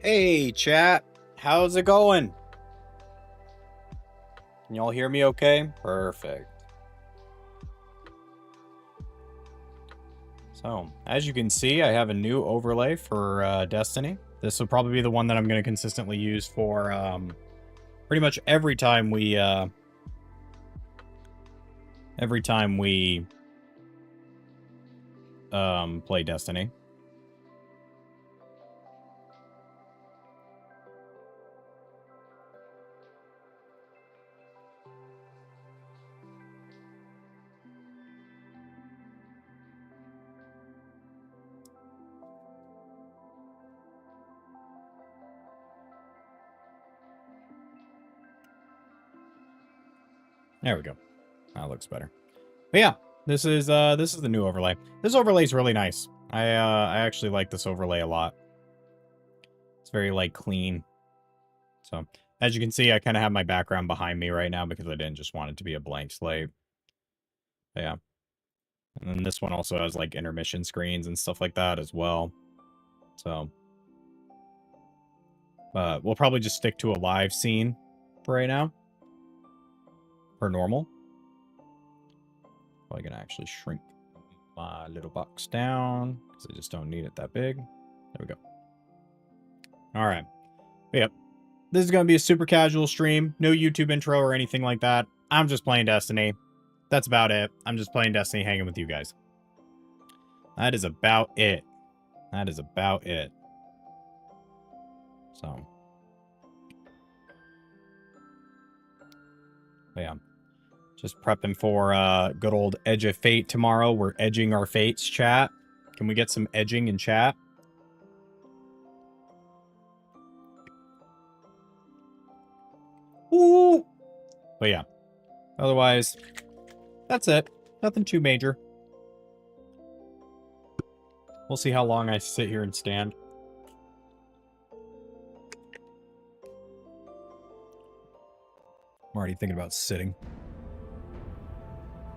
Hey, chat. How's it going? Can y'all hear me okay? Perfect. So, as you can see, I have a new overlay for Destiny. This will probably be the one that I'm going to consistently use for pretty much every time we play Destiny. There we go. That looks better. But yeah, this is the new overlay. This overlay is really nice. I actually like this overlay a lot. It's very like clean. So, as you can see, I kind of have my background behind me right now because I didn't just want it to be a blank slate. But yeah. And then this one also has like intermission screens and stuff like that as well. So, we'll probably just stick to a live scene for right now. For normal. Probably gonna actually shrink my little box down because I just don't need it that big. There we go. All right. Yep. This is gonna be a super casual stream. No YouTube intro or anything like that. I'm just playing Destiny. That's about it. I'm just playing Destiny, hanging with you guys. That is about it. That is about it. So. But yeah. Just prepping for good old Edge of Fate tomorrow. We're edging our fates, chat. Can we get some edging in chat? Ooh! But yeah. Otherwise, that's it. Nothing too major. We'll see how long I sit here and stand. I'm already thinking about sitting.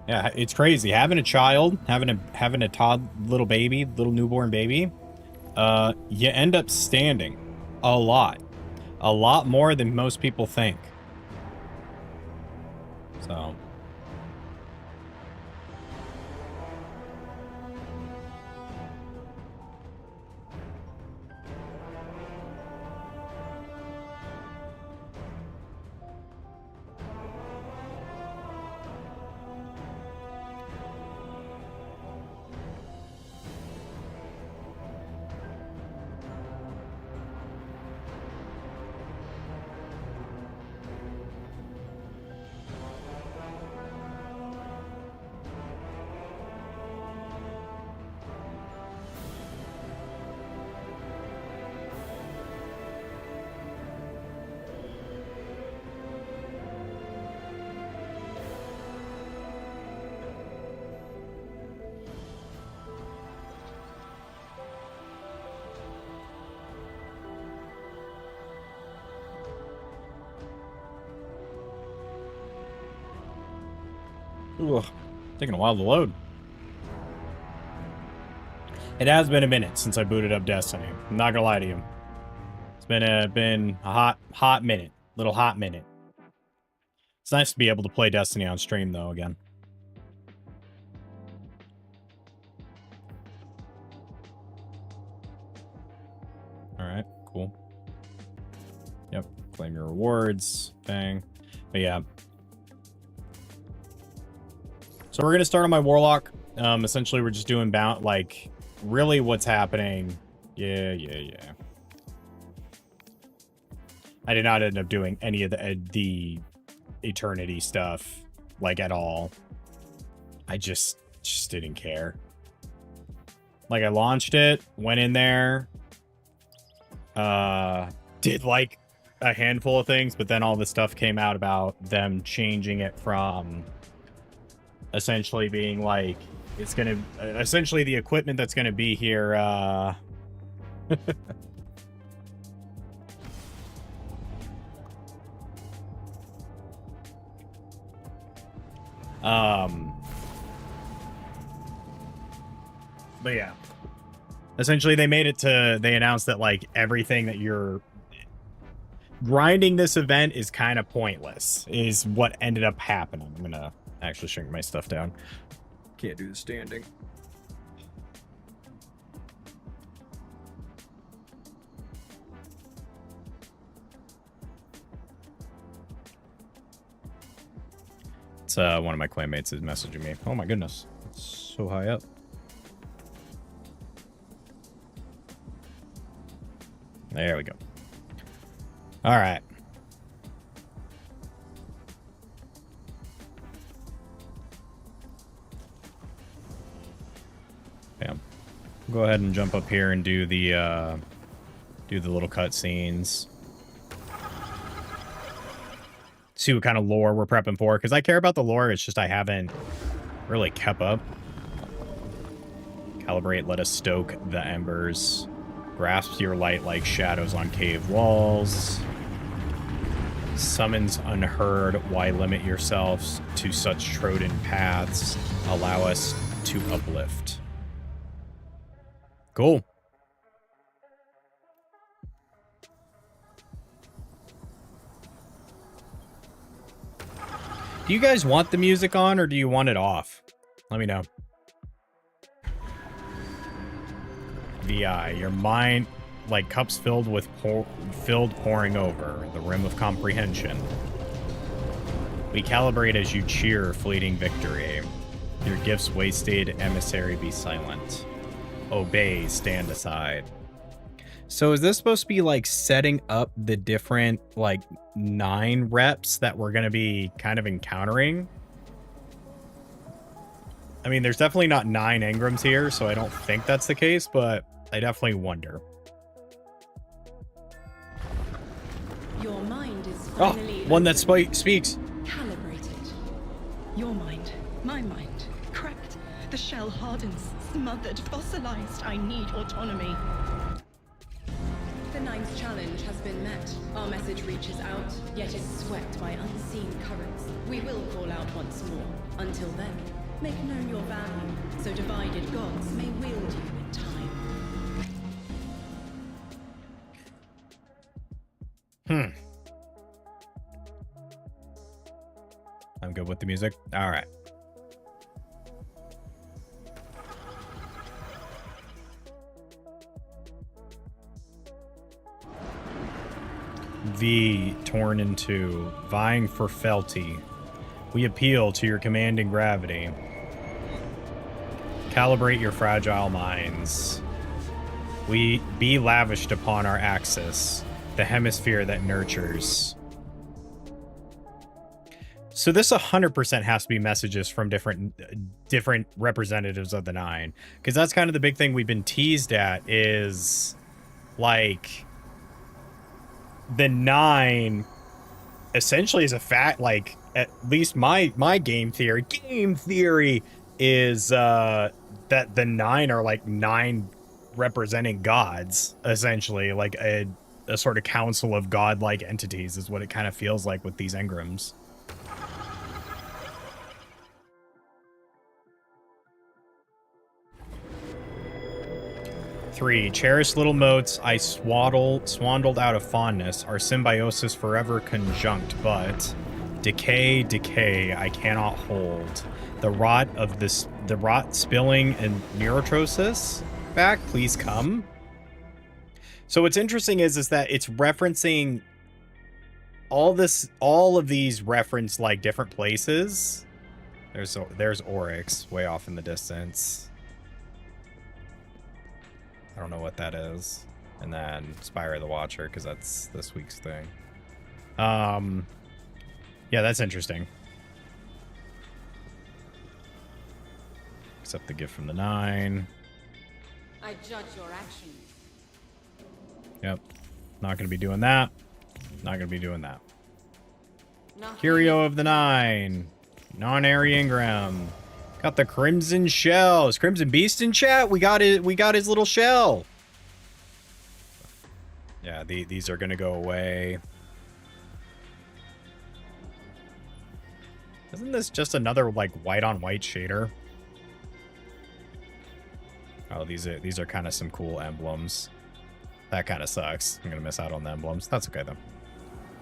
Yeah, it's crazy. Having a child, having a little baby, little newborn baby, you end up standing a lot. A lot more than most people think. So... Ugh, taking a while to load. It has been a minute since I booted up Destiny. I'm not gonna lie to you. It's been a hot minute. Little hot minute. It's nice to be able to play Destiny on stream, though, again. Alright, cool. Yep, claim your rewards. Bang. But yeah. So we're gonna start on my Warlock. Essentially, we're just doing like, really what's happening. Yeah. I did not end up doing any of the Eternity stuff, like, at all. I just didn't care. Like, I launched it, went in there, did, like, a handful of things, but then all the stuff came out about them changing it from essentially being, like, it's gonna... essentially, the equipment that's gonna be here, but yeah. Essentially, they announced that, like, everything that you're grinding this event is kind of pointless, is what ended up happening. I'm gonna actually shrink my stuff down. Can't do the standing. It's one of my clanmates is messaging me. Oh my goodness, it's so high up. There we go. All right. Bam. Go ahead and jump up here and do the little cutscenes. See what kind of lore we're prepping for, because I care about the lore. It's just I haven't really kept up. Calibrate, let us stoke the embers. Grasps your light like shadows on cave walls. Summons unheard. Why limit yourselves to such trodden paths? Allow us to uplift. Cool. Do you guys want the music on or do you want it off? Let me know. VI, your mind like cups filled with pouring over, the rim of comprehension. We calibrate as you cheer fleeting victory. Your gifts wasted, emissary be silent. Obey, stand aside. So is this supposed to be like setting up the different like 9 reps that we're going to be kind of encountering? I mean, there's definitely not 9 engrams here, so I don't think that's the case, but I definitely wonder. Your mind is finally one that speaks. Calibrated. Your mind, my mind, cracked. The shell hardens, smothered, fossilized. I need autonomy. The 9th challenge has been met. Our message reaches out, yet is swept by unseen currents. We will call out once more. Until then, make known your value, so divided gods may wield you in time. I'm good with the music. All right. V torn in two, vying for Felty. We appeal to your commanding gravity. Calibrate your fragile minds. We be lavished upon our axis, the hemisphere that nurtures. So this 100% has to be messages from different representatives of the 9, because that's kind of the big thing we've been teased at is like the 9 essentially is a fact, like at least my game theory is that the 9 are like 9 representing gods, essentially like a sort of council of godlike entities is what it kind of feels like with these engrams. Three, cherished little motes, I swandled out of fondness, our symbiosis forever conjunct, but decay, I cannot hold. The rot spilling and neurotrosis back, please come. So what's interesting is that it's referencing all of these reference like different places. There's Oryx way off in the distance. I don't know what that is. And then Spyro the Watcher, because that's this week's thing. Yeah, that's interesting. Accept the gift from the 9. I judge your actions. Yep. Not going to be doing that. Not going to be doing that. Nothing. Curio of the 9. Non-Airy Engram. Got the Crimson Shell. Is Crimson Beast in chat? We got his little shell. Yeah, these are gonna go away. Isn't this just another like white on white shader? Oh, these are kind of some cool emblems. That kind of sucks. I'm gonna miss out on the emblems. That's okay though.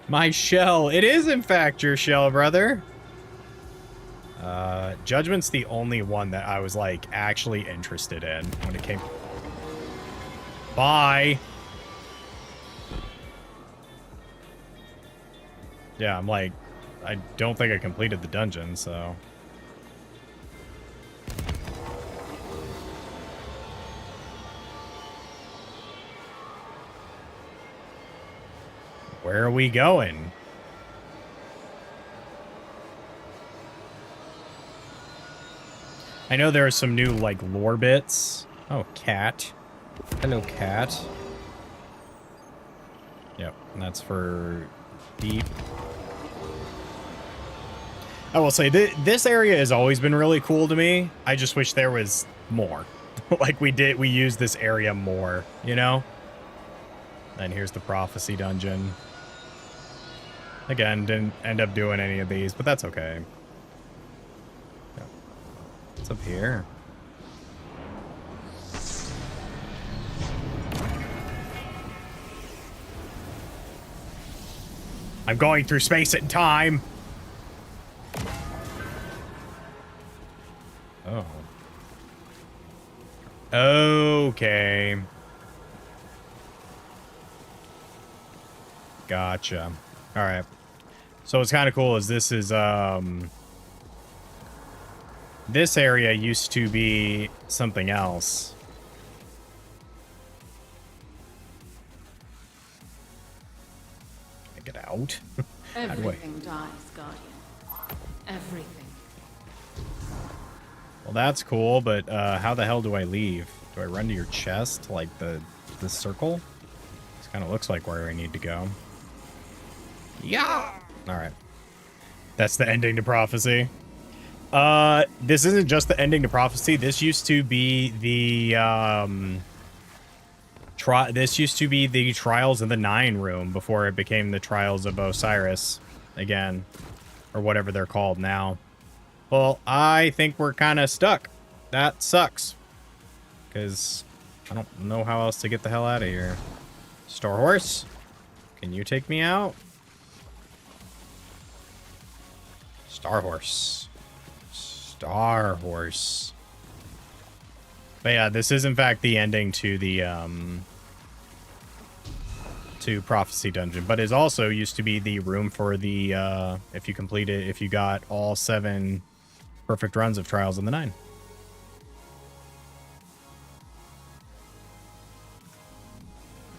My shell. It is in fact your shell, brother. Judgment's the only one that I was like actually interested in when it came. Bye. Yeah, I'm like, I don't think I completed the dungeon, so. Where are we going? I know there are some new, like, lore bits. Oh, cat. Hello, cat. Yep, and that's for deep. I will say, this area has always been really cool to me. I just wish there was more. Like, we used this area more, you know? And here's the prophecy dungeon. Again, didn't end up doing any of these, but that's okay. Yeah. What's up here? I'm going through space and time. Oh. Okay. Gotcha. All right. So what's kind of cool is this area used to be something else. Can I get out? Everything dies, Guardian. Everything. Well, that's cool, but how the hell do I leave? Do I run to your chest, like the circle? This kind of looks like where I need to go. Yeah. All right. That's the ending to Prophecy. This isn't just the ending to Prophecy. This used to be the Trials of the Nine room before it became the Trials of Osiris again, or whatever they're called now. Well, I think we're kind of stuck. That sucks. Because I don't know how else to get the hell out of here. Star Horse, can you take me out? Star Horse. Star Horse. But yeah, this is in fact the ending to the to Prophecy Dungeon, but it also used to be the room for the if you got all 7 perfect runs of Trials of the Nine.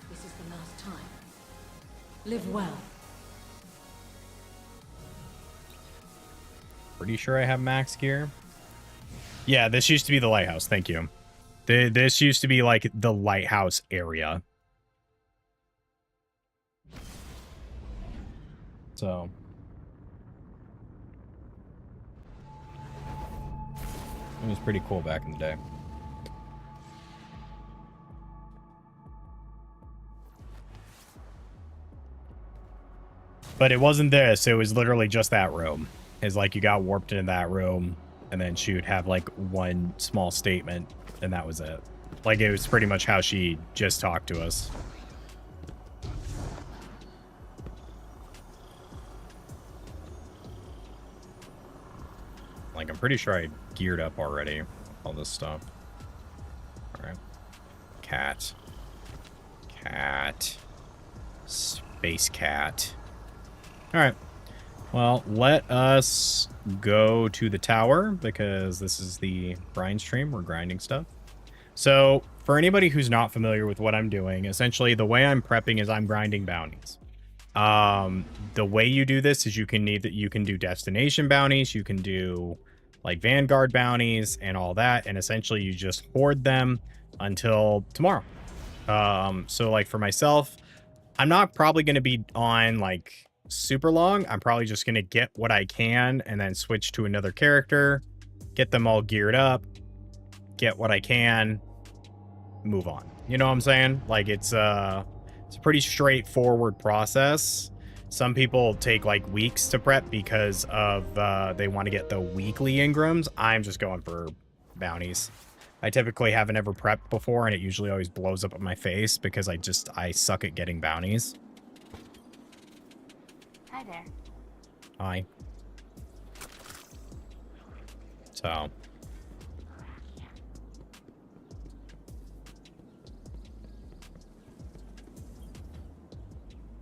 This is the last time. Live well. Pretty sure I have max gear. Yeah, this used to be the lighthouse. Thank you. This used to be like the lighthouse area. So. It was pretty cool back in the day. But it wasn't this. It was literally just that room. It's like you got warped into that room, and then she would have like one small statement, and that was it. Like it was pretty much how she just talked to us. Like I'm pretty sure I geared up already. All this stuff. All right. Cat. Cat. Space cat. All right. Well, let us go to the tower because this is the grind stream. We're grinding stuff. So for anybody who's not familiar with what I'm doing, essentially the way I'm prepping is I'm grinding bounties. The way you do this is you can do destination bounties, you can do like Vanguard bounties and all that, and essentially you just hoard them until tomorrow. So like for myself, I'm not probably going to be on like super long. I'm probably just going to get what I can and then switch to another character, get them all geared up, get what I can, move on. You know what I'm saying? Like it's a pretty straightforward process. Some people take like weeks to prep because of they want to get the weekly Ingrams. I'm just going for bounties. I typically haven't ever prepped before, and it usually always blows up in my face because I suck at getting bounties. Hi there. Hi. So.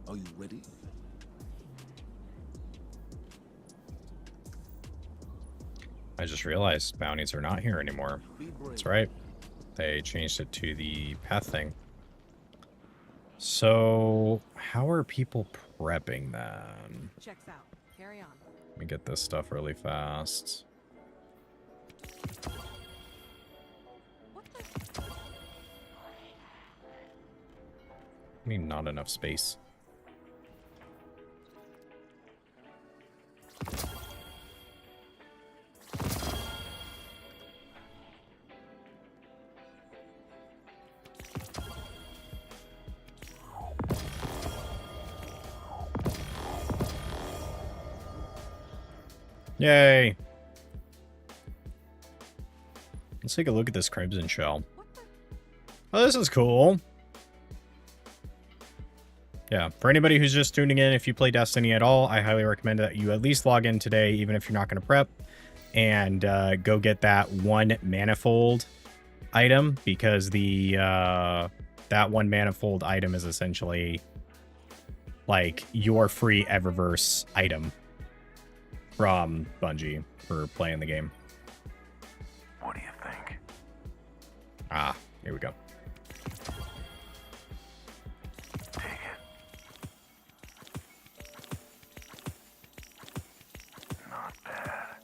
Are you ready? I just realized bounties are not here anymore. Be brave. That's right. They changed it to the path thing. So, how are people prepping then? Checks out. Carry on. Let me get this stuff really fast. What the? I mean, not enough space. Yay! Let's take a look at this Crimson Shell. Oh, this is cool. Yeah, for anybody who's just tuning in, if you play Destiny at all, I highly recommend that you at least log in today, even if you're not going to prep, and go get that one manifold item, because the that one manifold item is essentially like your free Eververse item from Bungie for playing the game. What do you think? Ah, here we go. Take it. Not bad.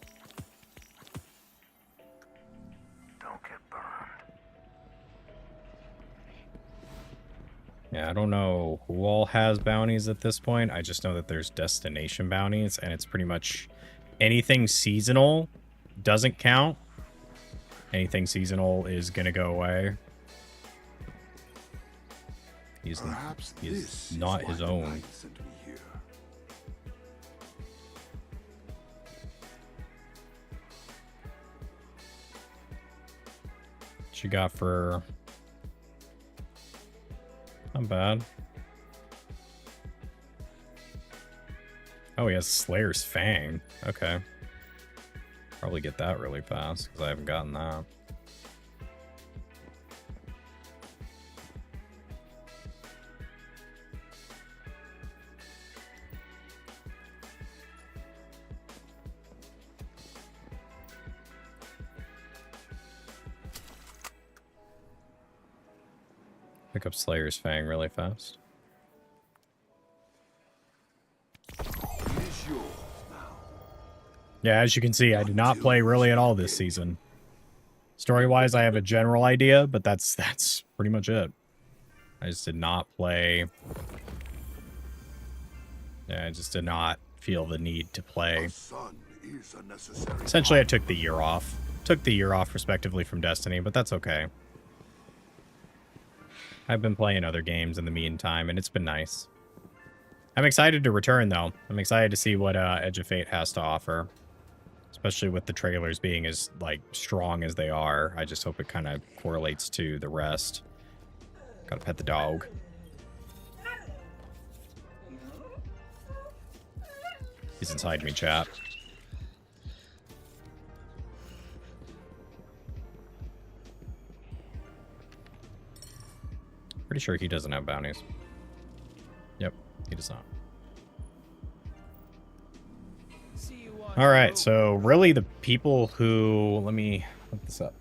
Don't get burned. Yeah, I don't know who all has bounties at this point. I just know that there's destination bounties, and it's pretty much anything seasonal doesn't count. Anything seasonal is going to go away. He's Perhaps is this is not why his the own. Knight sent me here. What you got for... Not bad. Oh, he has Slayer's Fang. Okay. Probably get that really fast, because I haven't gotten that. Pick up Slayer's Fang really fast. It is yours now. Yeah, as you can see, I did not play really at all this season. Story-wise, I have a general idea, but that's pretty much it. I just did not play. Yeah, I just did not feel the need to play. A son is a necessary Essentially, I took the year off. Took the year off, respectively, from Destiny, but that's okay. I've been playing other games in the meantime, and it's been nice. I'm excited to return, though. I'm excited to see what Edge of Fate has to offer. Especially with the trailers being as, like, strong as they are. I just hope it kind of correlates to the rest. Gotta pet the dog. He's inside me, chat. Pretty sure he doesn't have bounties. Yep, he does not. All right, so really the people who... Let me look this up.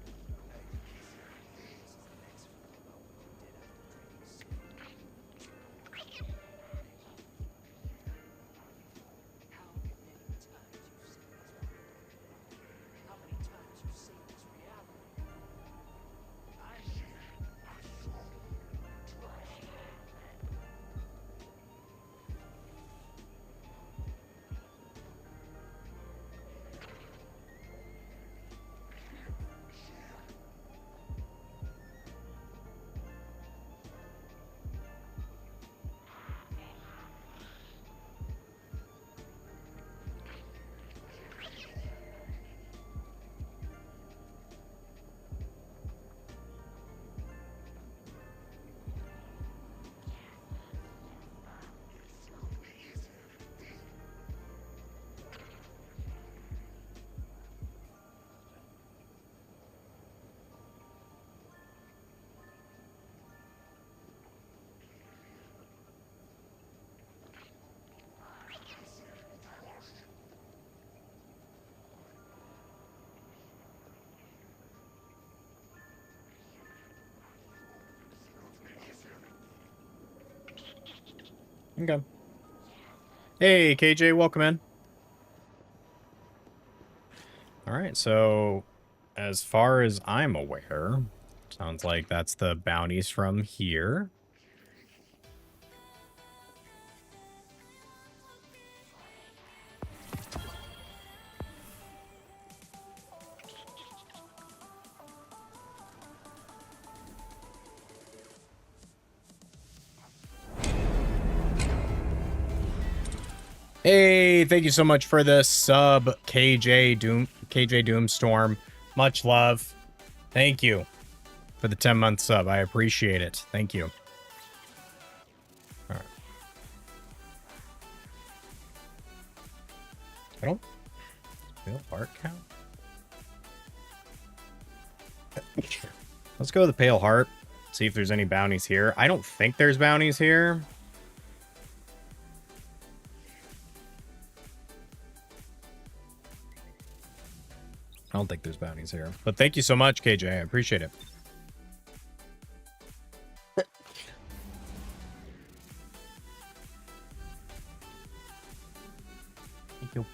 Okay. Hey, KJ, welcome in. All right, so as far as I'm aware, sounds like that's the bounties from here. Hey, thank you so much for the sub, KJ Doomstorm. Much love. Thank you for the 10-month sub. I appreciate it. Thank you. All right. I don't feel heart count. Let's go with the Pale Heart. See if there's any bounties here. I don't think there's bounties here. I don't think there's bounties here. But thank you so much, KJ. I appreciate it. Thank you.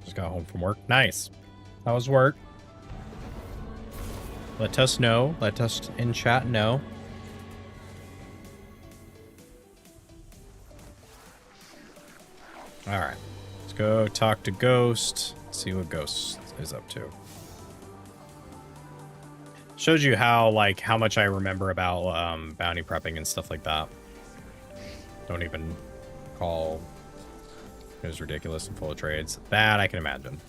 Just got home from work. Nice. How was work? Let us know. Let us in chat know. All right. Let's go talk to Ghost. See what Ghost is up to. Shows you how much I remember about bounty prepping and stuff like that. Don't even call it was ridiculous and full of trades. That I can imagine.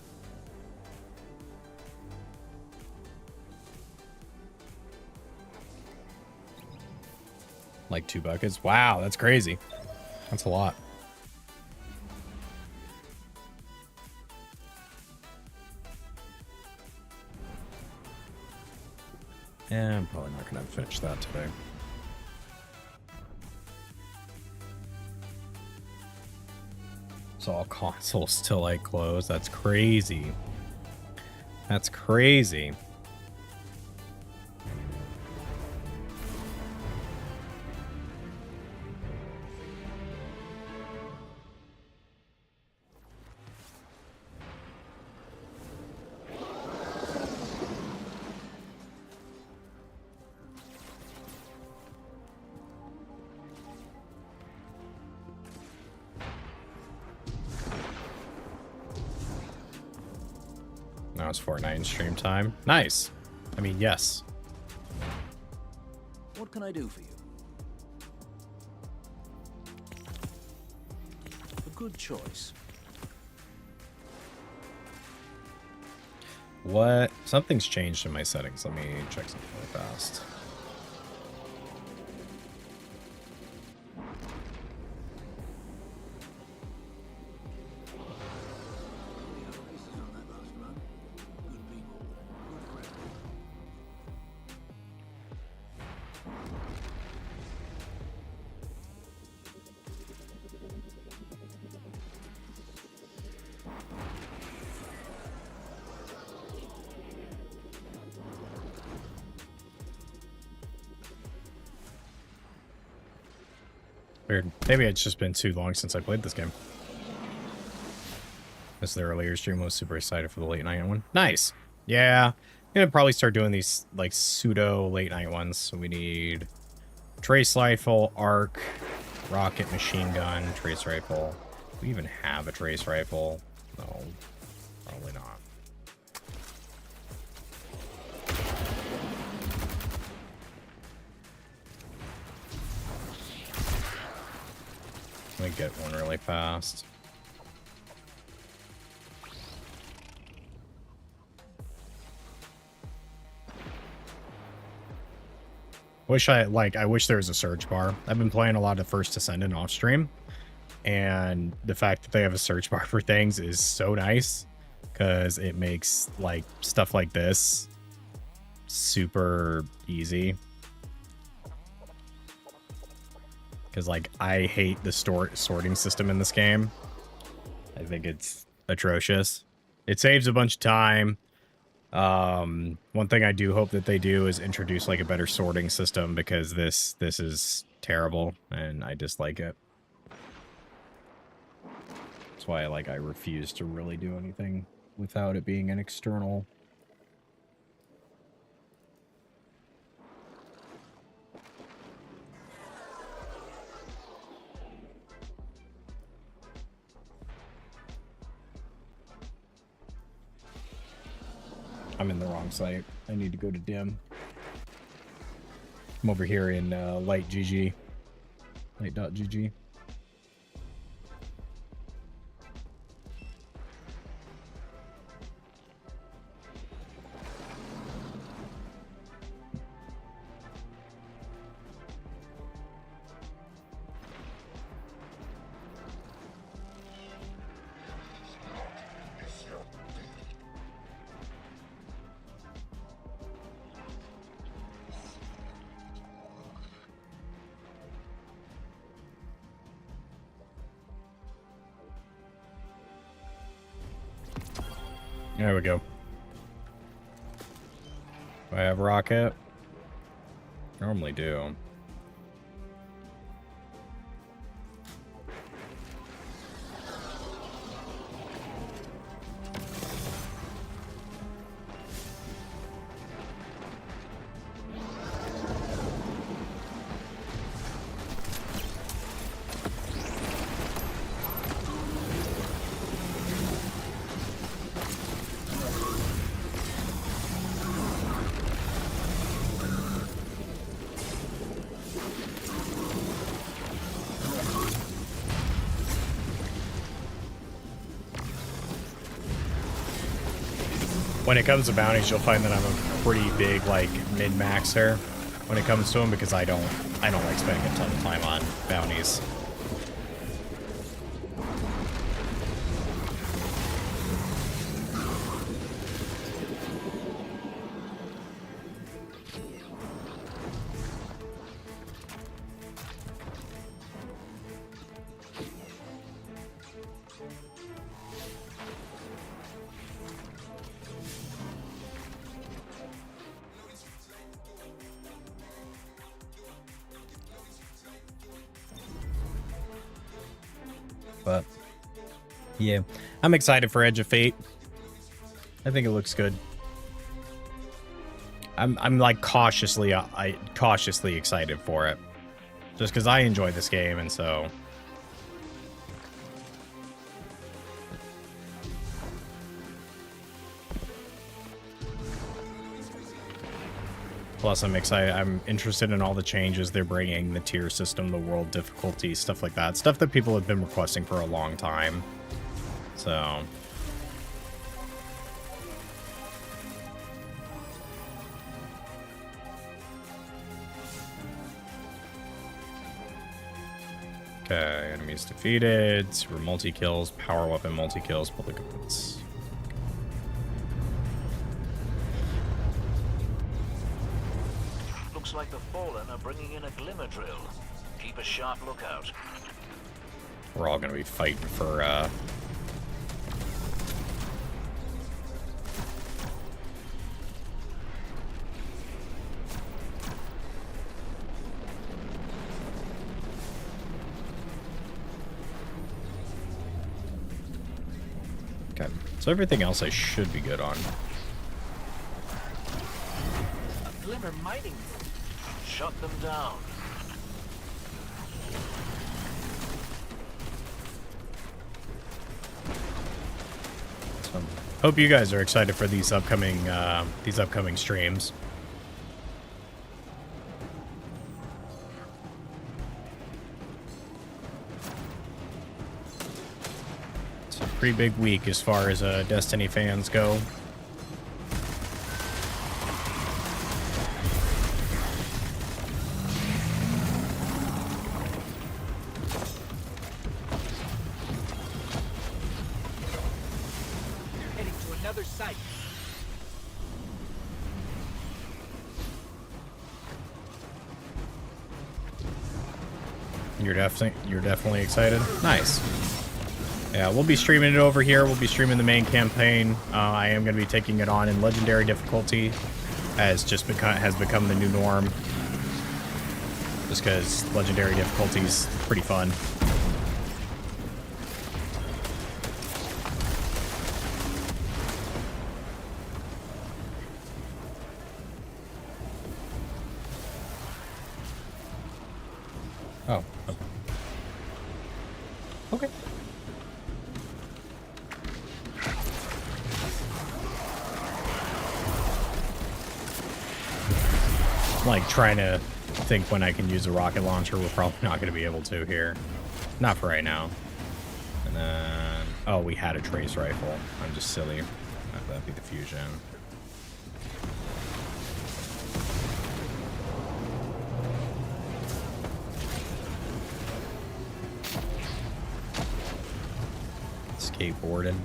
Like 2 buckets. Wow, that's crazy. That's a lot. Yeah, I'm probably not going to finish that today. So all consoles still like close. That's crazy. That's crazy. Now it's Fortnite in stream time. Nice. I mean, yes. What can I do for you? A good choice. What? Something's changed in my settings. Let me check something really fast. Weird. Maybe it's just been too long since I played this game. This the earlier stream was super excited for the late night one. Nice. Yeah. I'm gonna probably start doing these like pseudo late night ones. So we need trace rifle, arc, rocket machine gun, trace rifle. Do we even have a trace rifle? No, probably not. Let me get one really fast. I wish there was a search bar. I've been playing a lot of First Ascendant off stream, and the fact that they have a search bar for things is so nice because it makes like stuff like this super easy. Because, like, I hate the sorting system in this game. I think it's atrocious. It saves a bunch of time. One thing I do hope that they do is introduce, like, a better sorting system, because this is terrible, and I dislike it. That's why, like, I refuse to really do anything without it being an external. I'm in the wrong site. I need to go to dim. I'm over here in light.gg. Light.gg. There we go. Do I have rocket? Normally do. When it comes to bounties, you'll find that I'm a pretty big, like, min-maxer when it comes to them, because I don't like spending a ton of time on bounties. But yeah, I'm excited for Edge of Fate. I think it looks good. I'm like cautiously excited for it, just because I enjoy this game, and so. Plus, I'm excited. I'm interested in all the changes they're bringing, the tier system, the world difficulty, stuff like that. Stuff that people have been requesting for a long time. So. Okay, enemies defeated, super multi-kills, power weapon multi-kills, public events. Looks like the Fallen are bringing in a glimmer drill. Keep a sharp lookout. We're all gonna be fighting for, Okay, so everything else I should be good on. A glimmer mining. Shut them down. So, hope you guys are excited for these upcoming streams. It's a pretty big week as far as Destiny fans go. You're definitely excited. Nice. Yeah, we'll be streaming it over here. We'll be streaming the main campaign. I am going to be taking it on in legendary difficulty, as has become the new norm. Just because legendary difficulty is pretty fun. Oh. Okay. Like trying to think when I can use a rocket launcher. We're probably not going to be able to here. Not for right now. And then... Oh, we had a trace rifle. I'm just silly. That'd be the fusion. Skateboarding.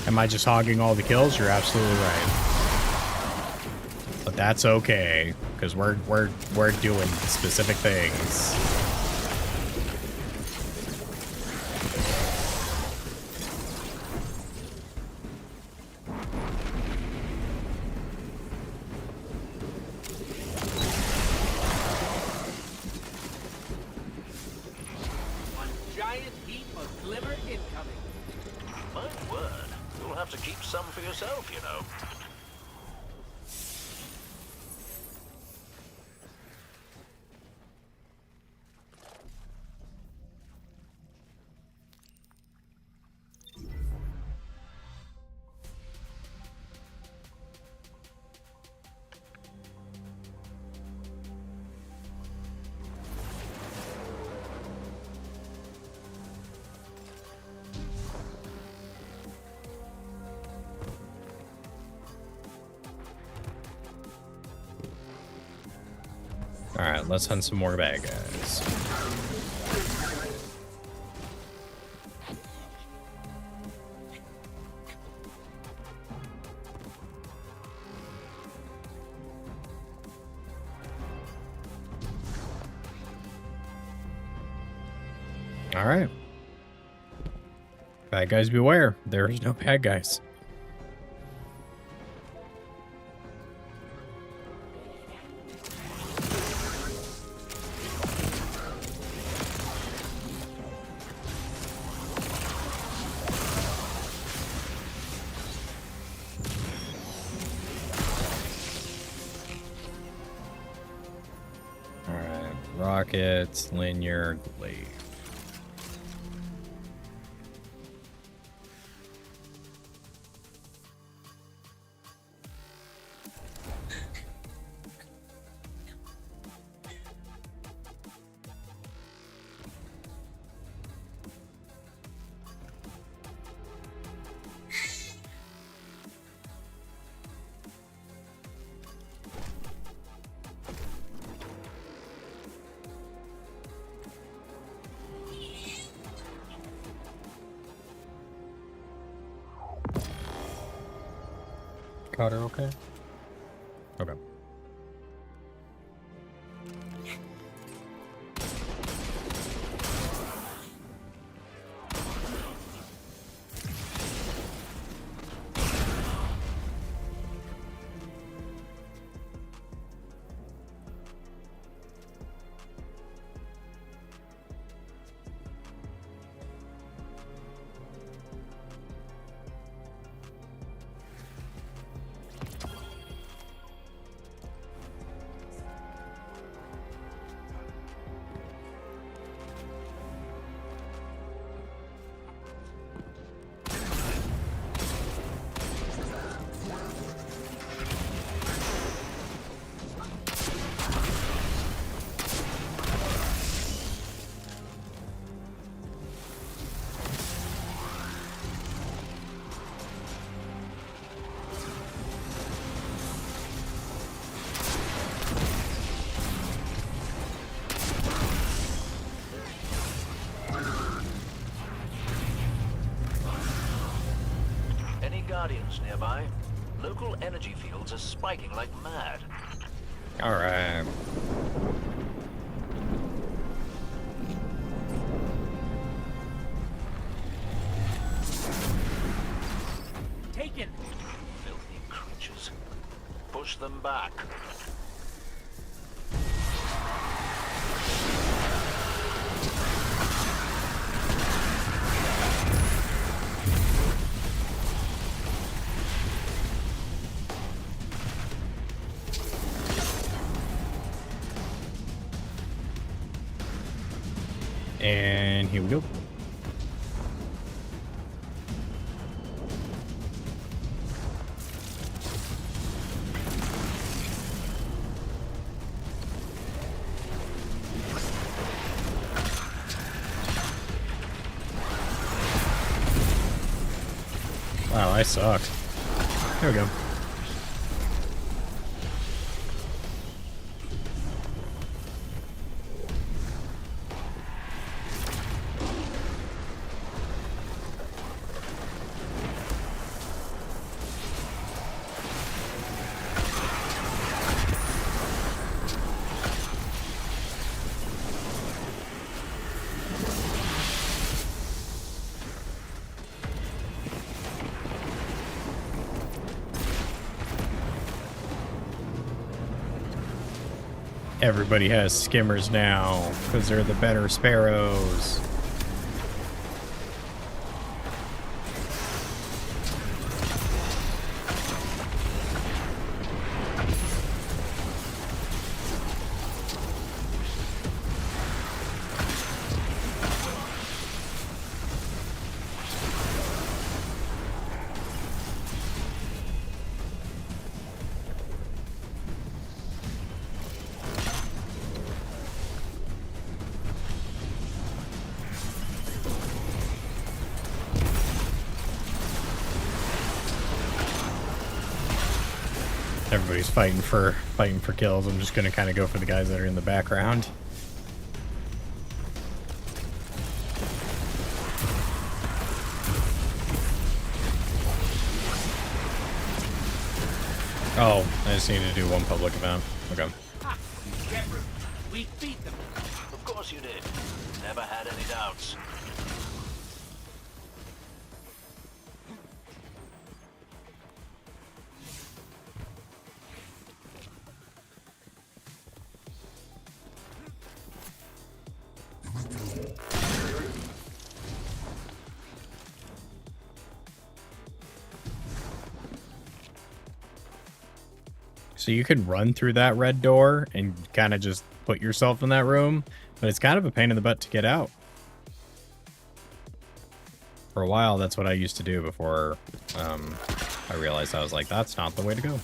Am I just hogging all the kills? You're absolutely right. But that's okay, because we're doing specific things. Giant heap of glimmer incoming. My word. You'll have to keep some for yourself, you know. Alright, let's hunt some more bad guys. Alright. Bad guys beware. There's no bad guys. Rockets, linear, glaive. Caught her okay? Okay. Guardians nearby. Local energy fields are spiking like mad. Alright. Taken. Filthy creatures. Push them back. And here we go. Wow, I sucked. There we go. Everybody has skimmers now, because they're the better sparrows. Everybody's fighting for kills. I'm just gonna kind of go for the guys that are in the background. Oh, I just need to do one public event. Okay. Ha! Shepard, we beat them. Of course you did. Never had any doubts. So you can run through that red door and kind of just put yourself in that room, but it's kind of a pain in the butt to get out. For a while, that's what I used to do before I realized I was like, that's not the way to go.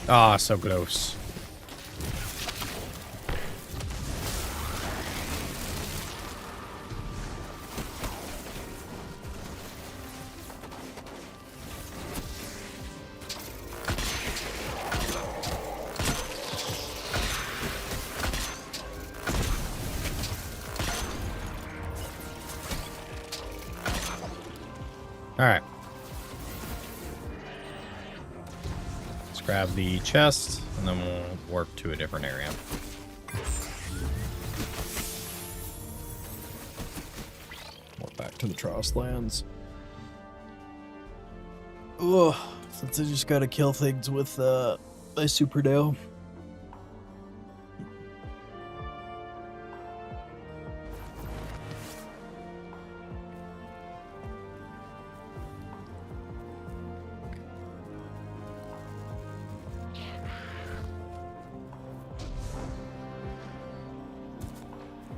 Ah, so close. All right. Grab the chest, and then we'll warp to a different area. Warp back to the Tross lands. Ugh, it's Since I just gotta kill things with my super nail.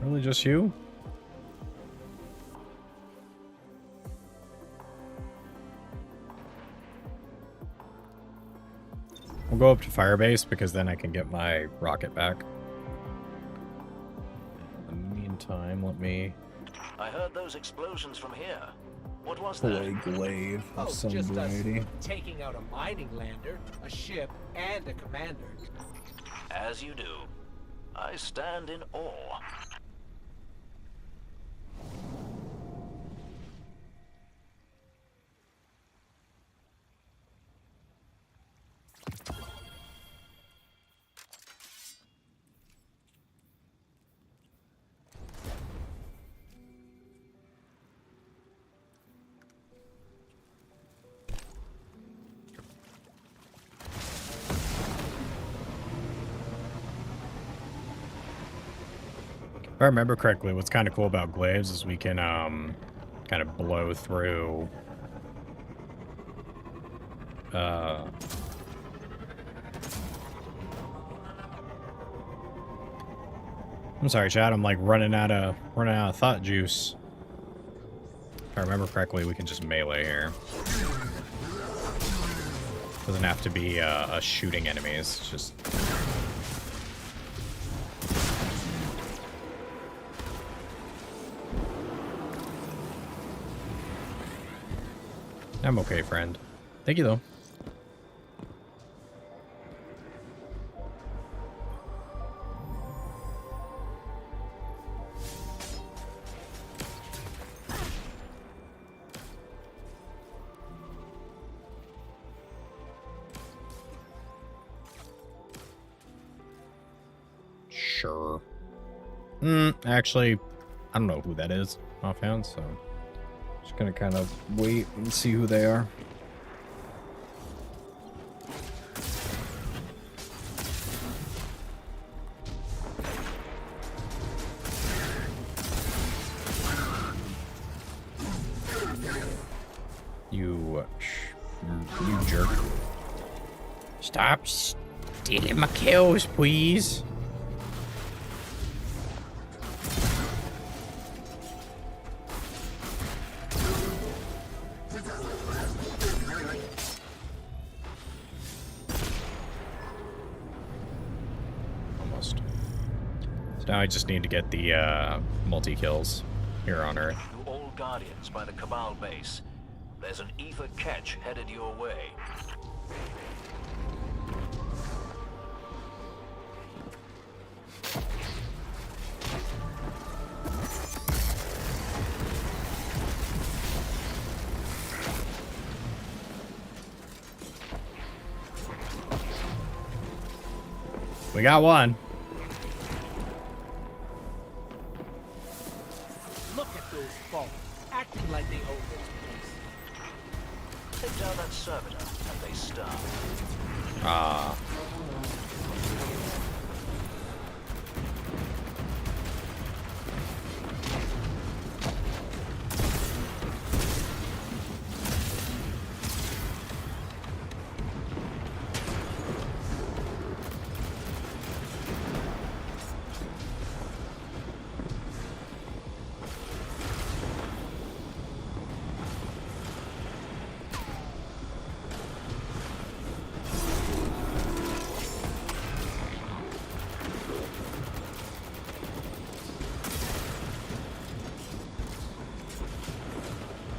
Really just you? We'll go up to Firebase because then I can get my rocket back. In the meantime, let me I heard those explosions from here. What was play that? Glaive of some just us variety. taking out a mining lander, a ship, and a commander. As you do. I stand in awe. If I remember correctly, what's kind of cool about glaives is we can kind of blow through I'm sorry, Chad, I'm like running out of thought juice. If I remember correctly, we can just melee here. Doesn't have to be a shooting enemies, it's just I'm okay, friend. Thank you, though. Sure. Actually, I don't know who that is offhand, so just gonna kind of wait and see who they are. You jerk. Stop stealing my kills, please. Almost. So now I just need to get the multi-kills here on Earth. To all Guardians by the Cabal base. There's an ether catch headed your way. We got one. Look at those faults, acting like they own this place. Take down that servitor and they stop. Ah.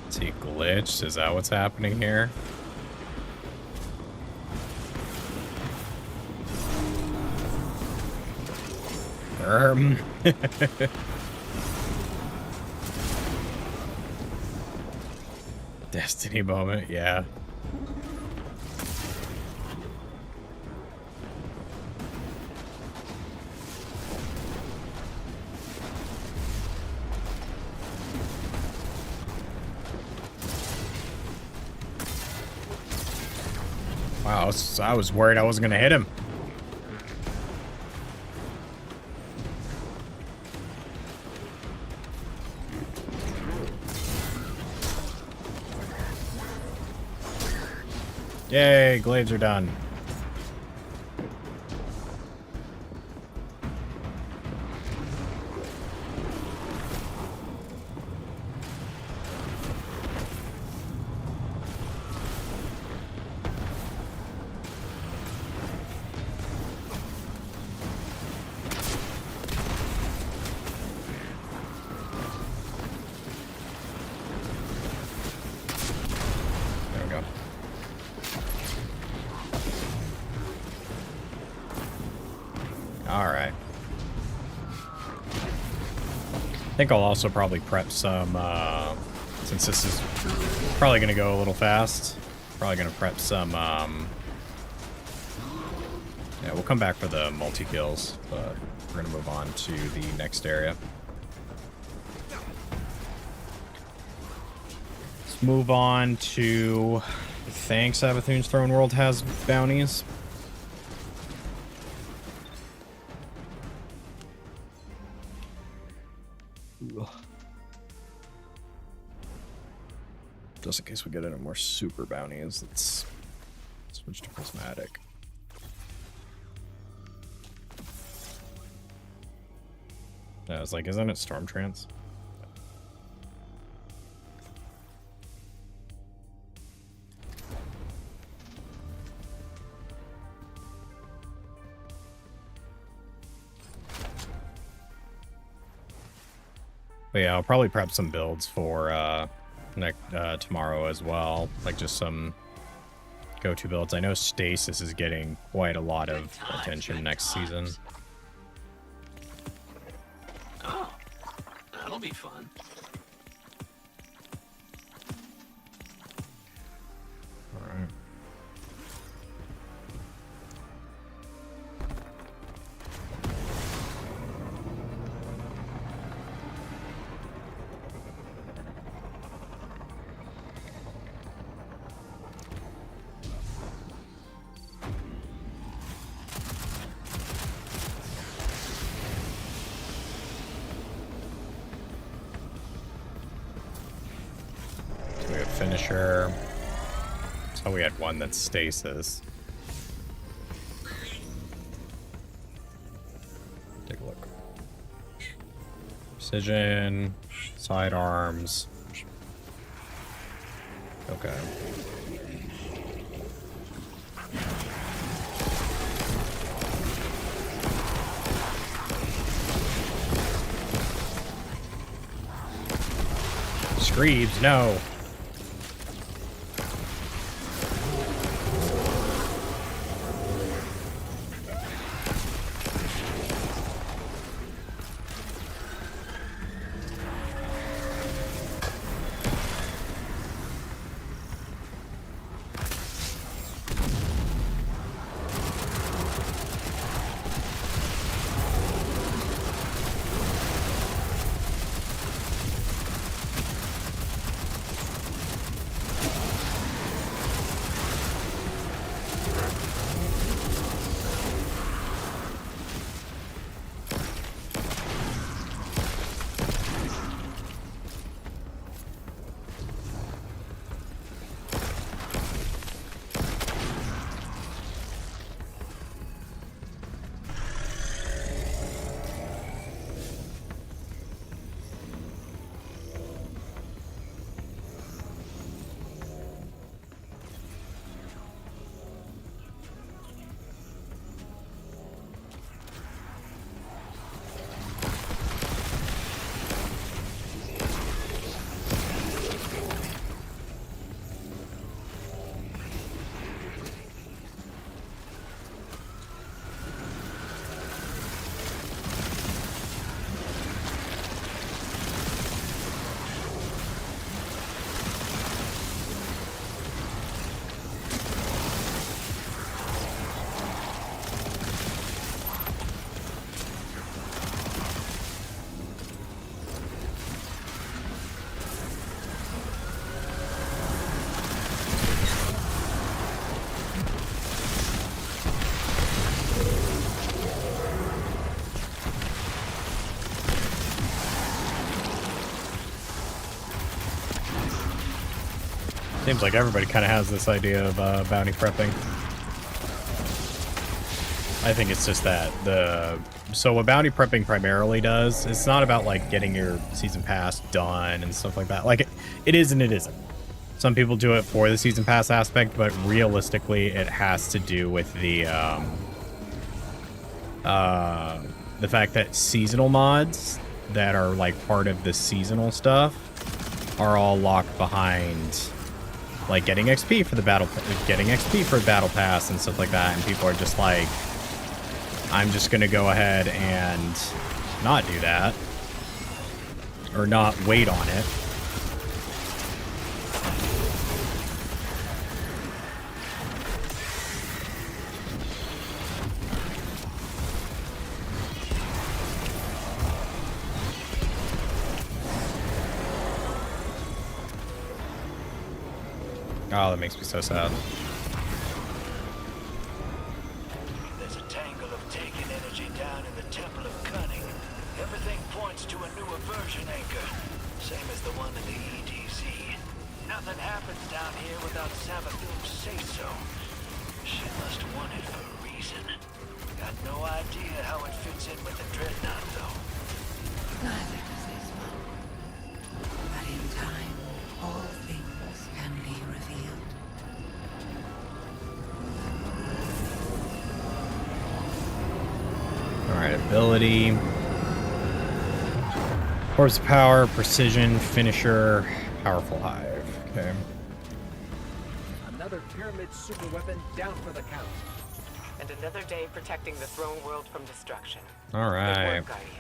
Is he glitched? Is that what's happening here? Destiny moment, yeah. Wow, I was worried I wasn't gonna hit him. Yay, glaives are done. There we go. Alright. I think I'll also probably prep some, since this is probably going to go a little fast, probably going to prep some, yeah, we'll come back for the multi-kills, but we're going to move on to the next area. Let's move on to, I think Savathun's Throne World has bounties. Just in case we get any more super bounties, let's switch to prismatic. I was like, isn't it Storm Trance? But yeah, I'll probably prep some builds for tomorrow as well, like just some go-to builds. I know Stasis is getting quite a lot of attention next season. Oh, that'll be fun. All right. So we have Finisher. So we had one that's Stasis. Take a look. Precision, sidearms. Okay. Screeds, no. Seems like everybody kind of has this idea of bounty prepping. I think it's just that so what bounty prepping primarily does, it's not about like getting your season pass done and stuff like that. Like it is and it isn't. Some people do it for the season pass aspect, but realistically it has to do with the fact that seasonal mods that are like part of the seasonal stuff are all locked behind like getting XP for the battle pass and stuff like that, and people are just like, I'm just gonna go ahead and not do that or not wait on it. Oh, that makes me so sad. There's a tangle of taken energy down in the Temple of Cunning. Everything points to a new aversion anchor, same as the one in the EDZ. Nothing happens down here without Savathun's say-so. She must want it for a reason. Got no idea how it fits in with the Dreadnought, though. Neither does this one. But in time, all things can be revealed. Alright, ability. Force power, precision, finisher, powerful hive. Okay. Another pyramid super weapon down for the count. And another day protecting the throne world from destruction. Alright. Good work, Guardian.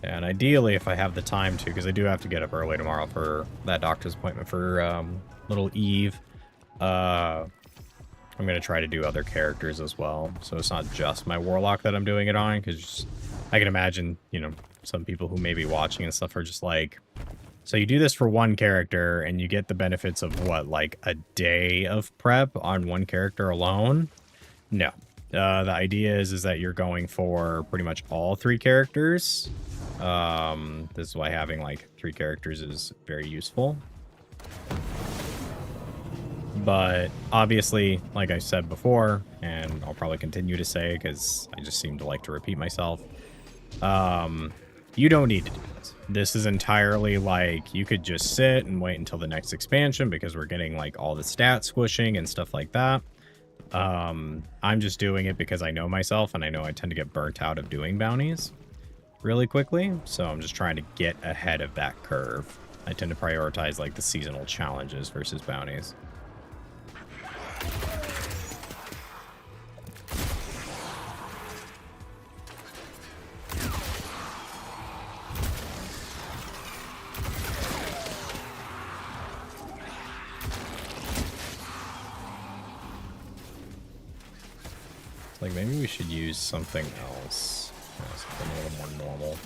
And ideally, if I have the time to, because I do have to get up early tomorrow for that doctor's appointment for little Eve, I'm going to try to do other characters as well. So it's not just my Warlock that I'm doing it on, because I can imagine, you know, some people who may be watching and stuff are just like, so you do this for one character and you get the benefits of what, like a day of prep on one character alone? No. The idea is that you're going for pretty much all 3 characters. This is why having like 3 characters is very useful. But obviously, like I said before, and I'll probably continue to say because I just seem to like to repeat myself, you don't need to do this. This is entirely like, you could just sit and wait until the next expansion because we're getting like all the stat squishing and stuff like that. I'm just doing it because I know myself and I know I tend to get burnt out of doing bounties really quickly. So I'm just trying to get ahead of that curve. I tend to prioritize like the seasonal challenges versus bounties. Like maybe we should use something else. Something a little more normal.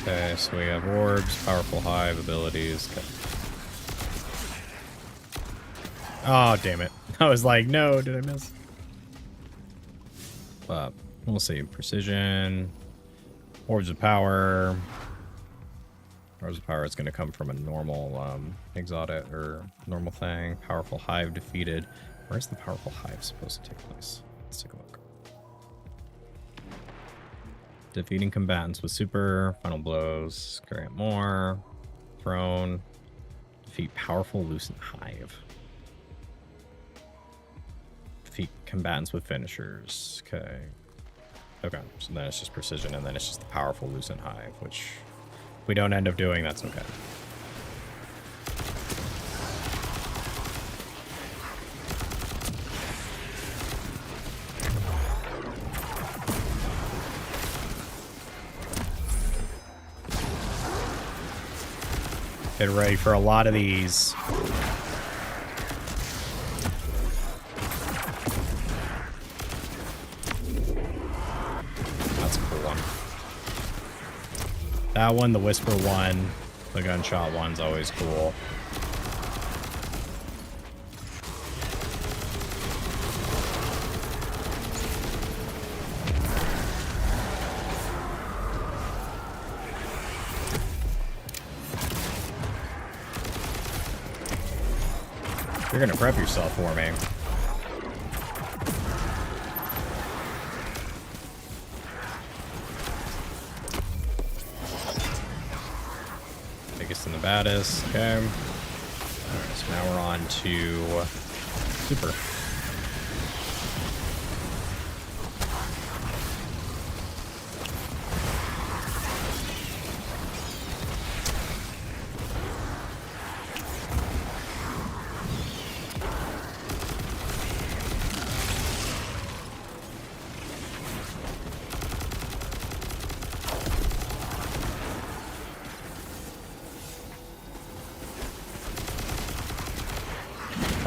Okay, so we have orbs, powerful hive abilities. Okay. Oh, damn it. I was like, no, did I miss? We'll see. Precision. Orbs of power. Orbs of power is going to come from a normal exotic or normal thing. Powerful hive defeated. Where's the powerful hive supposed to take place? Let's take a look. Defeating combatants with super. Final blows. Grant more. Throne. Defeat powerful lucent hive. Defeat combatants with finishers. Okay. Okay, so then it's just precision, and then it's just the powerful lucent hive, which if we don't end up doing, that's okay. Get ready for a lot of these. That's a cool one. That one, the whisper one, the gunshot one's always cool. You're gonna prep yourself for me. Biggest and the baddest. Okay. Alright, so now we're on to super.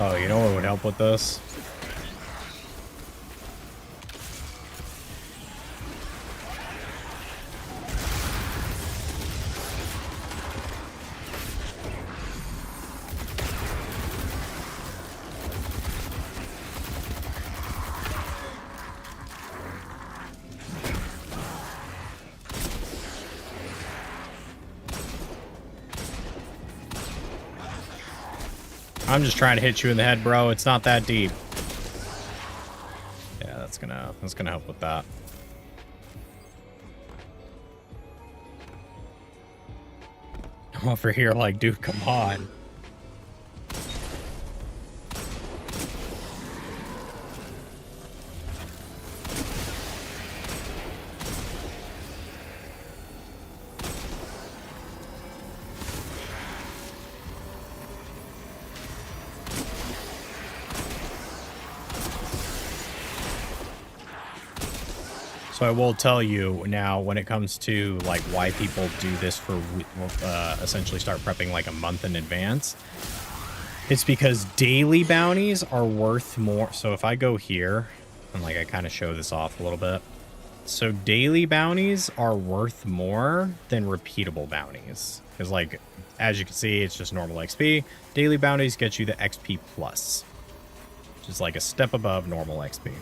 Oh, you know what would help with this? I'm just trying to hit you in the head, bro. It's not that deep. Yeah, that's gonna help with that. I'm over here like, dude, come on. So I will tell you now, when it comes to like why people do this for essentially start prepping like a month in advance, it's because daily bounties are worth more. So if I go here and like I kind of show this off a little bit, so daily bounties are worth more than repeatable bounties, because like as you can see, it's just normal XP. Daily bounties get you the XP plus, which is like a step above normal XP.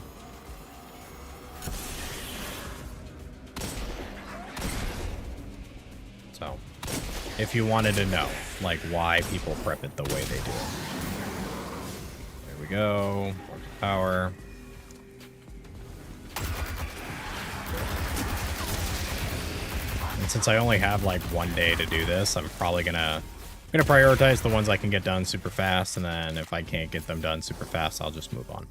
So, if you wanted to know, like, why people prep it the way they do. There we go. Power. And since I only have, like, 1 day to do this, I'm probably gonna prioritize the ones I can get done super fast, and then if I can't get them done super fast, I'll just move on.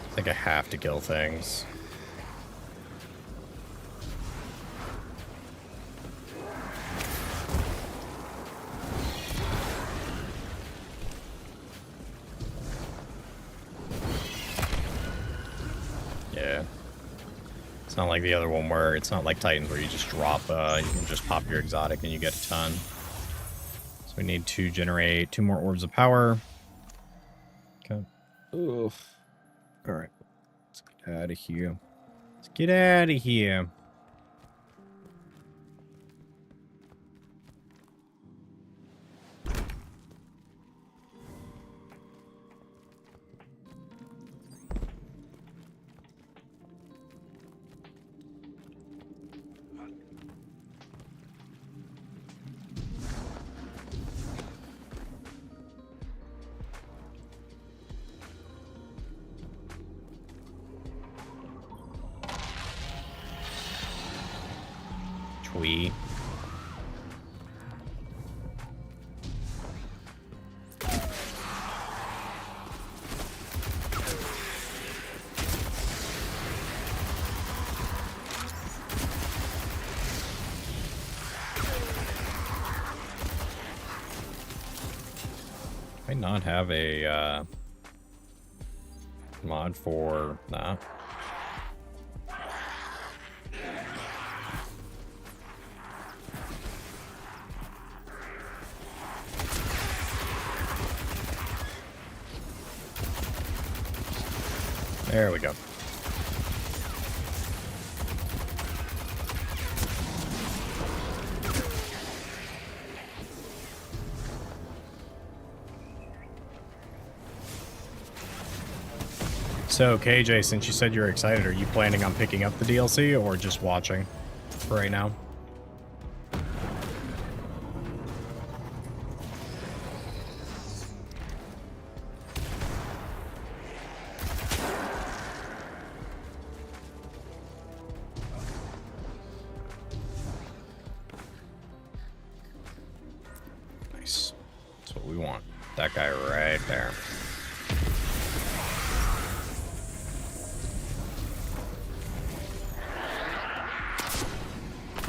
I think I have to kill things. Yeah. It's not like the other one where it's not like Titans where you just drop, you can just pop your exotic and you get a ton. So we need to generate 2 more orbs of power. Okay. Oof. All right, let's get out of here. Let's get out of here. Tweet. Might not have a mod for that. There we go. So, KJ, since you said you're excited, are you planning on picking up the DLC or just watching for right now? Nice. That's what we want. That guy right there.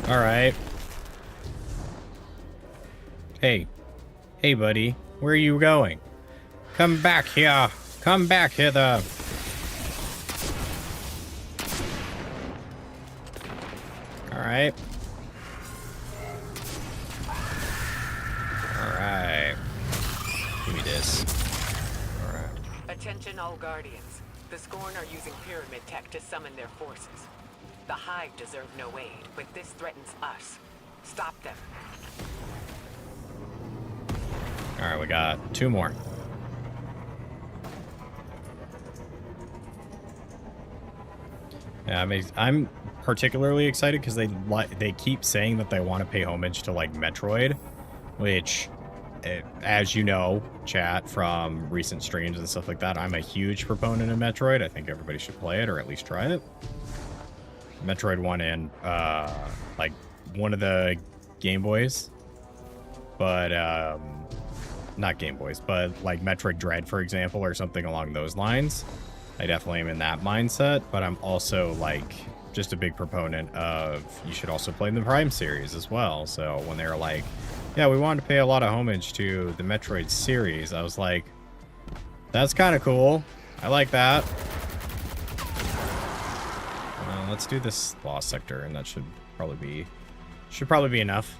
All right. Hey. Hey, buddy. Where are you going? Come back here. Come back hither. All right. All right. Give me this. All right. Attention all Guardians. The Scorn are using pyramid tech to summon their forces. The Hive deserve no aid, but this threatens us. Stop them. All right, we got 2 more. Yeah, I'm particularly excited because they keep saying that they want to pay homage to like Metroid, which, as you know, chat from recent streams and stuff like that, I'm a huge proponent of Metroid. I think everybody should play it or at least try it. Metroid 1 and like one of the Game Boys, but not Game Boys, but like Metroid Dread, for example, or something along those lines. I definitely am in that mindset, but I'm also like just a big proponent of you should also play the Prime series as well. So when they were like, yeah, we wanted to pay a lot of homage to the Metroid series, I was like, that's kind of cool. I like that. Let's do this Lost Sector, and that should probably be enough.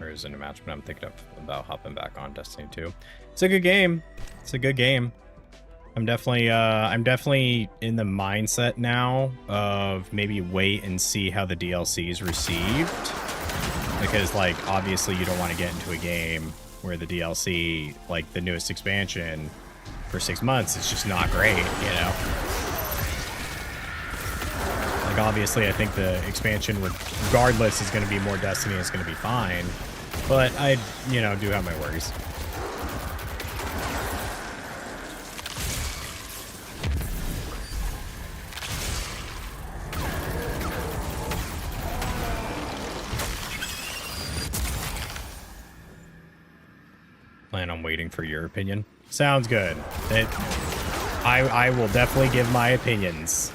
There isn't a match, but I'm thinking about hopping back on Destiny 2. It's a good game. It's a good game. I'm definitely in the mindset now of maybe wait and see how the DLC is received, because like obviously you don't want to get into a game where the DLC, like the newest expansion, for 6 months is just not great, you know. Like obviously I think the expansion regardless is going to be more Destiny, it's going to be fine, but I do have my worries. Plan on waiting for your opinion. Sounds good. I will definitely give my opinions.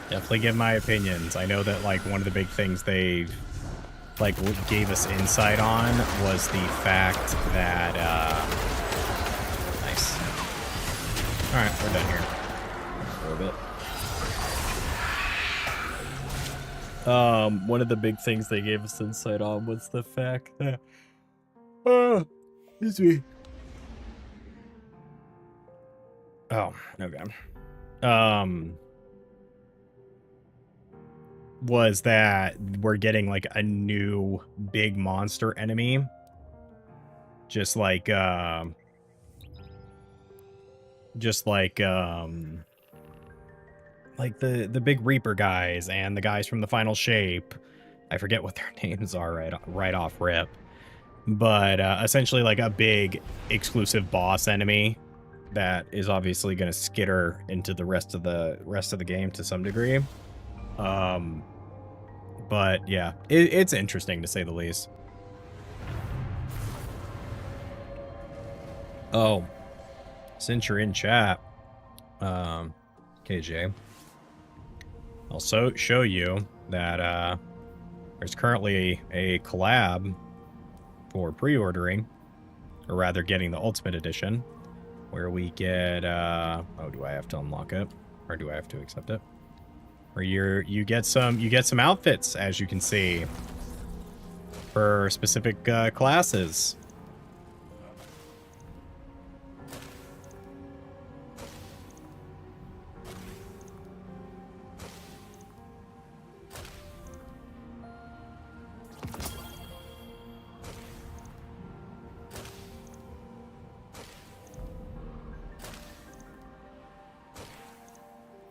Definitely give my opinions. I know that like one of the big things they like gave us insight on was the fact that nice. All right, we're done here for a bit. One of the big things they gave us insight on was the fact that excuse me. Oh, okay. Was that we're getting like a new big monster enemy. Just like the big Reaper guys and the guys from the Final Shape I forget what their names are right off rip. But essentially like a big exclusive boss enemy that is obviously going to skitter into the rest of the game to some degree. But yeah, it's interesting to say the least. Oh, since you're in chat, KJ, I'll show you that there's currently a collab for pre-ordering, or rather getting the Ultimate Edition, where we get oh, do I have to unlock it, or do I have to accept it? Where you get some outfits, as you can see, for specific classes.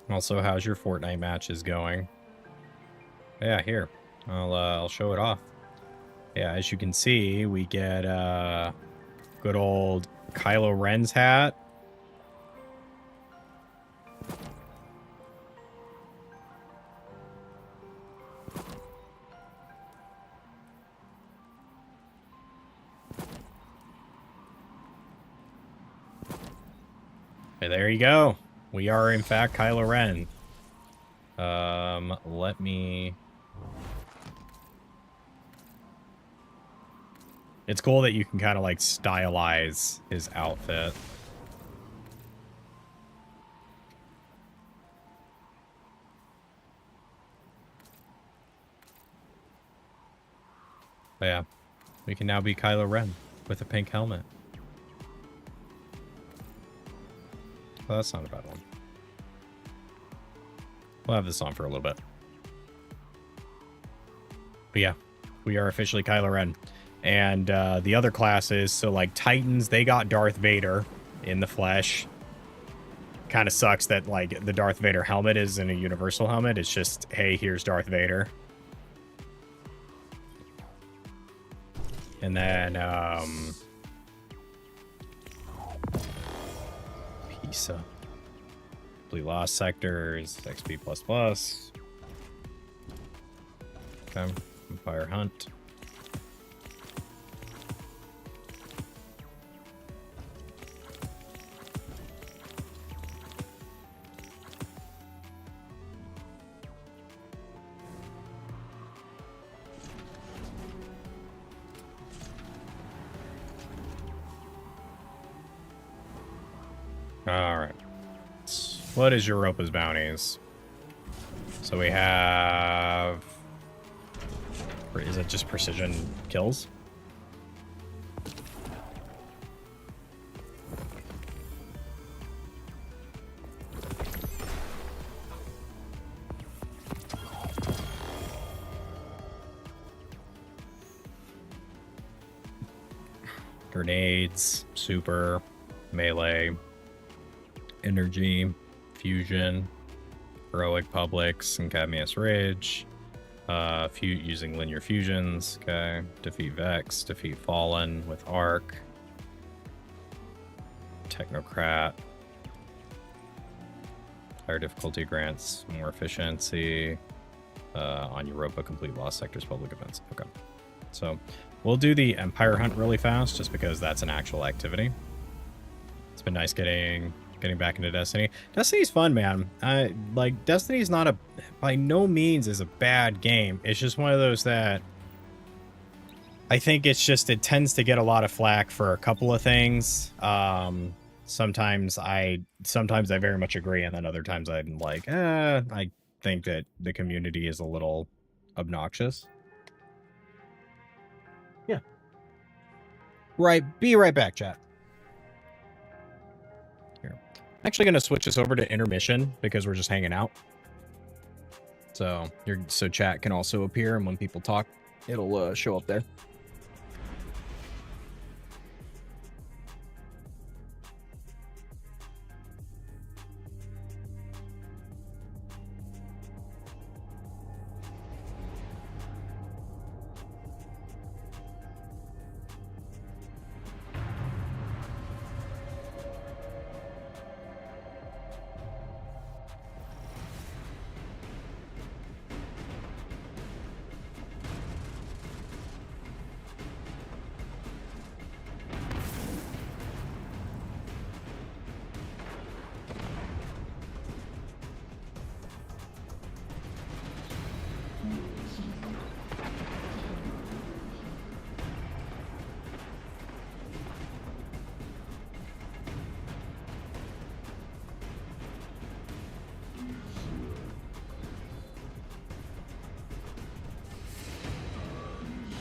Also, how's your Fortnite matches going? Yeah, here. I'll show it off. Yeah, as you can see, we get good old Kylo Ren's hat. And there you go. We are, in fact, Kylo Ren. Let me... It's cool that you can kind of, like, stylize his outfit. But yeah, we can now be Kylo Ren with a pink helmet. Well, that's not a bad one. We'll have this on for a little bit. But yeah, we are officially Kylo Ren. And the other classes, so like Titans, they got Darth Vader in the flesh. Kind of sucks that like the Darth Vader helmet isn't a universal helmet. It's just, hey, here's Darth Vader. And then Pisa. Complete Lost Sectors, XP++. Okay, Empire Hunt. All right. What is Europa's bounties? So we have... Is it just precision kills? Grenades, super, melee, energy, fusion, heroic publics, and Cadmius Rage. Using linear fusions. Okay. Defeat Vex, defeat Fallen with Arc. Technocrat. Higher difficulty grants more efficiency. On Europa, complete Lost Sectors public events. Okay. So we'll do the Empire Hunt really fast, just because that's an actual activity. It's been nice getting back into Destiny. Destiny's fun, man. Like, Destiny's not a, by no means is a bad game. It's just one of those that I think it's just, it tends to get a lot of flack for a couple of things. Sometimes I very much agree, and then other times I'm like, I think that the community is a little obnoxious. Yeah. Right. Be right back, chat. Actually going to switch this over to intermission because we're just hanging out. So chat can also appear, and when people talk, it'll show up there.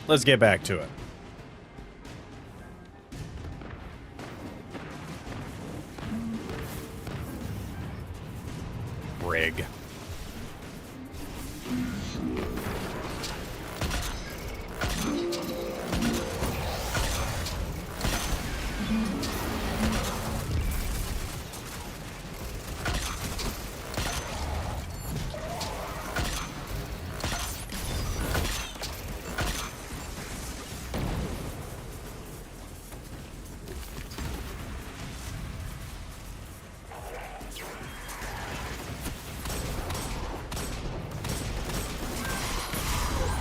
let's get back to it. Rig.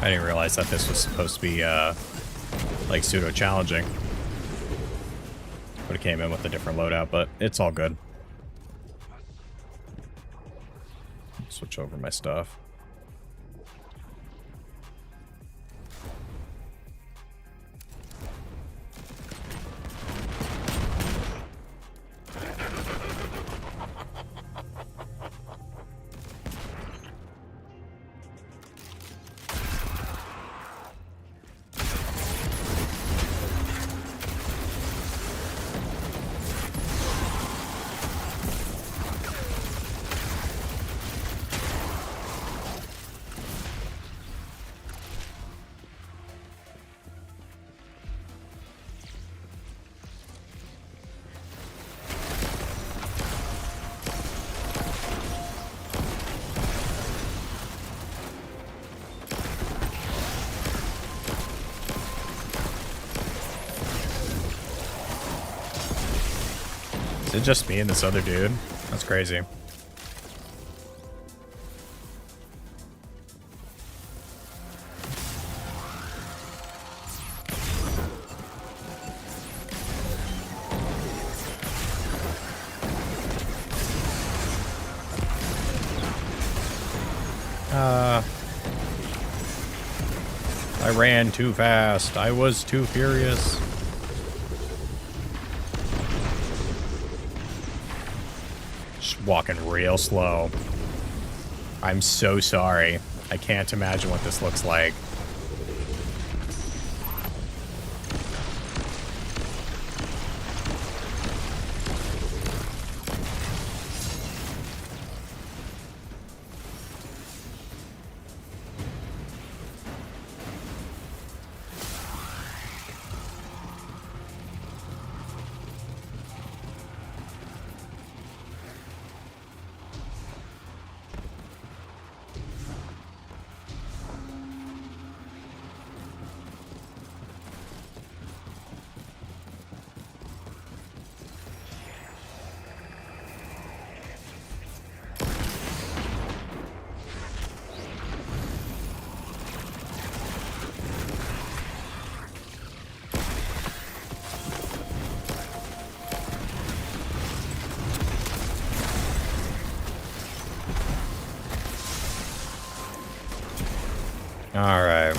I didn't realize that this was supposed to be, like, pseudo-challenging. Would have came in with a different loadout, but it's all good. Switch over my stuff. Is it just me and this other dude? That's crazy. I ran too fast. I was too furious. Just walking real slow. I'm so sorry. I can't imagine what this looks like. All right.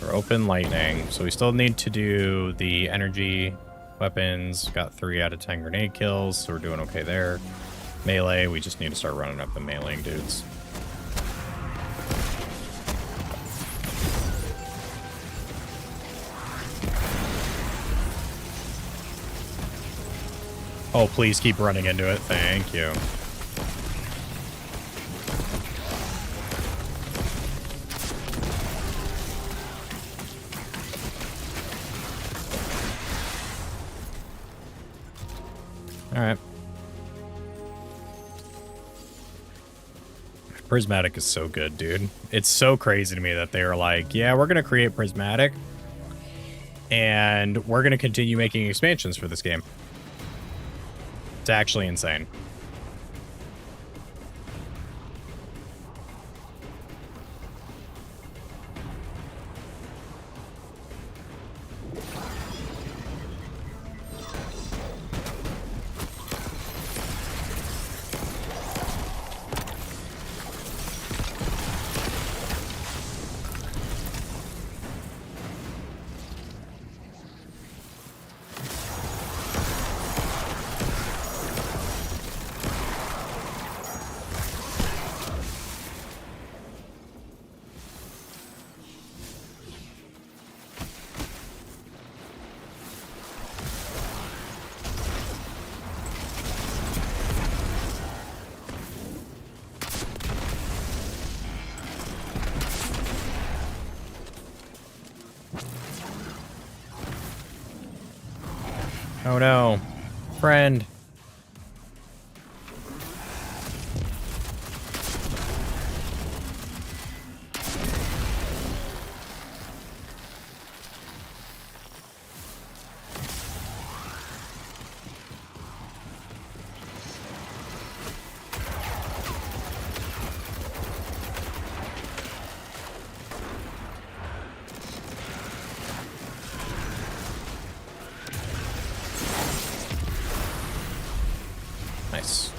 You're open lightning. So we still need to do the energy weapons. Got 3 out of 10 grenade kills, so we're doing okay there. Melee, we just need to start running up the meleeing dudes. Oh, please keep running into it. Thank you. All right. Prismatic is so good, dude. It's so crazy to me that they were like, yeah, we're going to create Prismatic, and we're going to continue making expansions for this game. It's actually insane. Oh no. Friend. Nice.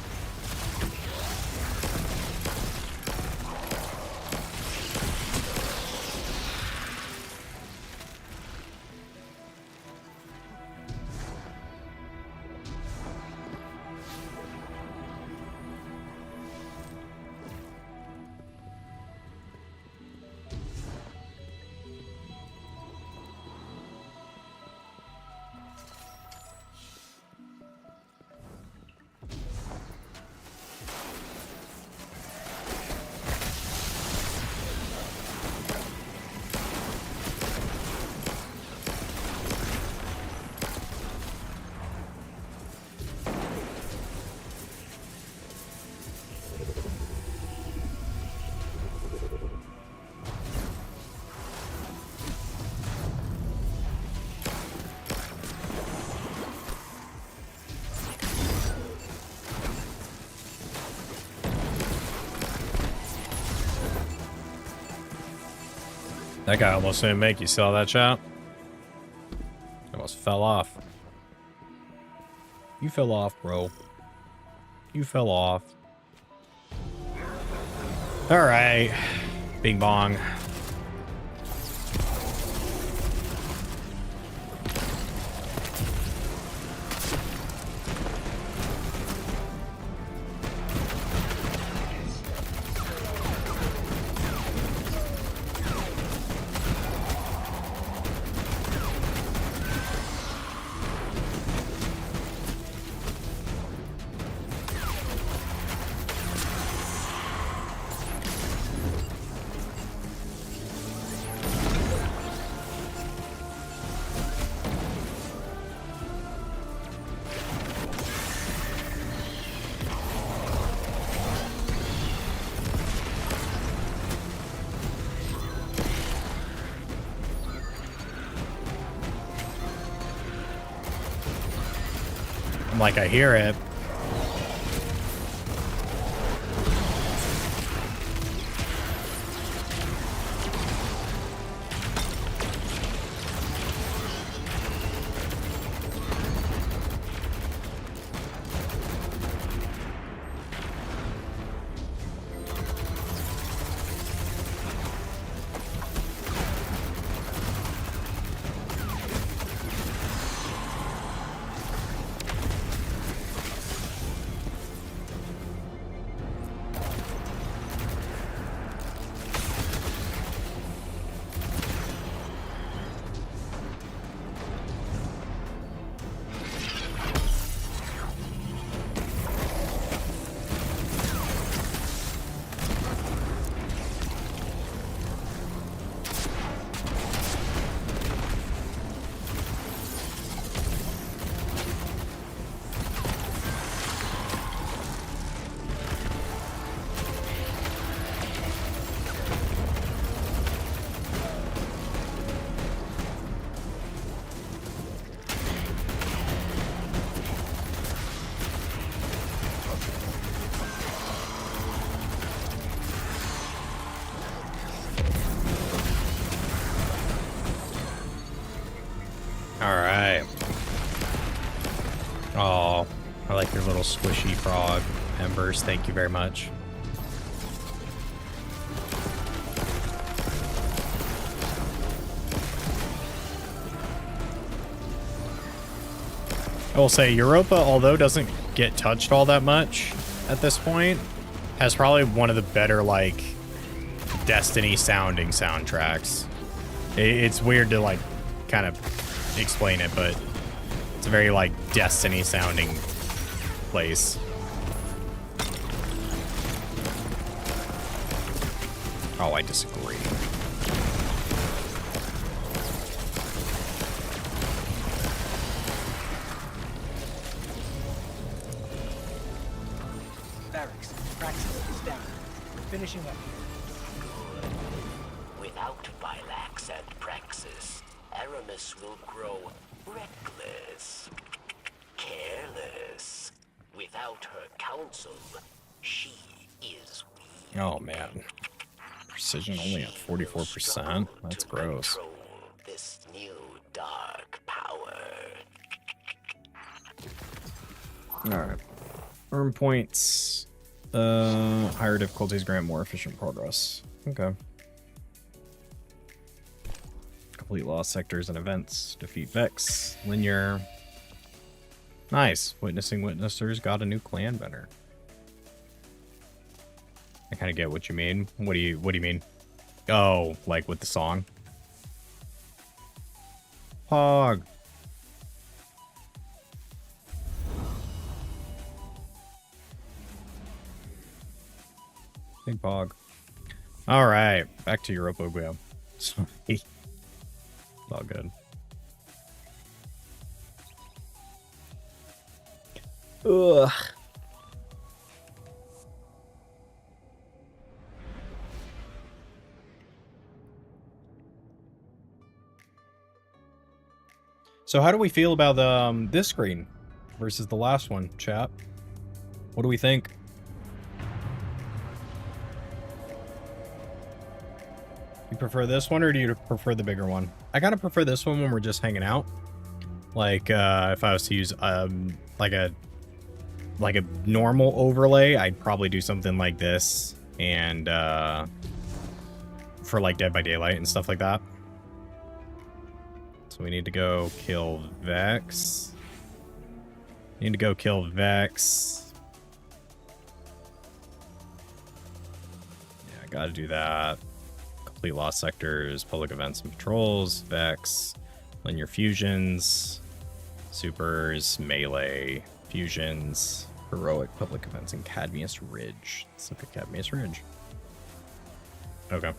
That guy almost didn't make you. Saw that shot? Almost fell off. You fell off, bro. You fell off. Alright. Bing bong. I'm like, I hear it. Alright. Oh, I like your little squishy frog embers. Thank you very much. I will say, Europa, although doesn't get touched all that much at this point, has probably one of the better, like, Destiny-sounding soundtracks. It's weird to, like, kind of explain it, but it's a very, like, Destiny-sounding place. Oh, I disagree. finishing up. Without Vilax and Praxis, Aramis will grow reckless, careless. Without her counsel, she is weak. Oh man. Precision only at 44%. That's gross. Control this new dark power. Alright. Earn points. Higher difficulties grant more efficient progress. Okay. Complete lost sectors and events. Defeat Vex. Linear. Nice. Witnessing Witnessers got a new clan banner. I kind of get what you mean. What do you mean? Oh, like with the song? Pog. Big Pog. All right, back to Europa Guia. Sorry. It's all good. Ugh. So how do we feel about the this screen versus the last one, chat? What do we think? You prefer this one or do you prefer the bigger one? I kind of prefer this one when we're just hanging out. Like if I was to use like a normal overlay, I'd probably do something like this and for like Dead by Daylight and stuff like that. So we need to go kill Vex. Need to go kill Vex. Yeah, I gotta do that. Complete lost sectors, public events and patrols, Vex, linear fusions, supers, melee, fusions, heroic public events, and Cadmius Ridge. Let's look at Cadmius Ridge. Okay.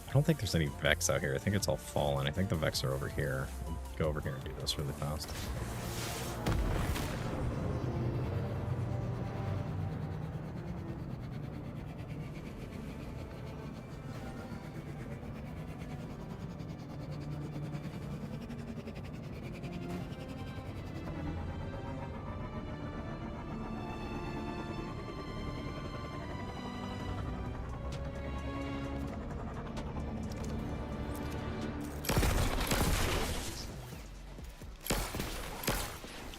I don't think there's any Vex out here. I think it's all fallen. I think the Vex are over here. I'll go over here and do this really fast.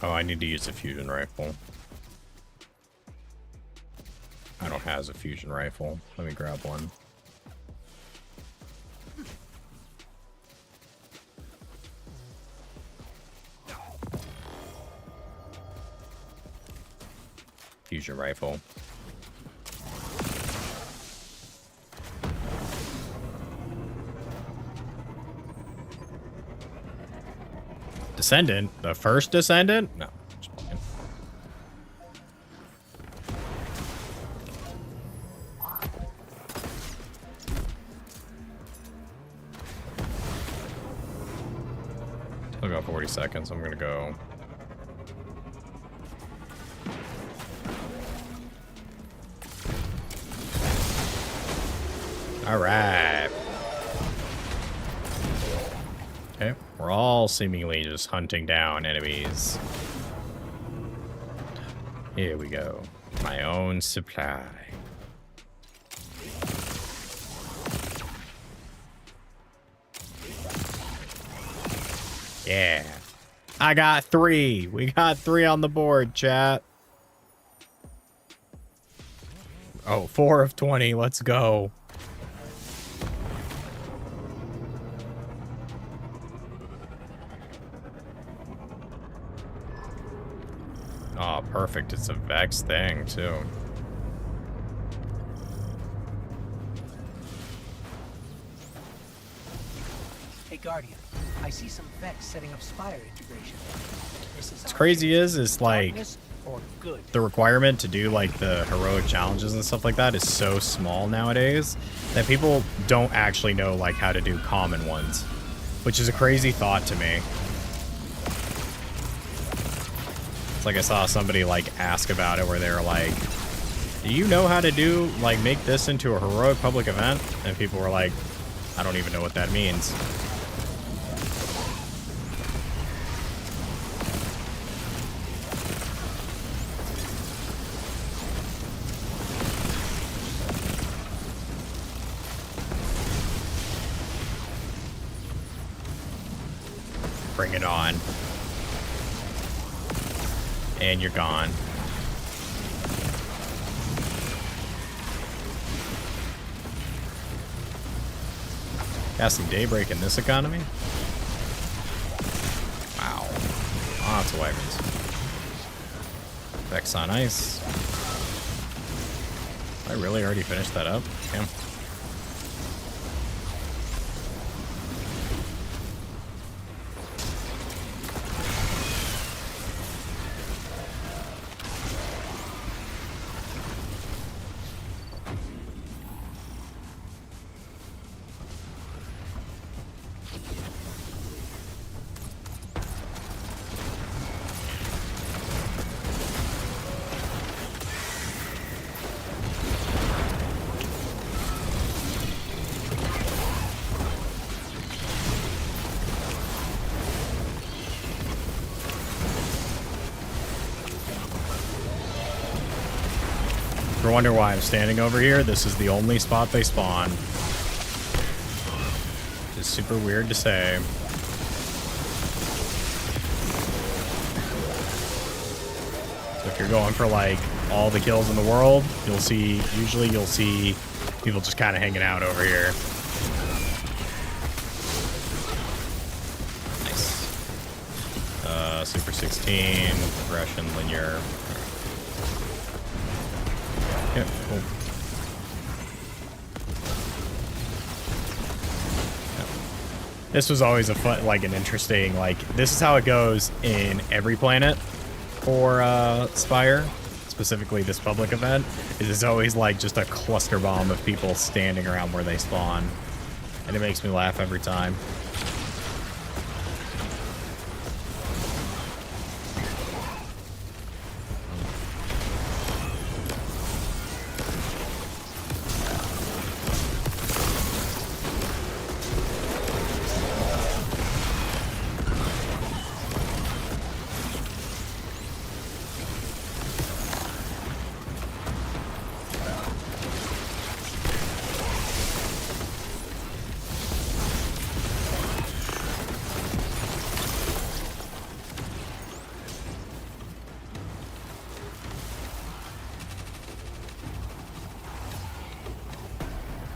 Oh, I need to use a fusion rifle. I don't have a fusion rifle. Let me grab one. Fusion rifle. Descendant? The first Descendant? No. Just playing. Still got 40 seconds. I'm gonna go. All right. Okay, we're all seemingly just hunting down enemies. Here we go. My own supply. Yeah. I got 3. We got 3 on the board, chat. Oh, 4 of 20. Let's go. Oh, perfect. It's a Vex thing, too. Hey, Guardian. I see some Vex setting up Spire integration. What's crazy is like darkness or good. the requirement to do like the heroic challenges and stuff like that is so small nowadays that people don't actually know like how to do common ones, which is a crazy thought to me. It's like I saw somebody like ask about it where they were like, do you know how to do, like, make this into a heroic public event? And people were like, I don't even know what that means. Bring it on. And you're gone. Casting Daybreak in this economy? Wow. Lots of wyverns. Vex on ice. I really already finished that up? Damn. If you wonder why I'm standing over here, this is the only spot they spawn. Which is super weird to say. So if you're going for like all the kills in the world, usually you'll see people just kind of hanging out over here. Nice. Super 16, progression, linear. Yeah, cool. Yeah. This was always a fun, like an interesting, like, this is how it goes in every planet for Spire, specifically this public event. It is always like just a cluster bomb of people standing around where they spawn. And it makes me laugh every time.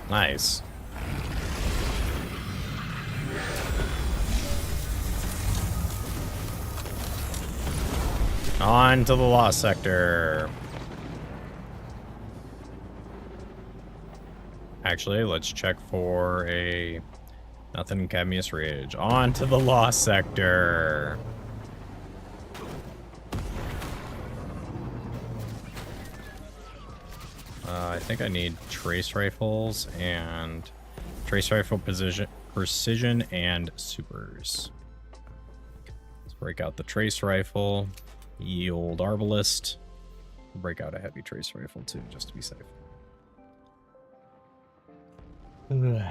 Nice. On to the Lost Sector. Actually, let's check for a nothing Cadmius Ridge. On to the Lost Sector. I think I need trace rifles and trace rifle precision and supers. Let's break out the trace rifle, the old arbalist. Break out a heavy trace rifle too, just to be safe. Ugh.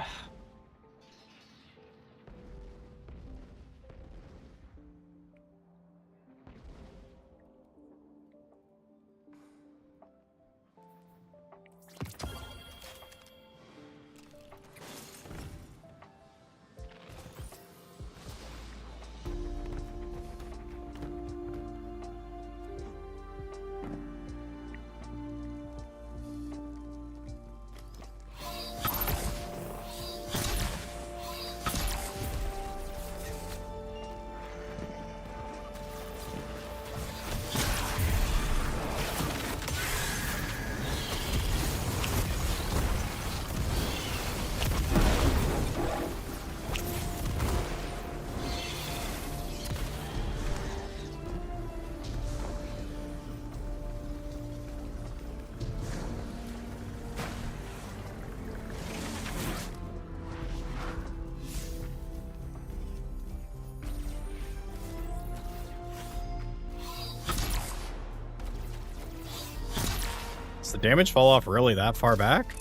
Does the damage fall off really that far back?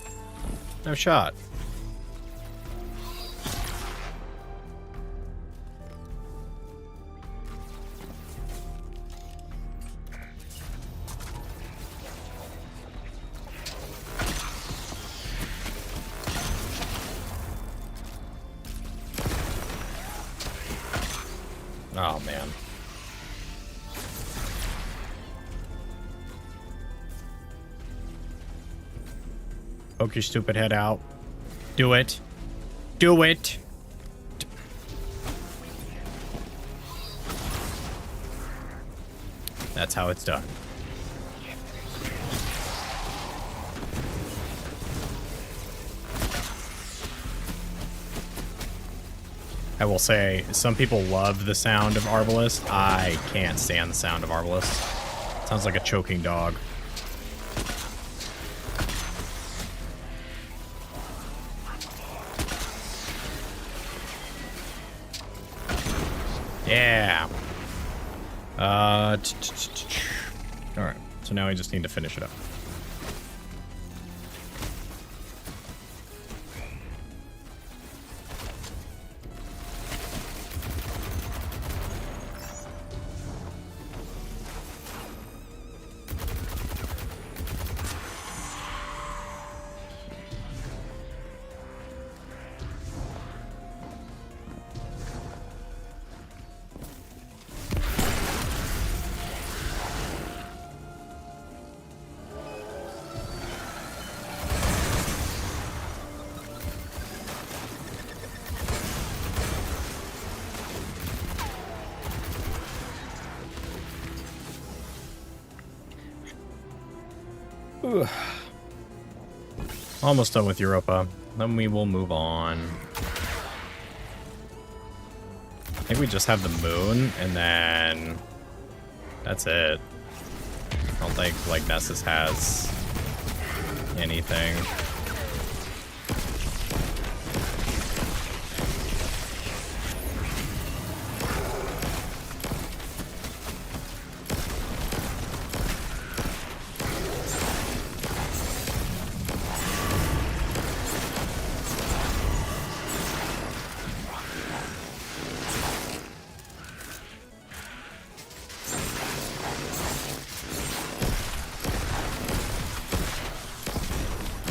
No shot. Oh, man. Poke your stupid head out. Do it. Do it. That's how it's done. I will say, some people love the sound of Arbalest. I can't stand the sound of Arbalest. Sounds like a choking dog. Yeah. Alright, so now I just need to finish it up. Almost done with Europa. Then we will move on. I think we just have the moon, and then that's it. I don't think, like, Nessus has anything.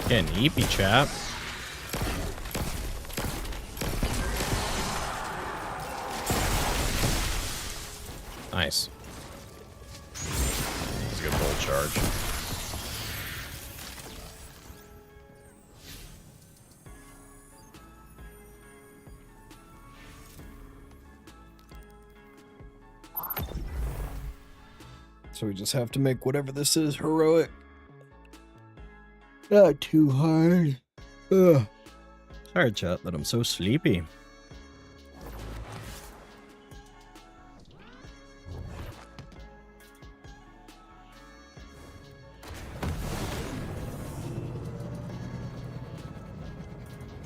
Getting eepy, chap. Nice. That's a good bolt charge. So we just have to make whatever this is heroic. Not too hard. Ugh. Sorry, chat, that I'm so sleepy.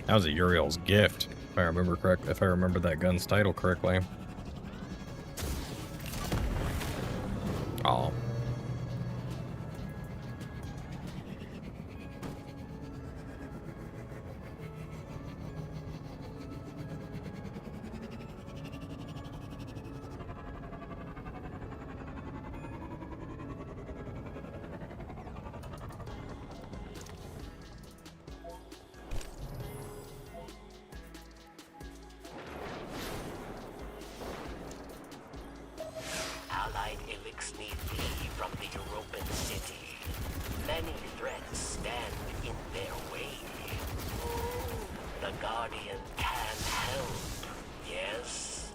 That was a Uriel's gift, if I remember correct. If I remember that gun's title correctly. Oh. Allied Elix need flee from the European city. Many threats stand in their way. The Guardian can help, yes?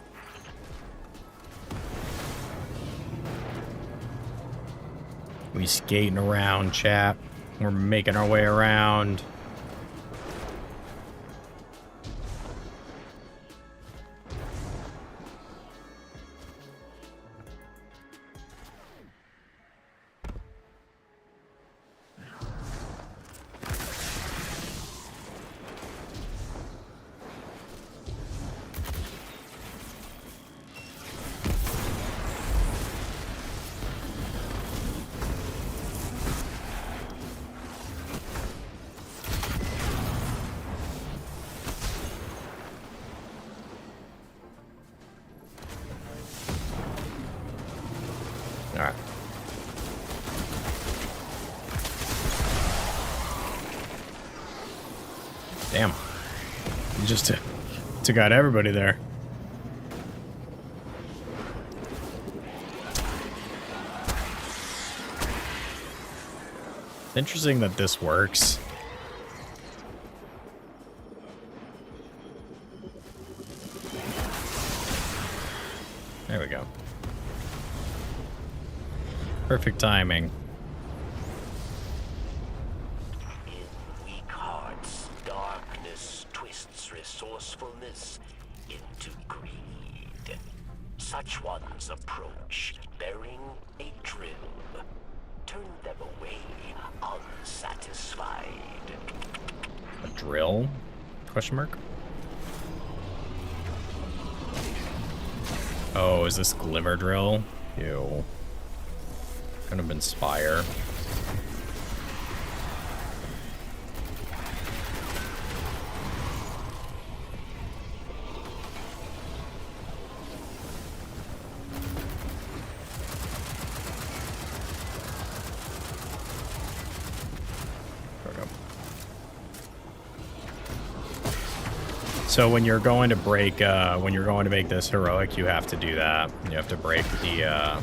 We skating around, chap. We're making our way around. Damn. You just took out everybody there. It's interesting that this works. There we go. Perfect timing. In weak hearts, darkness twists resourcefulness into greed. Such ones approach bearing a drill. Turn them away unsatisfied. A drill? Question mark? Oh, is this Glimmer Drill? Ew. Could have been Spire. There we go. So when you're going to break, when you're going to make this heroic, you have to do that. You have to break the,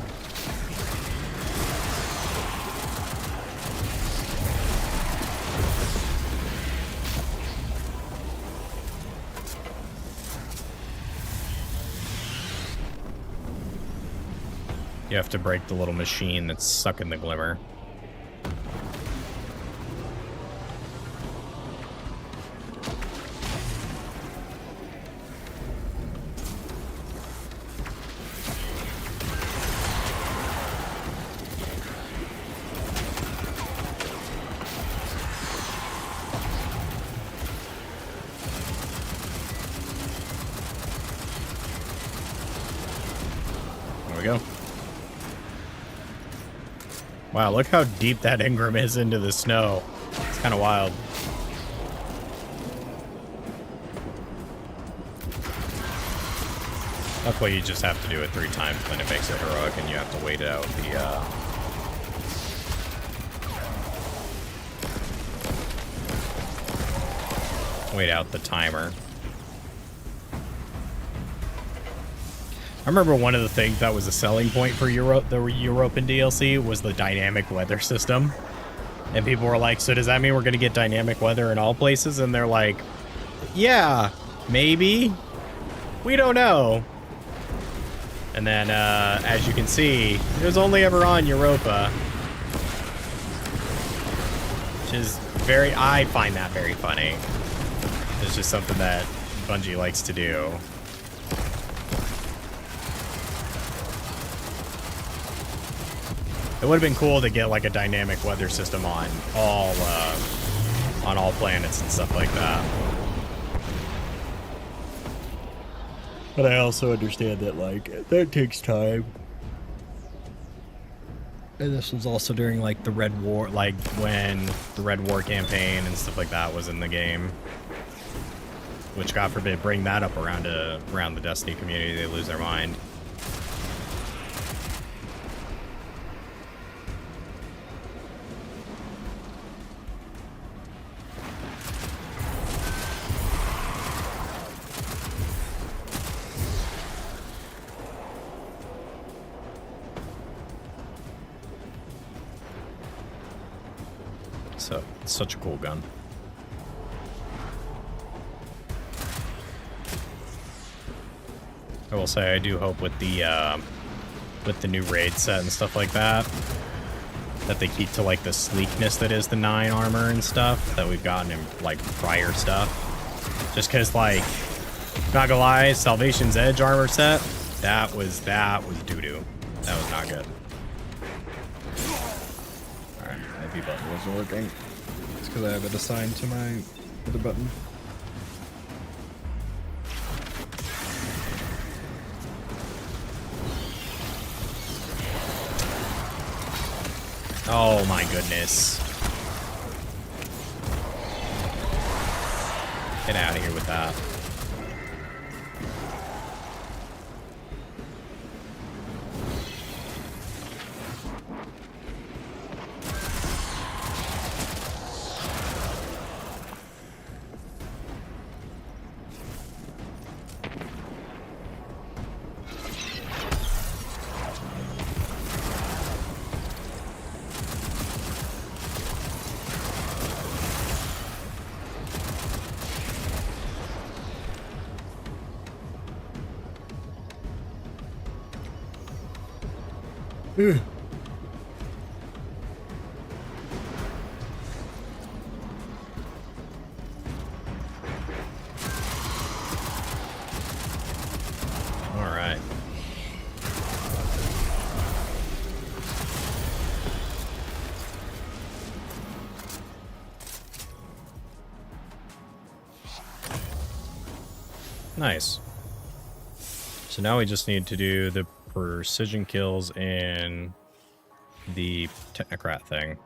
you have to break the little machine that's sucking the glimmer. There we go. Wow, look how deep that Ingram is into the snow. It's kind of wild. That's why you just have to do it 3 times, then it makes it heroic, and you have to wait out the, wait out the timer. I remember one of the things that was a selling point for the European DLC was the dynamic weather system. And people were like, so does that mean we're going to get dynamic weather in all places? And they're like, yeah, maybe. We don't know. And then, as you can see, it was only ever on Europa. Which is I find that very funny. It's just something that Bungie likes to do. It would have been cool to get like a dynamic weather system on all planets and stuff like that. But I also understand that like that takes time. And this was also during like the Red War, like when the Red War campaign and stuff like that was in the game. Which, God forbid, bring that up around the Destiny community, they lose their mind. So, it's such a cool gun. I will say I do hope with the new raid set and stuff like that they keep to like the sleekness that is the 9 armor and stuff that we've gotten in like prior stuff. Just because like, not gonna lie, Salvation's Edge armor set, that was doo-doo. That was not good. Alright, my B button wasn't working. It's because I have it assigned to my other button. Oh my goodness. Get out of here with that. All right. Nice. So now we just need to do the precision kills in the Technocrat thing.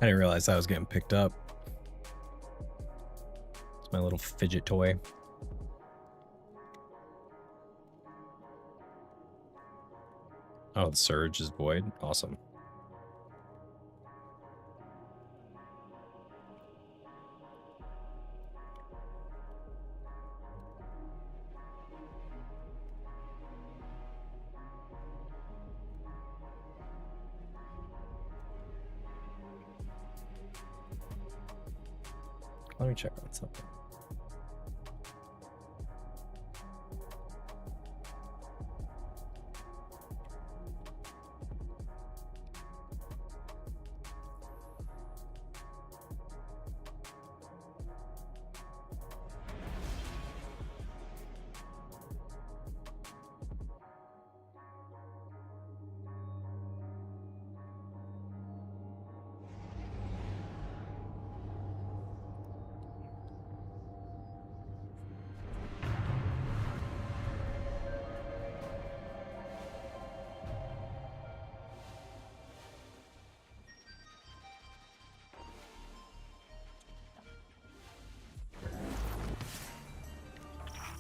I didn't realize that was getting picked up. It's my little fidget toy. Oh, the surge is void. Awesome. Let me check on something.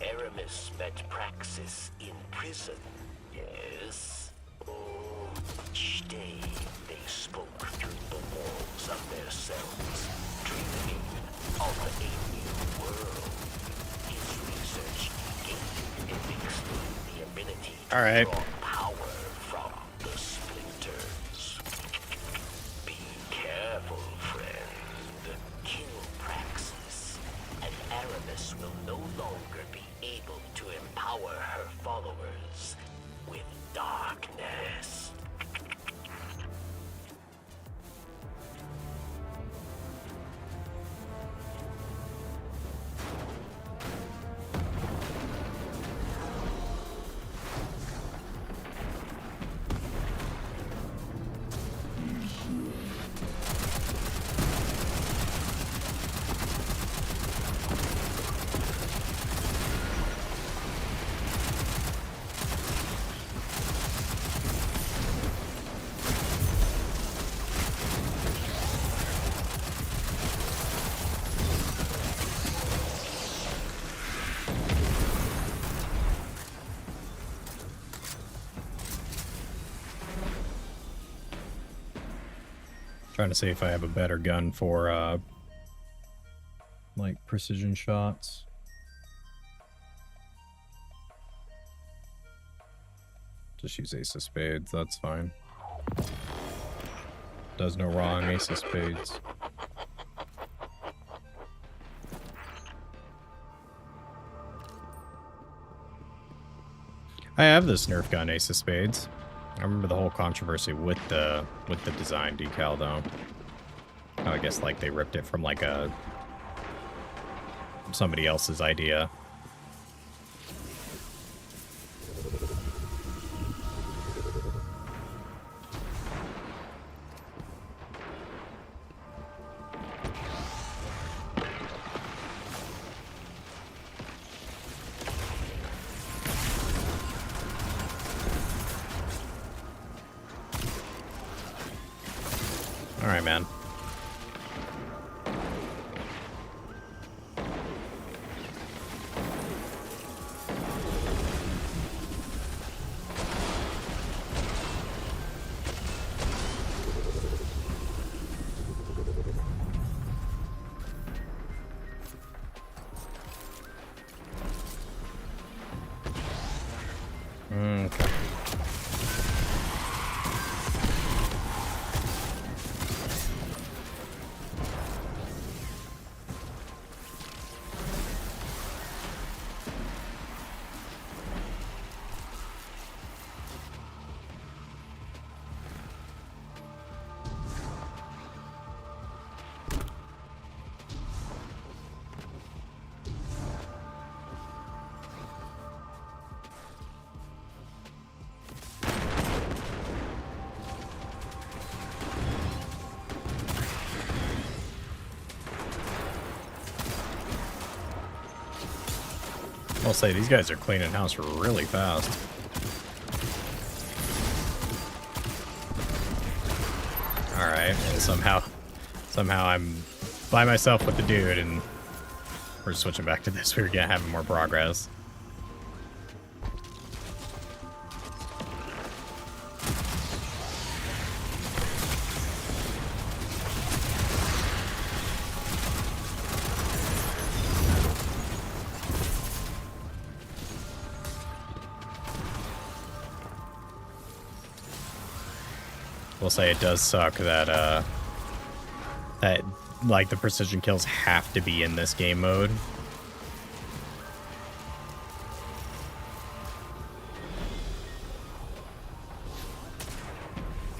Aramis met Praxis in prison, yes? Oh, each day they spoke through the walls of their cells, dreaming of a new world. His research gave Elixir the ability to draw power from the splinters. Be careful, friend. Kill Praxis, and Aramis will no longer be able to empower her followers with darkness. Trying to see if I have a better gun for like precision shots. Just use Ace of Spades, that's fine. Does no wrong, Ace of Spades. I have this Nerf gun, Ace of Spades. I remember the whole controversy with the design decal, though. Oh, I guess like they ripped it from like somebody else's idea. Alright, man. I'll say these guys are cleaning house really fast. Alright, and somehow I'm by myself with the dude, and we're switching back to this. We're gonna have more progress. We'll say it does suck that that like the precision kills have to be in this game mode.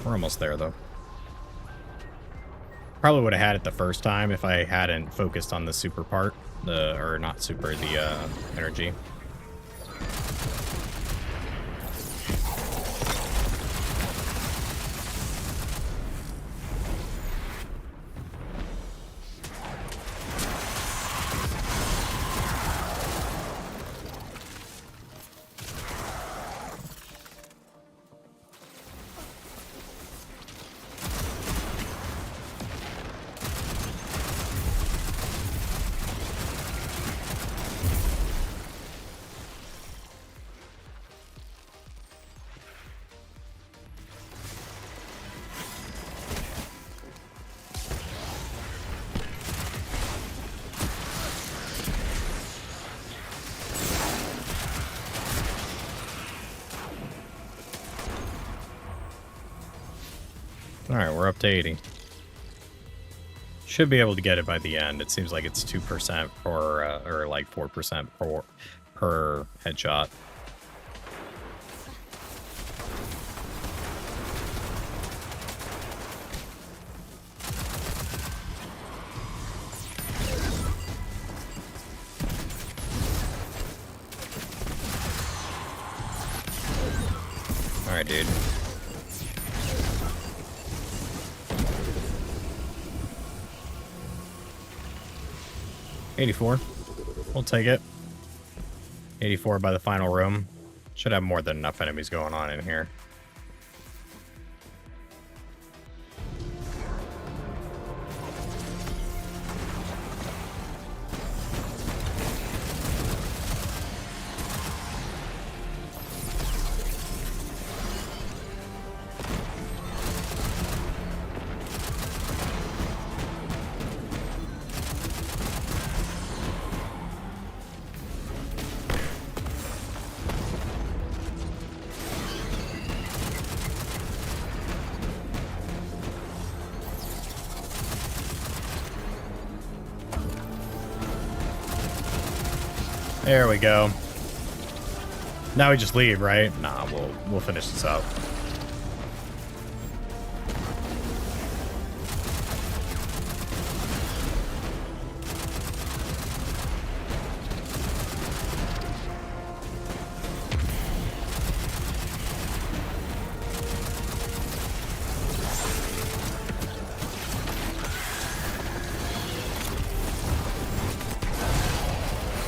We're almost there though. Probably would have had it the first time if I hadn't focused on the super part, or not super, the energy. Alright, we're up to 80. Should be able to get it by the end. It seems like it's 2% for, or like 4% per headshot. Alright, dude. $84. We'll take it. 84 by the final room. Should have more than enough enemies going on in here. There we go. Now we just leave, right? Nah, we'll finish this up.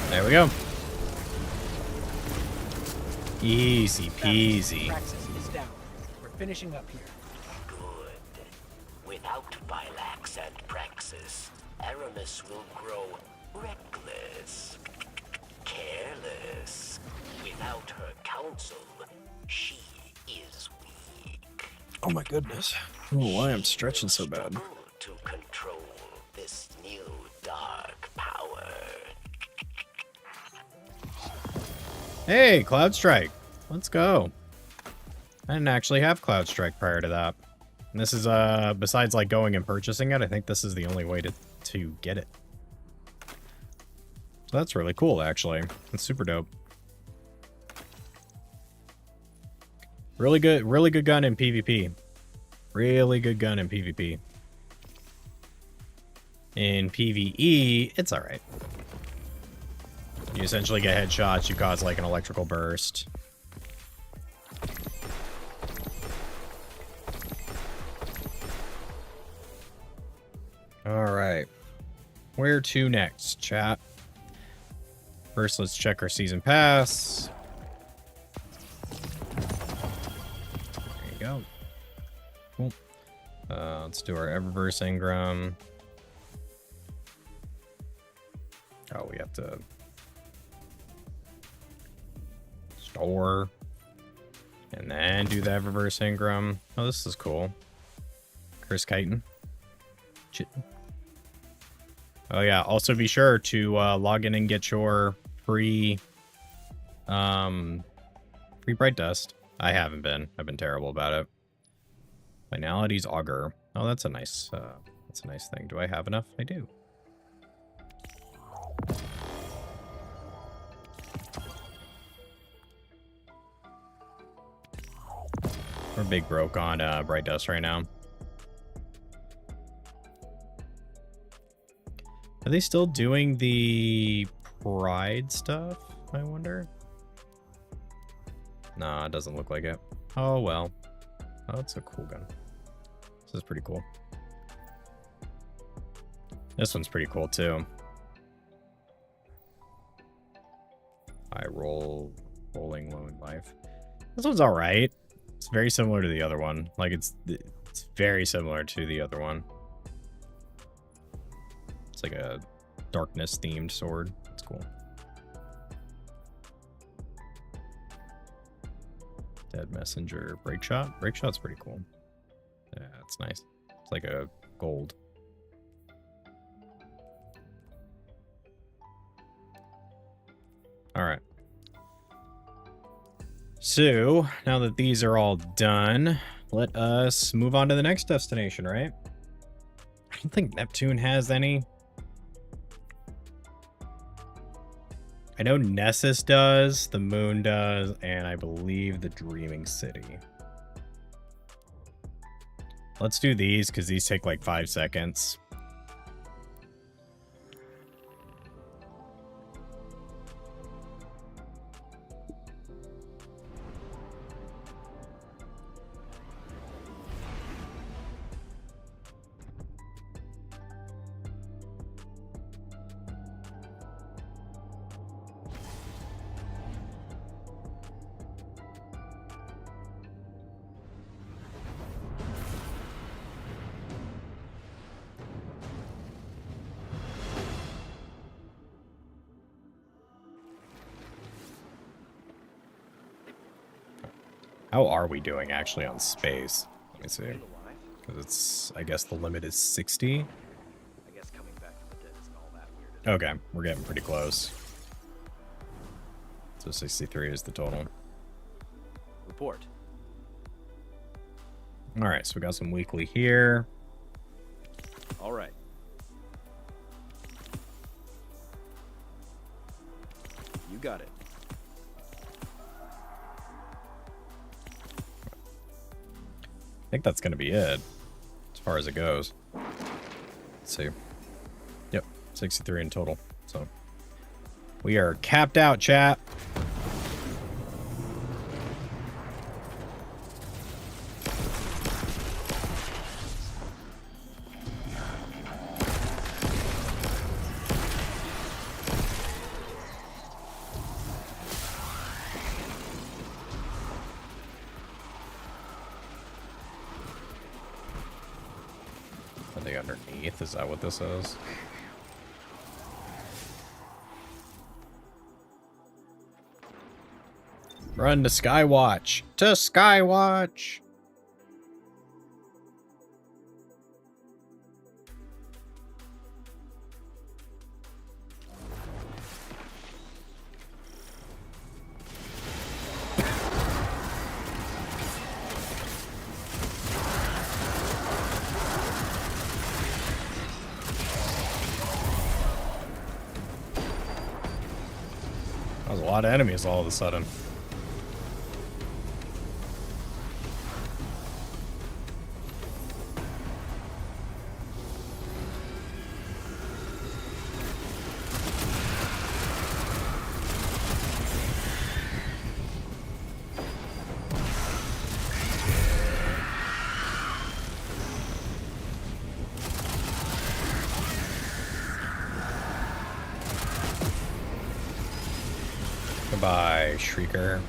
There we go. Easy peasy. Praxis is down. We're finishing up here. Good. Without Phylax and Praxis, Aramis will grow reckless, careless. Without her counsel, she is weak. Oh my goodness. I don't know why I'm stretching so bad. Struggle to control this new dark power. Hey, Cloud Strike. Let's go. I didn't actually have Cloud Strike prior to that. And this is, besides like going and purchasing it, I think this is the only way to get it. So that's really cool, actually. It's super dope. Really good gun in PvP. Really good gun in PvP. In PvE, it's alright. You essentially get headshots, you cause like an electrical burst. Alright. Where to next, chat? First, let's check our season pass. There you go. Cool. Let's do our Eververse Engram. Oh, we have to store and then do the Eververse Engram. Oh, this is cool. Chris Chitin. Oh yeah, also be sure to log in and get your free Bright Dust. I haven't been. I've been terrible about it. Finality's Augur. Oh, that's a nice thing. Do I have enough? I do. We're big broke on Bright Dust right now. Are they still doing the Pride stuff, I wonder? Nah, it doesn't look like it. Oh, well. Oh, it's a cool gun. This is pretty cool. This one's pretty cool, too. Rolling Lone Life. This one's alright. It's very similar to the other one. Like, it's very similar to the other one. It's like a darkness themed sword. It's cool. Dead Messenger Break Shot. Break Shot's pretty cool. Yeah, it's nice. It's like a gold. All right. So now that these are all done, let us move on to the next destination, right? I don't think Neptune has any. I know Nessus does, the Moon does, and I believe the Dreaming City. Let's do these because these take like 5 seconds. How are we doing actually on space? Let me see. Because it's, I guess the limit is 60. Okay, we're getting pretty close. So 63 is the total. Report. All right, so we got some weekly here. All right. You got it. I think that's going to be it as far as it goes. Let's see. Yep, 63 in total. So we are capped out, chat. Are they underneath? Is that what this is? Run to Skywatch! To Skywatch! lot of enemies all of a sudden. Goodbye, Shrieker.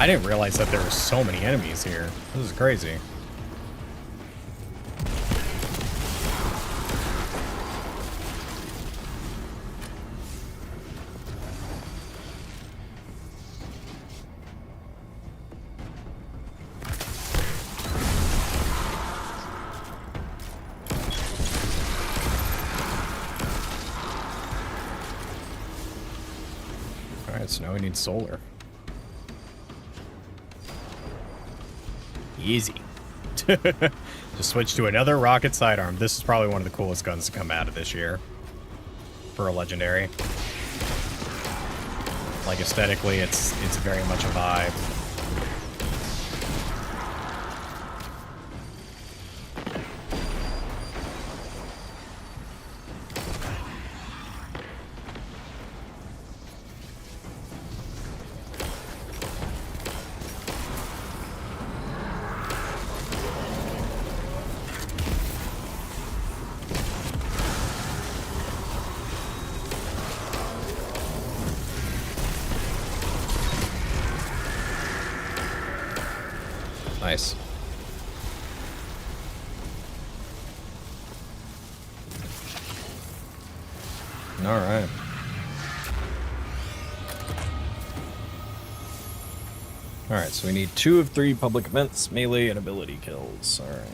I didn't realize that there were so many enemies here. This is crazy. Alright, so now we need solar. Easy. Just switch to another rocket sidearm. This is probably one of the coolest guns to come out of this year for a legendary. Like aesthetically, it's very much a vibe. Nice. All right. All right, so we need 2 of 3 public events, melee, and ability kills. All right.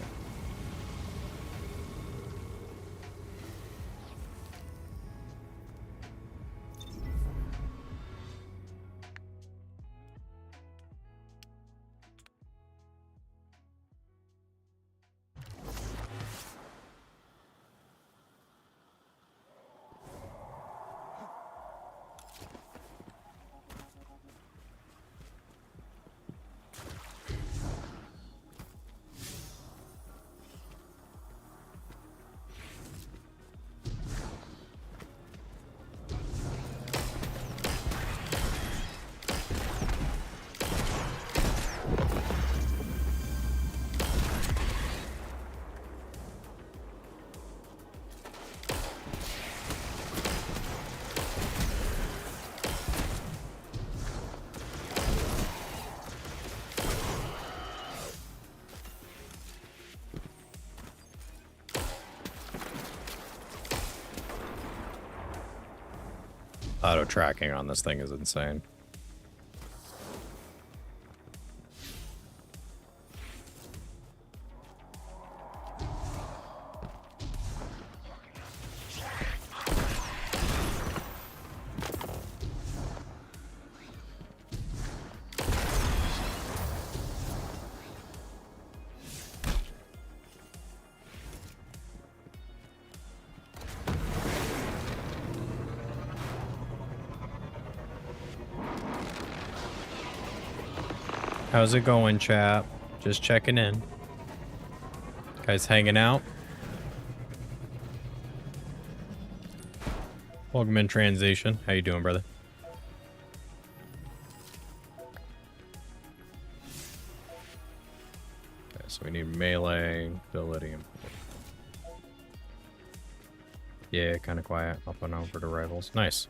Auto tracking on this thing is insane. How's it going, chap? Just checking in. Guys hanging out? Welcome in, Transition. How you doing, brother? Okay, so we need melee, ability, and... Yeah, kind of quiet. Up and over to rivals. Nice.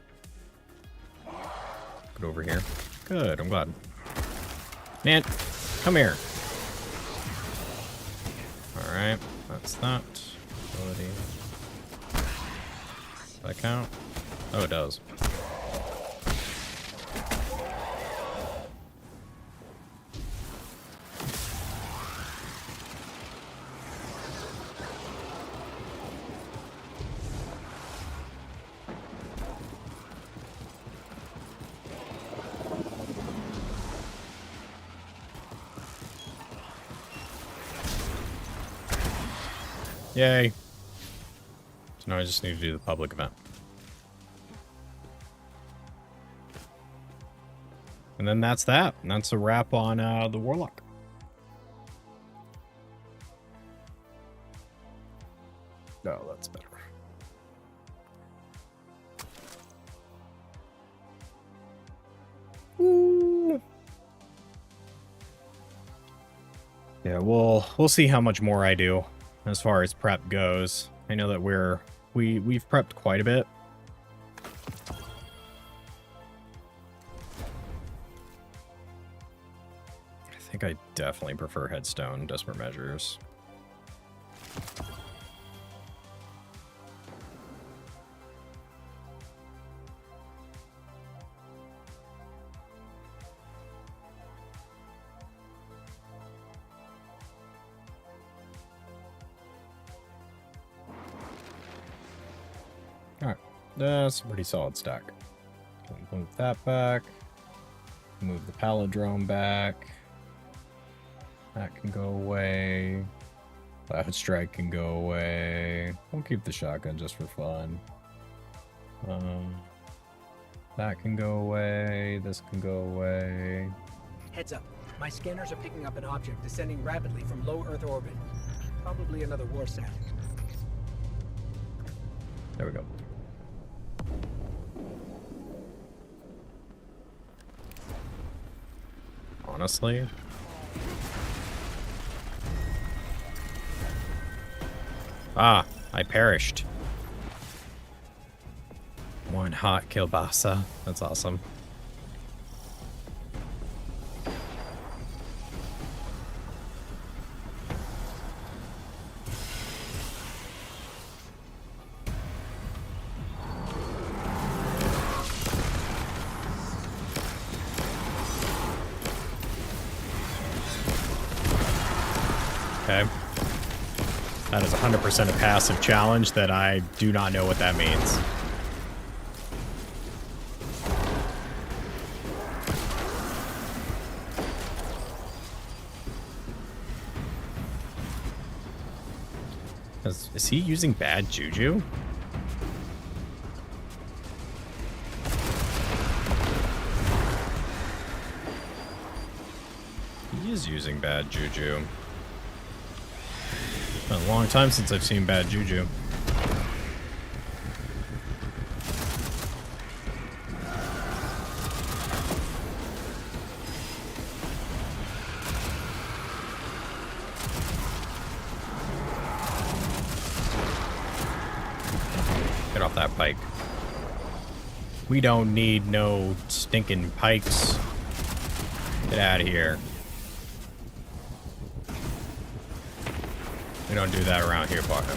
Get over here. Good, I'm glad. Man, come here. Alright. What's that? Ability. Does that count? Oh, it does. Yay. So now I just need to do the public event. And then that's that. And that's a wrap on the Warlock. No, that's better. Ooh. Yeah, we'll see how much more I do as far as prep goes. I know that we've prepped quite a bit. I think I definitely prefer Headstone, Desperate Measures. Alright, that's a pretty solid stack. Move that back. Move the Palindrome back. That can go away. Cloud Strike can go away. We'll keep the shotgun just for fun. That can go away. This can go away. Heads up. My scanners are picking up an object descending rapidly from low Earth orbit. Probably another war sat. There we go. Honestly, I perished. One hot kielbasa. That's awesome. Okay. That is 100% a passive challenge that I do not know what that means. Is he using bad juju? He is using bad juju. Been a long time since I've seen bad juju. Get off that pike. We don't need no stinking pikes. Get out of here. We don't do that around here, partner.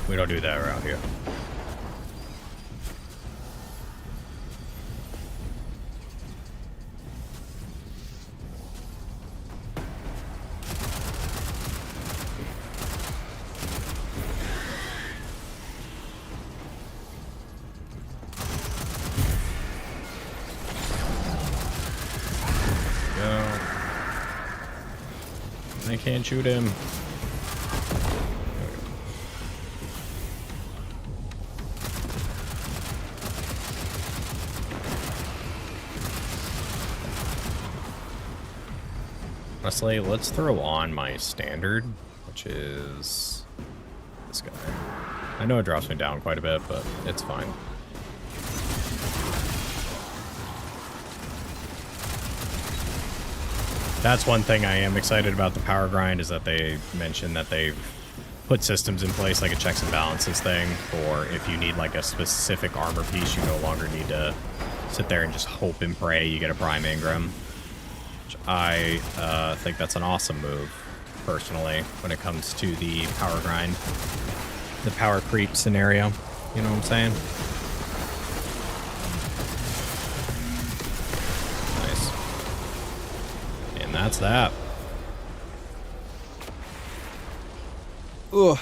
We don't do that around here. I can't shoot him. Honestly, let's throw on my standard, which is this guy. I know it drops me down quite a bit, but it's fine. That's one thing I am excited about the power grind, is that they mentioned that they've put systems in place, like a checks and balances thing, for if you need like a specific armor piece, you no longer need to sit there and just hope and pray you get a Prime Ingram. Which I think that's an awesome move. personally, when it comes to the power grind, the power creep scenario. You know what I'm saying? Nice. And that's that. Ugh.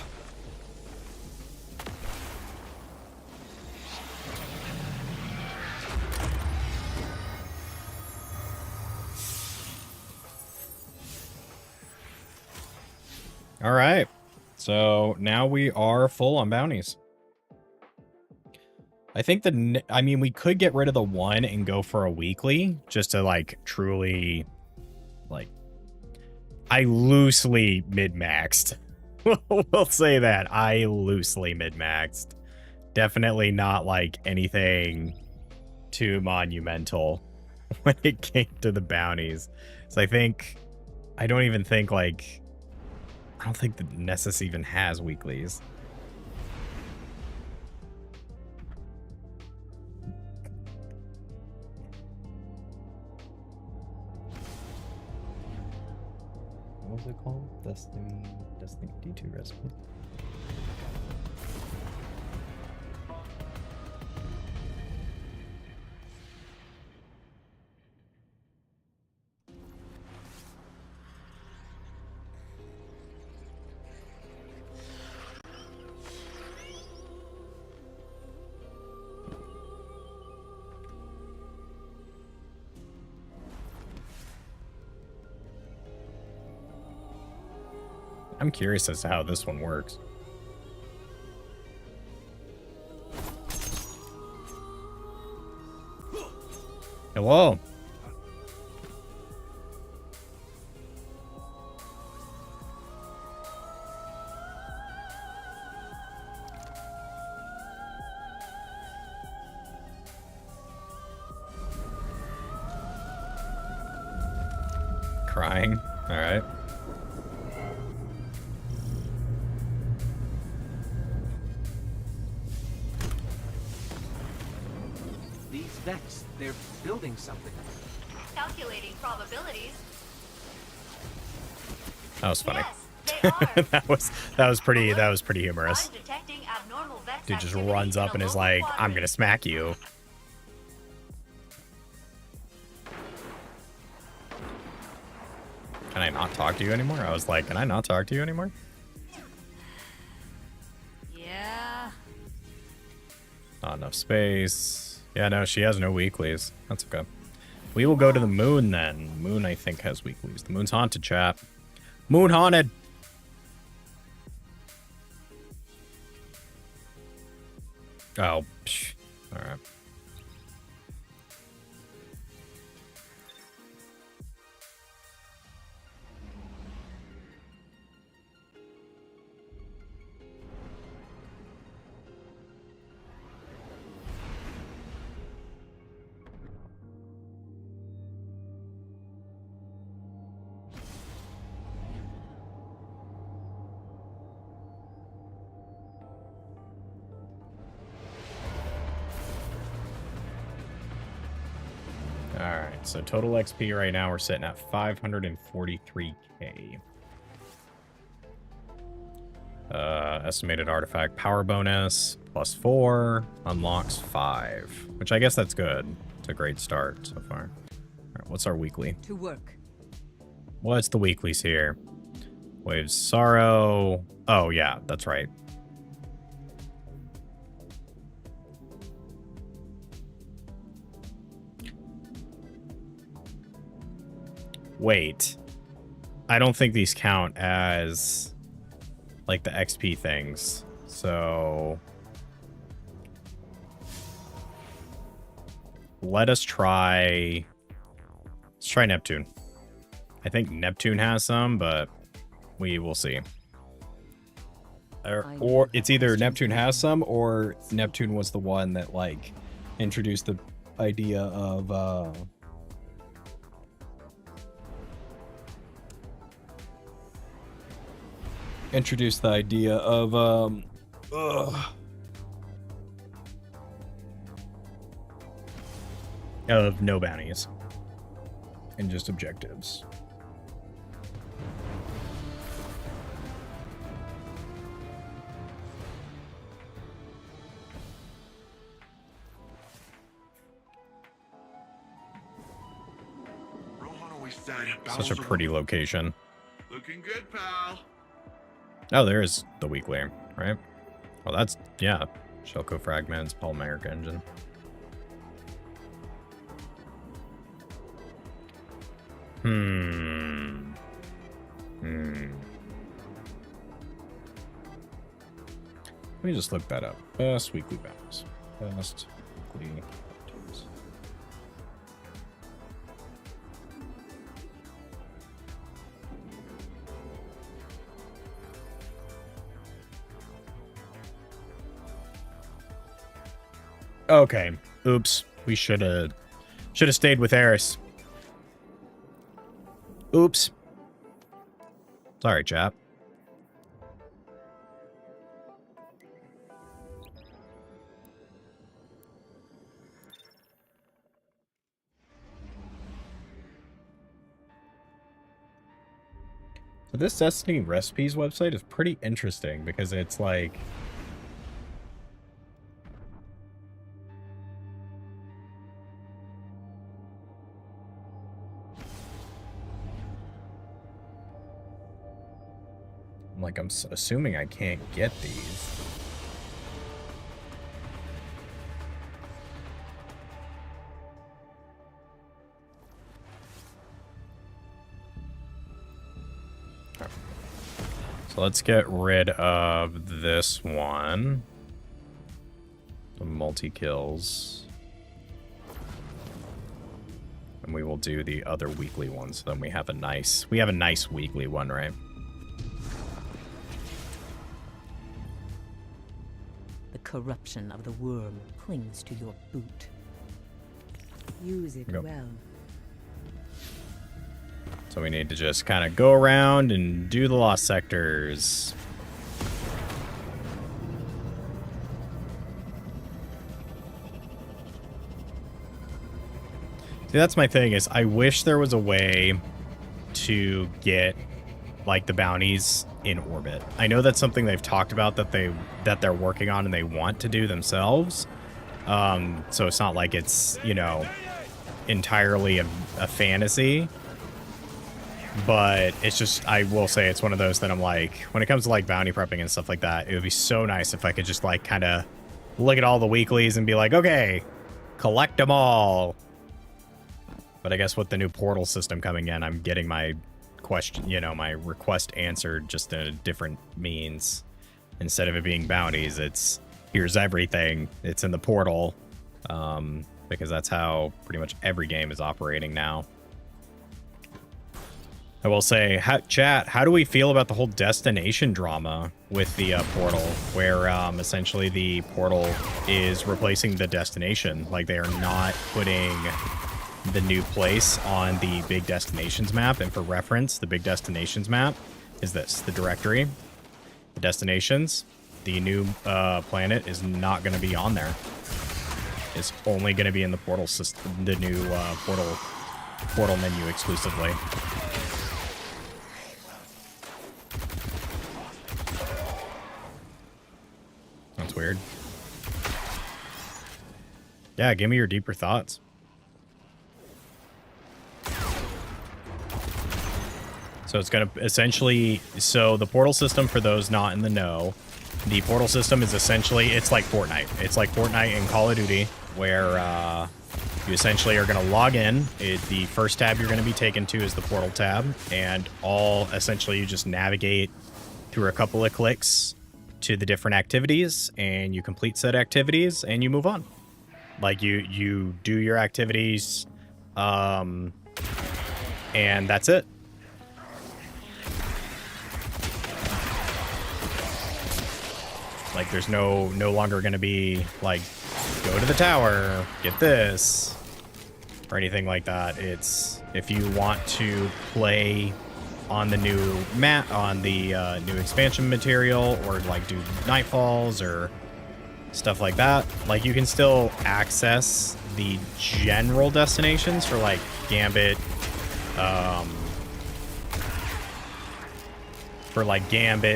All right. So now we are full on bounties. I think I mean, we could get rid of the one and go for a weekly just to like truly like, I loosely mid-maxed. We'll say that. I loosely mid-maxed. Definitely not like anything too monumental when it came to the bounties. So I don't even think like, I don't think that Nessus even has weeklies. What was it called? Destiny D2 recipe. I'm curious as to how this one works. Hello. Crying. All right. Vex, they're building something. Calculating probabilities. That was funny. Yes, they are. that was pretty humorous. I'm detecting abnormal Vex Dude just activity runs in up a and is local like, quadrant. I'm gonna smack you. Can I not talk to you anymore? I was like, can I not talk to you anymore? Yeah. Not enough space. Yeah, no, she has no weeklies. That's okay. We will go to the moon then. Moon, I think, has weeklies. The moon's haunted, chat. Moon haunted! Oh, psh. Alright. Alright, so total XP right now, we're sitting at 543k. Estimated artifact power bonus, +4, unlocks 5. Which I guess that's good. It's a great start so far. Alright, what's our weekly? To work. What's the weeklies here? Waves Sorrow. Oh, yeah, that's right. Wait. I don't think these count as, like, the XP things. So... let's try Neptune. I think Neptune has some, but we will see. Or it's either Neptune has some, or Neptune was the one that, like, introduced the idea of, of no bounties and just objectives. Such a pretty location. Looking good, pal. Oh, there is the weekly, right? Oh, that's, yeah. Shellco Fragments, Polymeric Engine. Let me just look that up. Best weekly bounties. Best weekly bounties. Okay. Oops. We should have stayed with Eris. Oops. Sorry, chap. So this Destiny Recipes website is pretty interesting because it's like... I'm assuming I can't get these. So let's get rid of this one. The multi-kills. And we will do the other weekly one, so then we have a nice weekly one, right? The corruption of the worm clings to your boot. Use it well. So we need to just kind of go around and do the lost sectors. See, that's my thing, is I wish there was a way to get like the bounties in orbit. I know that's something they've talked about that they're working on and they want to do themselves. So it's not like it's, you know, entirely a fantasy. But it's just, I will say it's one of those that I'm like, when it comes to like bounty prepping and stuff like that, it would be so nice if I could just like kind of look at all the weeklies and be like, okay, collect them all. But I guess with the new portal system coming in, I'm getting my question, you know, my request answered just in a different means. Instead of it being bounties, it's here's everything. It's in the portal. Because that's how pretty much every game is operating now. I will say, chat, how do we feel about the whole destination drama with the portal, where essentially the portal is replacing the destination? Like, they are not putting the new place on the big destinations map. And for reference, the big destinations map is this, the directory, the destinations. The new planet is not going to be on there. It's only going to be in the portal system, the new portal menu exclusively. That's weird. Yeah, give me your deeper thoughts. So it's going to essentially... So the portal system, for those not in the know, the portal system is essentially... It's like Fortnite. It's like Fortnite and Call of Duty, where you essentially are going to log in. The first tab you're going to be taken to is the portal tab. And essentially you just navigate through a couple of clicks to the different activities, and you complete said activities, and you move on. Like, you do your activities, and that's it. Like, there's no longer going to be, like, go to the tower, get this, or anything like that. It's, if you want to play on the new map, on the new expansion material, or like do nightfalls or stuff like that, like, you can still access the general destinations for like Gambit,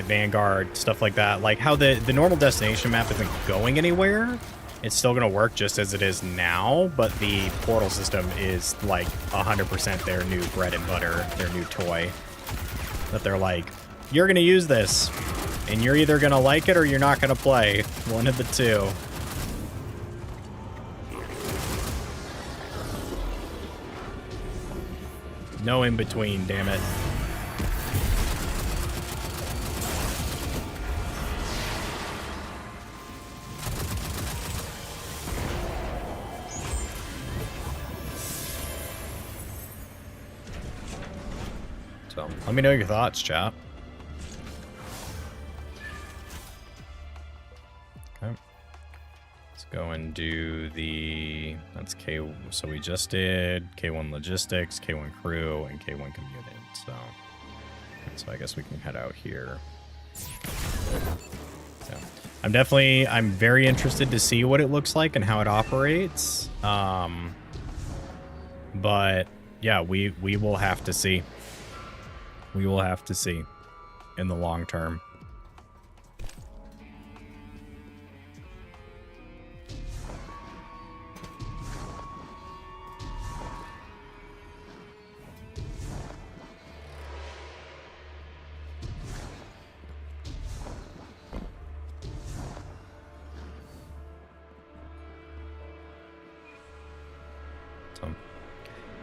Vanguard, stuff like that. Like how the normal destination map isn't going anywhere, it's still going to work just as it is now, but the portal system is like 100% their new bread and butter, their new toy. That they're like, you're going to use this, and you're either going to like it or you're not going to play. One of the two. No in between, damn it. So, let me know your thoughts, chat. Okay. Let's go and do the... That's K... So we just did K1 Logistics, K1 Crew, and K1 Community. So I guess we can head out here. So, I'm very interested to see what it looks like and how it operates. But yeah, we will have to see. We will have to see in the long term. So,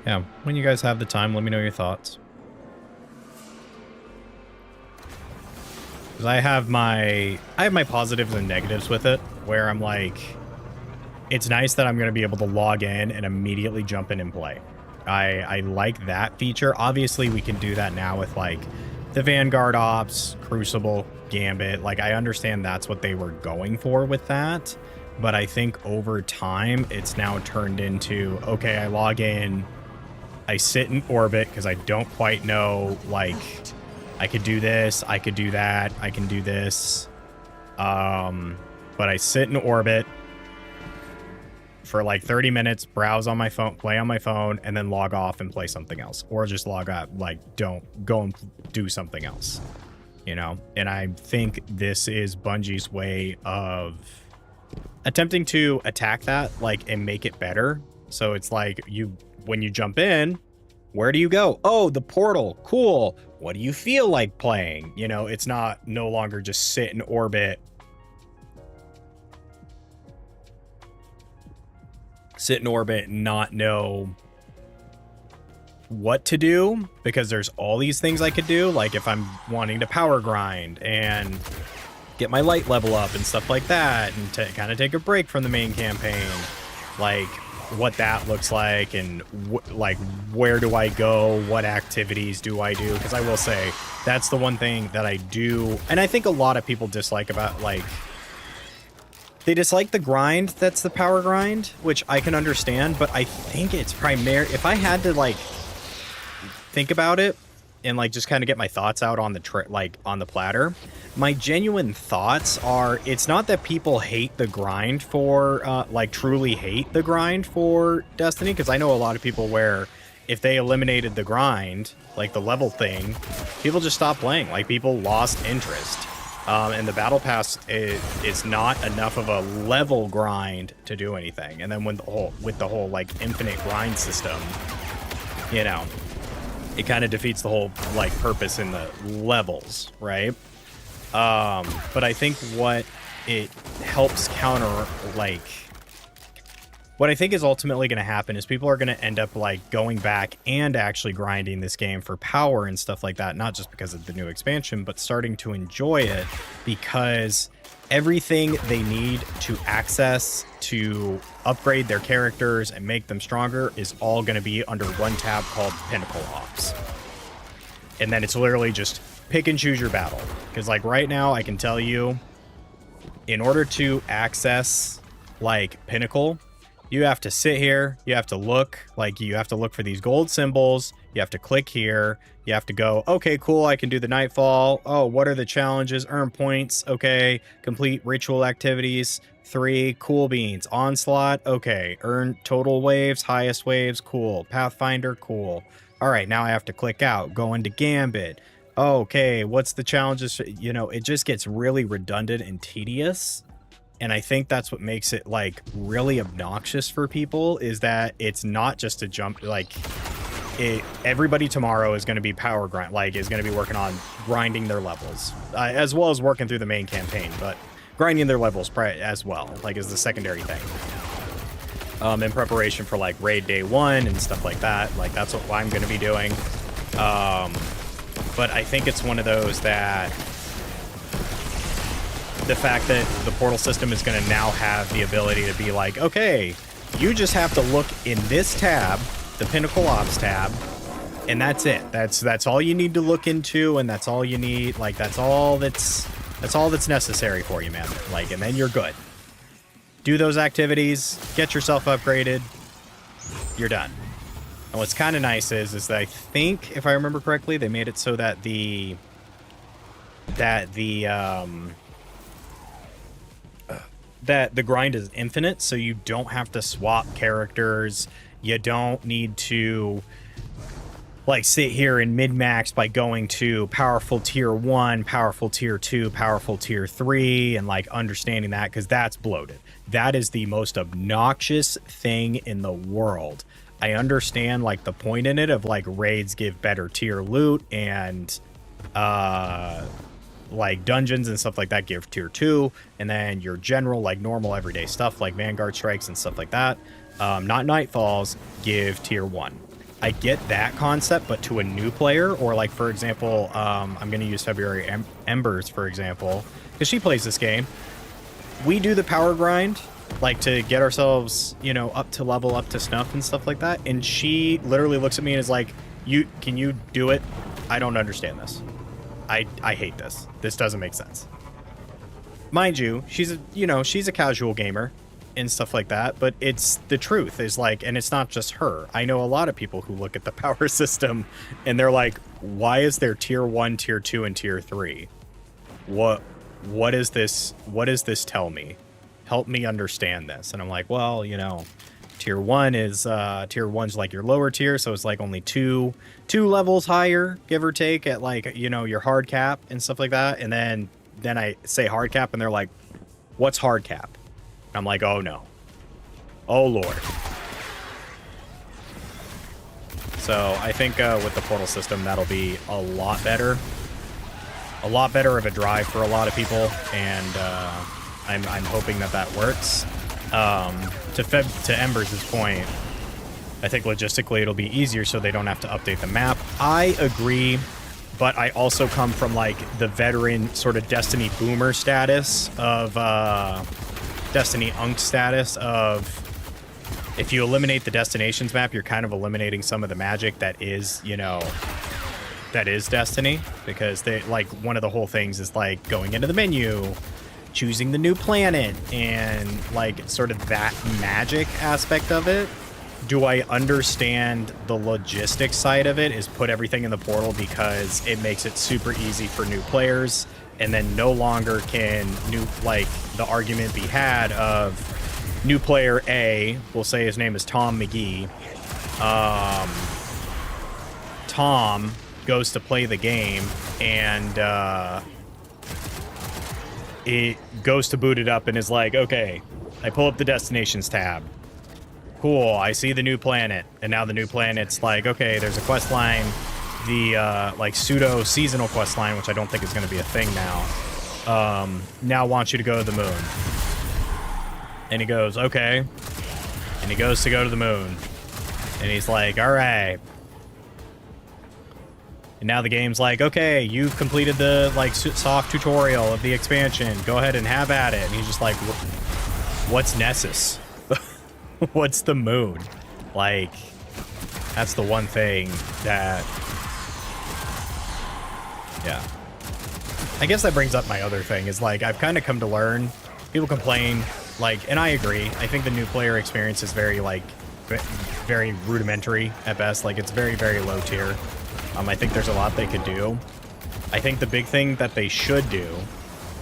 yeah, when you guys have the time, let me know your thoughts. I have my positives and negatives with it, where I'm like, it's nice that I'm going to be able to log in and immediately jump in and play. I like that feature. Obviously, we can do that now with like the Vanguard Ops, Crucible, Gambit. Like, I understand that's what they were going for with that, but I think over time, it's now turned into, okay, I log in, I sit in orbit because I don't quite know, like... I could do this, I could do that, I can do this. But I sit in orbit for like 30 minutes, browse on my phone, play on my phone, and then log off and play something else. Or just log out, like, don't go and do something else. You know? And I think this is Bungie's way of attempting to attack that, like, and make it better. So it's like, when you jump in, where do you go? Oh, the portal. Cool. What do you feel like playing? You know, it's no longer just sit in orbit. Sit in orbit and not know what to do, because there's all these things I could do. Like if I'm wanting to power grind and get my light level up and stuff like that, and to kind of take a break from the main campaign, like what that looks like, and like where do I go, what activities do I do? Because I will say that's the one thing that I do, and I think a lot of people dislike about, like, they dislike the grind that's the power grind, which I can understand, but I think it's if I had to like think about it and like just kind of get my thoughts out on the on the platter, my genuine thoughts are, it's not that people hate the grind for like truly hate the grind for Destiny, because I know a lot of people where if they eliminated the grind, like the level thing, people just stopped playing. Like people lost interest. And the battle pass is not enough of a level grind to do anything. And then with the whole like infinite grind system, you know, it kind of defeats the whole like purpose in the levels, right? But I think what it helps counter, like, what I think is ultimately going to happen is people are going to end up like going back and actually grinding this game for power and stuff like that, not just because of the new expansion, but starting to enjoy it because everything they need to access to upgrade their characters and make them stronger is all going to be under one tab called Pinnacle Ops. And then it's literally just pick and choose your battle. Because like right now, I can tell you, in order to access like Pinnacle, you have to sit here, you have to look, like you have to look for these gold symbols, you have to click here, you have to go, okay, cool, I can do the Nightfall. Oh, what are the challenges? Earn points, okay. Complete ritual activities, 3, cool beans. Onslaught, okay. Earn total waves, highest waves, cool. Pathfinder, cool. All right, now I have to click out, go into Gambit. Okay, what's the challenges? You know, it just gets really redundant and tedious. And I think that's what makes it like really obnoxious for people, is that it's not just a jump. Like everybody tomorrow is going to be power grind, like is going to be working on grinding their levels, as well as working through the main campaign, but grinding their levels as well, like is the secondary thing. In preparation for like raid day 1 and stuff like that. Like that's what I'm going to be doing. But I think it's one of those that the fact that the portal system is going to now have the ability to be like, okay, you just have to look in this tab, the Pinnacle Ops tab, and that's it. That's all you need to look into, and that's all you need. Like that's all that's necessary for you, man. Like, and then you're good. Do those activities, get yourself upgraded, you're done. And what's kind of nice is that I think, if I remember correctly, they made it so that the grind is infinite, so you don't have to swap characters. You don't need to like sit here and min-max by going to powerful tier 1, powerful tier 2, powerful tier 3, and like understanding that, because that's bloated. That is the most obnoxious thing in the world. I understand like the point in it of like raids give better tier loot, and like dungeons and stuff like that give tier 2, and then your general like normal everyday stuff like Vanguard strikes and stuff like that, not Nightfalls, give tier 1. I get that concept, but to a new player, or like for example, I'm going to use February Embers for example, because she plays this game. We do the power grind like to get ourselves, you know, up to level, up to snuff and stuff like that, and she literally looks at me and is like, can you do it? I don't understand this. I hate this. This doesn't make sense. Mind you, she's a casual gamer and stuff like that, but it's the truth is like, and it's not just her. I know a lot of people who look at the power system and they're like, why is there tier 1, tier 2, and tier 3? What is this? What does this tell me? Help me understand this. And I'm like, well, you know, tier 1's like your lower tier, so it's like only two levels higher, give or take, at like, you know, your hard cap and stuff like that. And then I say hard cap and they're like, what's hard cap? And I'm like, oh no. Oh Lord. So I think with the portal system, that'll be a lot better. A lot better of a drive for a lot of people, and I'm hoping that works. To Embers' point, I think logistically it'll be easier so they don't have to update the map. I agree, but I also come from like the veteran sort of Destiny boomer status of Destiny Unk status of, if you eliminate the destinations map, you're kind of eliminating some of the magic that is, you know, that is Destiny, because they like one of the whole things is like going into the menu, choosing the new planet, and like sort of that magic aspect of it. Do I understand the logistics side of it, is put everything in the portal because it makes it super easy for new players, and then no longer can the argument be had of new player A, we'll say his name is Tom McGee. Tom goes to play the game, and it goes to boot it up and is like, okay, I pull up the destinations tab. Cool, I see the new planet. And now the new planet's like, okay, there's a quest line, the like pseudo seasonal quest line, which I don't think is going to be a thing now. Now wants you to go to the moon. And he goes, okay. And he goes to go to the moon. And he's like, all right. And now the game's like, okay, you've completed the like soft tutorial of the expansion. Go ahead and have at it. And he's just like, what's Nessus? What's the moon? Like, that's the one thing that, yeah. I guess that brings up my other thing is like, I've kind of come to learn, people complain, like, and I agree. I think the new player experience is very like, very rudimentary at best. Like, it's very, very low tier. I think there's a lot they could do. I think the big thing that they should do,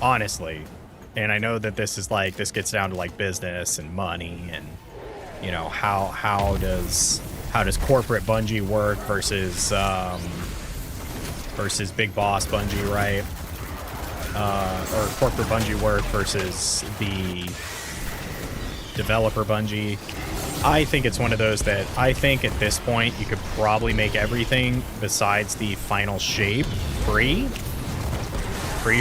honestly, and I know that this is like, this gets down to like business and money and, you know, how does corporate Bungie work versus versus big boss Bungie, right? or corporate Bungie work versus the developer Bungie. I think it's one of those that I think at this point you could probably make everything besides the final shape free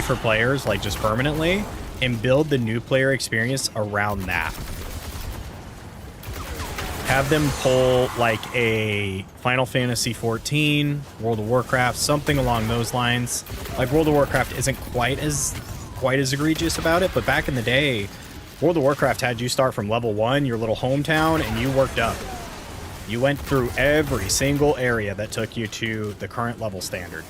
for players, like just permanently, and build the new player experience around that. Have them pull like a Final Fantasy 14, World of Warcraft, something along those lines. Like World of Warcraft isn't quite as egregious about it, but back in the day, World of Warcraft had you start from level 1, your little hometown, and you worked up. You went through every single area that took you to the current level standard.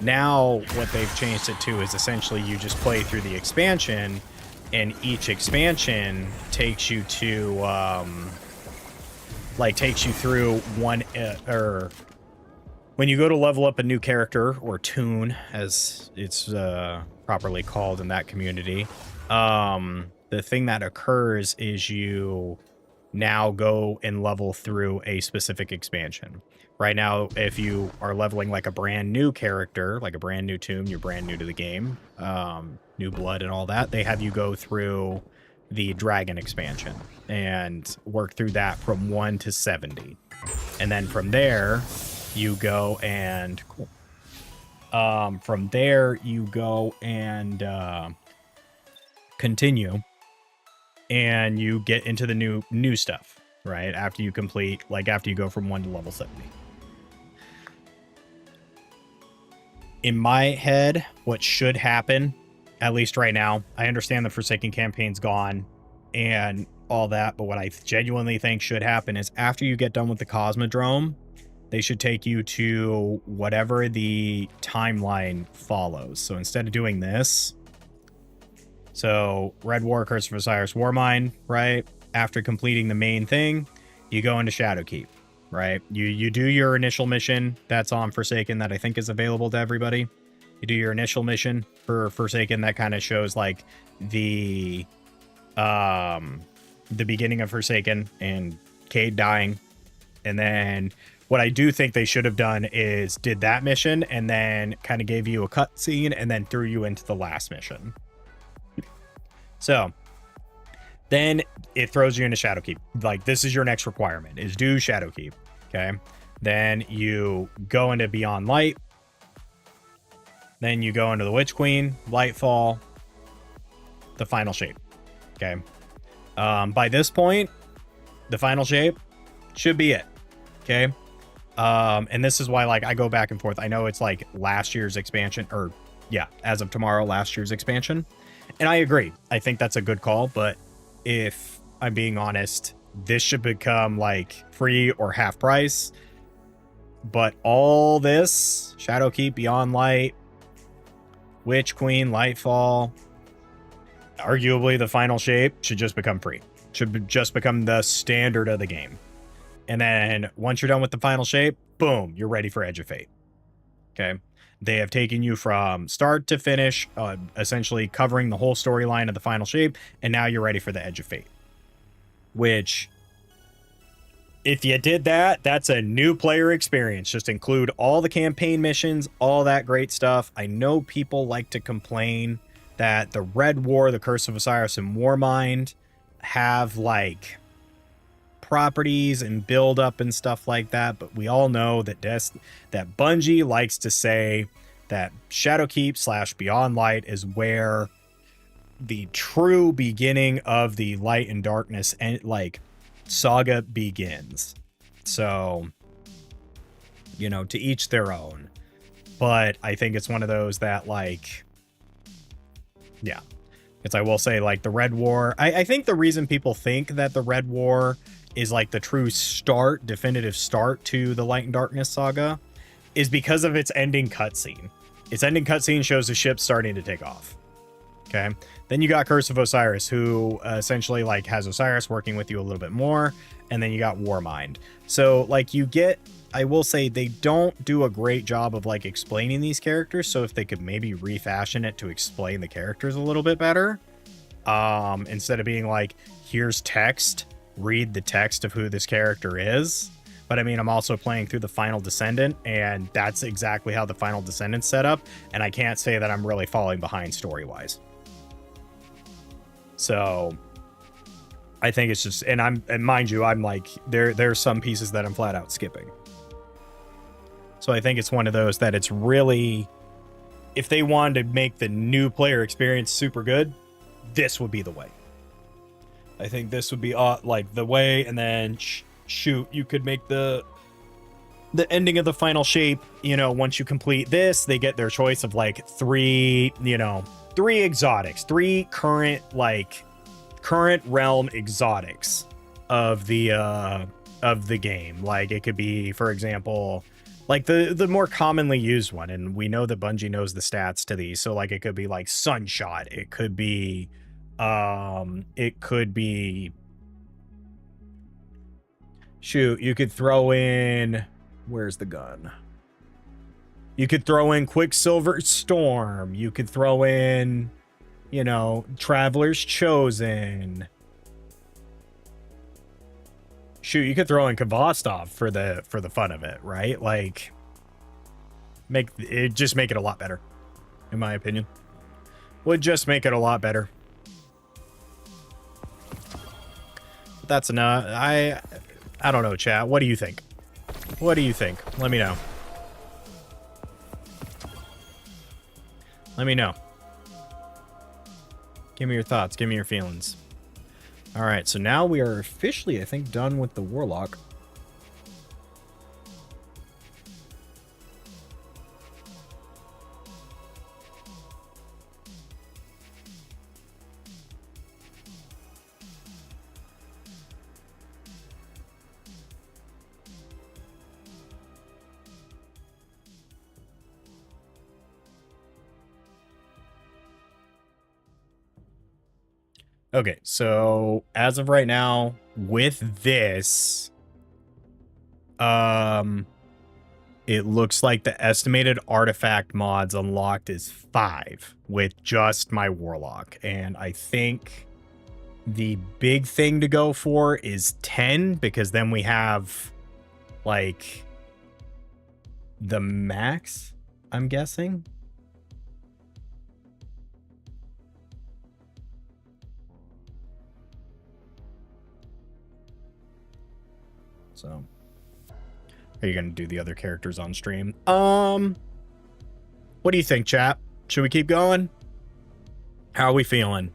Now, what they've changed it to is essentially you just play through the expansion, and each expansion takes you to, takes you through one, or when you go to level up a new character, or toon, as it's properly called in that community, the thing that occurs is you now go and level through a specific expansion. Right now, if you are leveling like a brand new character, like a brand new toon, you're brand new to the game, new blood and all that, they have you go through the Dragon expansion and work through that from 1 to 70. And then from there, you go and... from there, you go and continue. And you get into the new stuff, right? After you complete, like after you go from 1 to level 70. In my head, what should happen, at least right now, I understand the Forsaken campaign's gone and all that, but what I genuinely think should happen is after you get done with the Cosmodrome, they should take you to whatever the timeline follows. So instead of doing this, so Red War, Curse of Osiris, Warmind, right? After completing the main thing, you go into Shadowkeep, right? You do your initial mission that's on Forsaken that I think is available to everybody. You do your initial mission for Forsaken that kind of shows like the beginning of Forsaken and Cade dying. And then what I do think they should have done is did that mission and then kind of gave you a cutscene and then threw you into the last mission. So then it throws you into Shadowkeep. Like, this is your next requirement, is do Shadowkeep. Okay. Then you go into Beyond Light. Then you go into the Witch Queen, Lightfall, the final shape. Okay. By this point, the final shape should be it. Okay. And this is why, like, I go back and forth. I know it's like last year's expansion, or yeah, as of tomorrow, last year's expansion. And I agree. I think that's a good call. But if I'm being honest, this should become like free or half price. But all this, Shadowkeep, Beyond Light, Witch Queen, Lightfall, arguably the final shape should just become free. Should just become the standard of the game. And then once you're done with the final shape, boom, you're ready for Edge of Fate. Okay. They have taken you from start to finish, essentially covering the whole storyline of the final shape, and now you're ready for the Edge of Fate. Which, if you did that, that's a new player experience. Just include all the campaign missions, all that great stuff. I know people like to complain that the Red War, the Curse of Osiris, and Warmind have like properties and build up and stuff like that, but we all know that that Bungie likes to say that Shadowkeep / Beyond Light is where the true beginning of the Light and Darkness and like saga begins. So, you know, to each their own. But I think it's one of those that like, yeah, it's, I will say, like the Red War. I think the reason people think that the Red War is like the true start, definitive start to the Light and Darkness saga is because of its ending cutscene. Its ending cutscene shows the ship starting to take off. Okay. Then you got Curse of Osiris, who essentially like has Osiris working with you a little bit more. And then you got Warmind. So like you get, I will say they don't do a great job of like explaining these characters. So if they could maybe refashion it to explain the characters a little bit better, instead of being like, here's text, read the text of who this character is. but I mean, I'm also playing through the Final Descendant, and that's exactly how the Final Descendant's set up, and I can't say that I'm really falling behind story-wise. So I think it's just, and mind you, I'm like, there's some pieces that I'm flat out skipping. So I think it's one of those that it's really, if they wanted to make the new player experience super good, this would be the way. I think this would be like the way, and then shoot, you could make the ending of the final shape, you know, once you complete this, they get their choice of like three exotics, three current realm exotics of the game. Like it could be, for example, like the more commonly used one, and we know that Bungie knows the stats to these, so like it could be like Sunshot, it could be shoot, you could throw in, where's the gun? You could throw in Quicksilver Storm, you could throw in, you know, Traveler's Chosen. Shoot, you could throw in Kvostov for the fun of it, right? Like, make it a lot better, in my opinion. Would just make it a lot better. But that's enough. I don't know, chat. What do you think? What do you think? Let me know. Let me know. Give me your thoughts. Give me your feelings. All right, so now we are officially, I think, done with the Warlock. Okay, so as of right now, with this, it looks like the estimated artifact mods unlocked is 5 with just my Warlock. And I think the big thing to go for is 10, because then we have, like, the max, I'm guessing. So, are you gonna do the other characters on stream? What do you think, chat? Should we keep going? How are we feeling?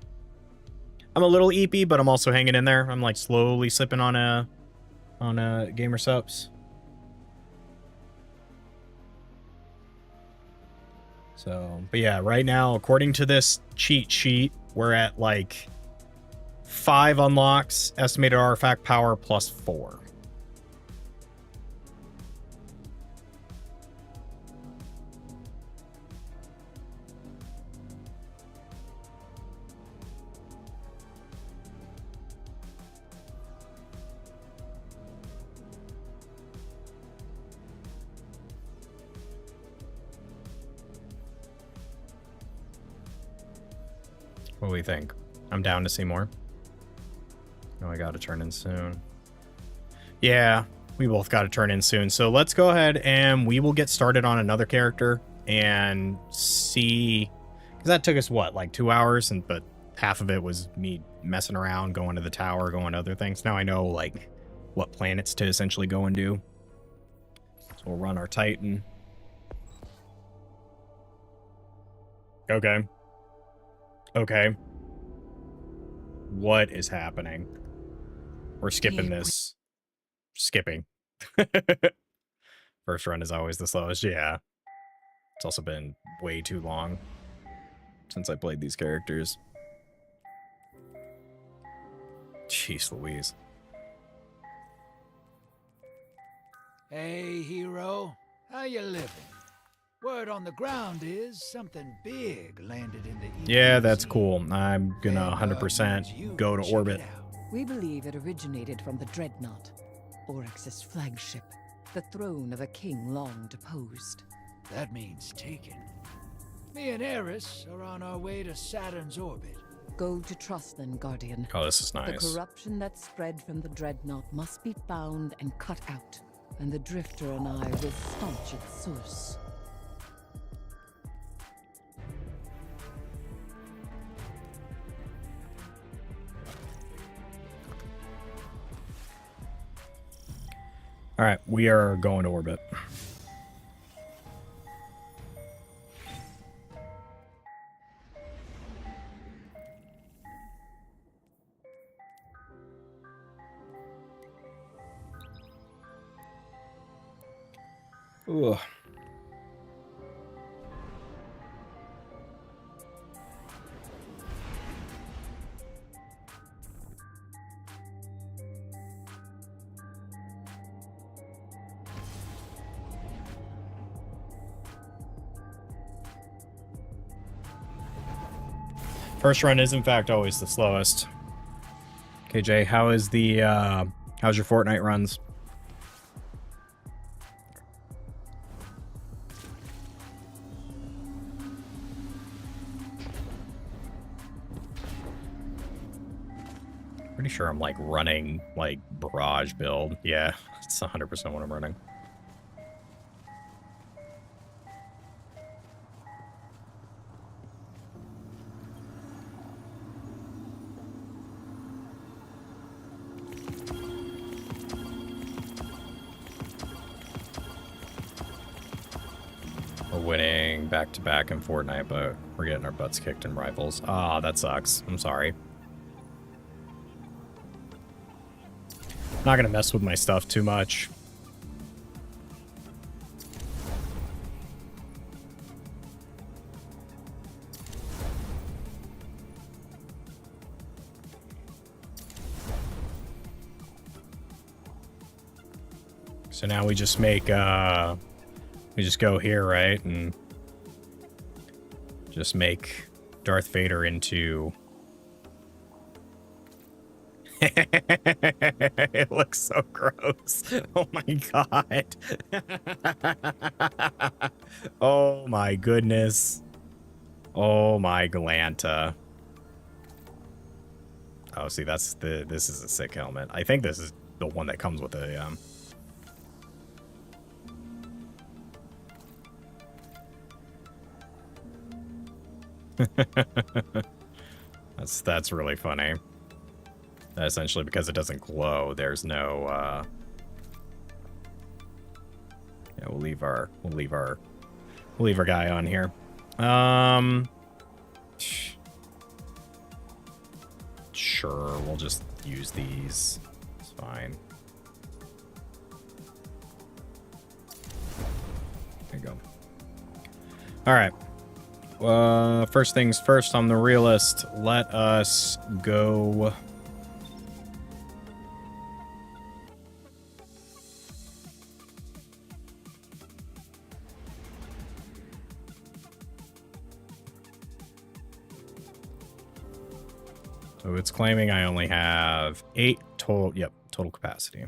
I'm a little eepy, but I'm also hanging in there. I'm like slowly sipping on a gamer subs. So, but yeah, right now, according to this cheat sheet, we're at like 5 unlocks, estimated artifact power plus 4. What do we think? I'm down to see more. Oh, I gotta turn in soon. Yeah, we both gotta turn in soon. So let's go ahead and we will get started on another character and see, because that took us what, like 2 hours, but half of it was me messing around, going to the tower, going to other things. Now I know like what planets to essentially go and do. So we'll run our Titan. Okay. Okay. What is happening? We're skipping this. Skipping. First run is always the slowest. Yeah. It's also been way too long since I played these characters. Jeez Louise. Hey, hero. How you living? Word on the ground is something big landed in the... Yeah, that's cool. I'm gonna 100% go to orbit. We believe it originated from the Dreadnought, Oryx's flagship, the throne of a king long deposed. That means taken. Me and Eris are on our way to Saturn's orbit. Go to Trustland, Guardian. Oh, this is nice. The corruption that spread from the Dreadnought must be found and cut out. and the Drifter and I will staunch its source. All right, we are going to orbit. Ugh. First run is in fact always the slowest. KJ, how is the how's your Fortnite runs? Pretty sure I'm like running like barrage build. Yeah, it's 100% what I'm running. We're winning back-to-back in Fortnite, but we're getting our butts kicked in Rivals. Ah, that sucks. I'm sorry. Not gonna mess with my stuff too much. So now we just make we just go here, right? And just make Darth Vader into it looks so gross. Oh my god. Oh my goodness. Oh my Galanta. Oh, see, this is a sick helmet. I think this is the one that comes with a that's really funny. Essentially, because it doesn't glow, there's no yeah, we'll leave our guy on here. Sure, we'll just use these. It's fine. There you go. All right. First things first on the realist, let us go. So it's claiming I only have 8 total, yep, total capacity.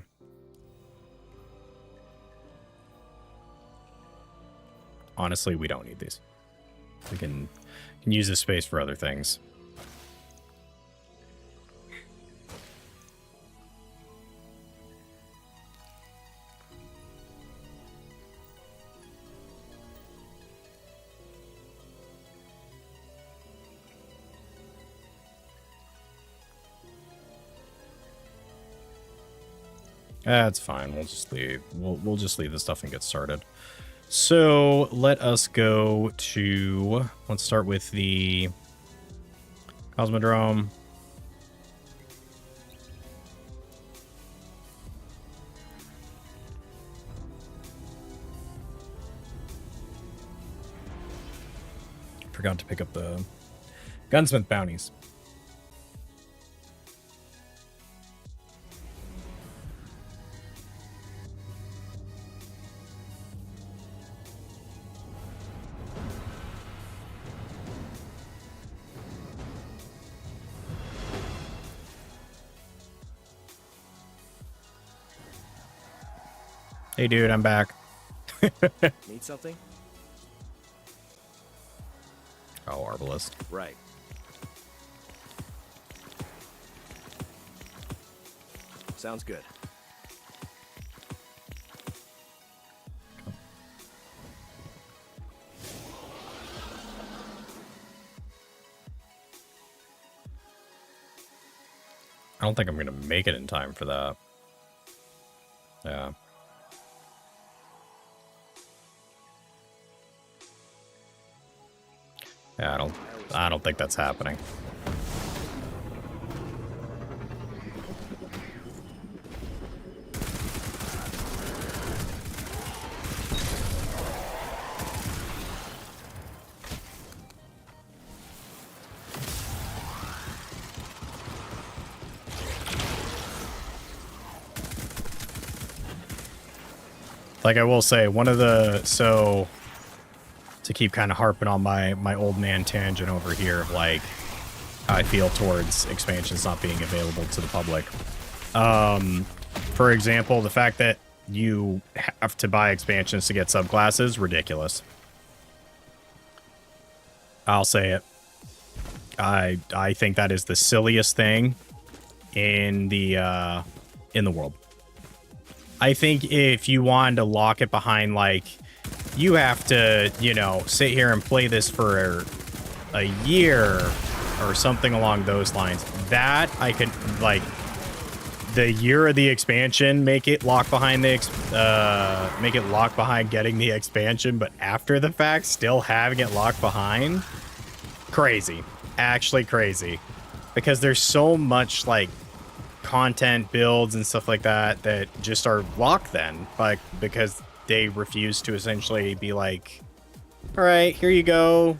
Honestly, we don't need these. We can use this space for other things. That's fine. We'll just leave. We'll just leave this stuff and get started. So let us go to. Let's start with the Cosmodrome. Forgot to pick up the gunsmith bounties. Hey, dude, I'm back. Need something? Oh, Arbalest. Right. Sounds good. don't think I'm going to make it in time for that. Yeah. Yeah, I don't think that's happening. Like I will say, so to keep kind of harping on my old man tangent over here of like how I feel towards expansions not being available to the public. For example, the fact that you have to buy expansions to get subclasses, ridiculous. I'll say it. I think that is the silliest thing in the world. I think if you wanted to lock it behind, like, you have to, you know, sit here and play this for a year or something along those lines, that I could, like, the year of the expansion, make it lock behind getting the expansion, but after the fact, still having it locked behind. Crazy. Actually crazy. Because there's so much, like, content builds and stuff like that that just are locked then, like, because they refuse to essentially be like, all right, here you go,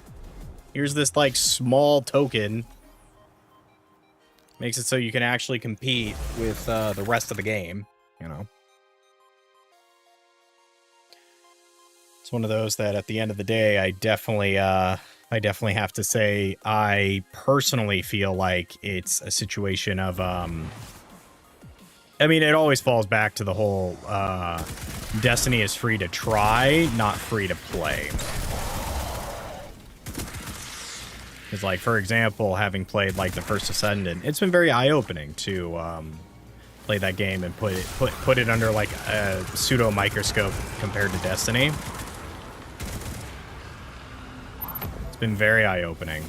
here's this like small token, makes it so you can actually compete with the rest of the game, you know. It's one of those that at the end of the day, I definitely have to say I personally feel like it's a situation of I mean, it always falls back to the whole Destiny is free to try, not free to play. Because, like, for example, having played, like, the first Ascendant, it's been very eye-opening to play that game and put it under, like, a pseudo-microscope compared to Destiny. It's been very eye-opening.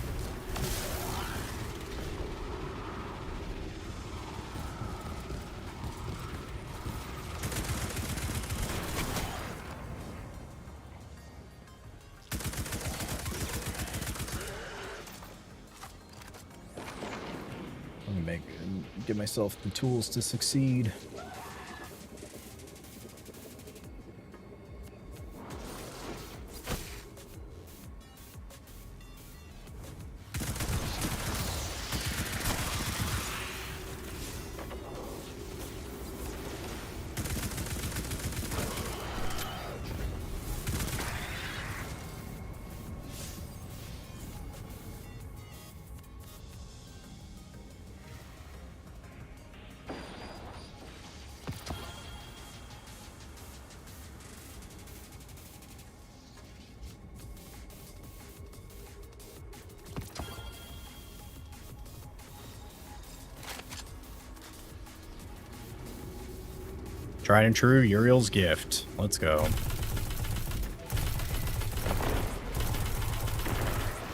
Give myself the tools to succeed. Tried and true, Uriel's gift. Let's go.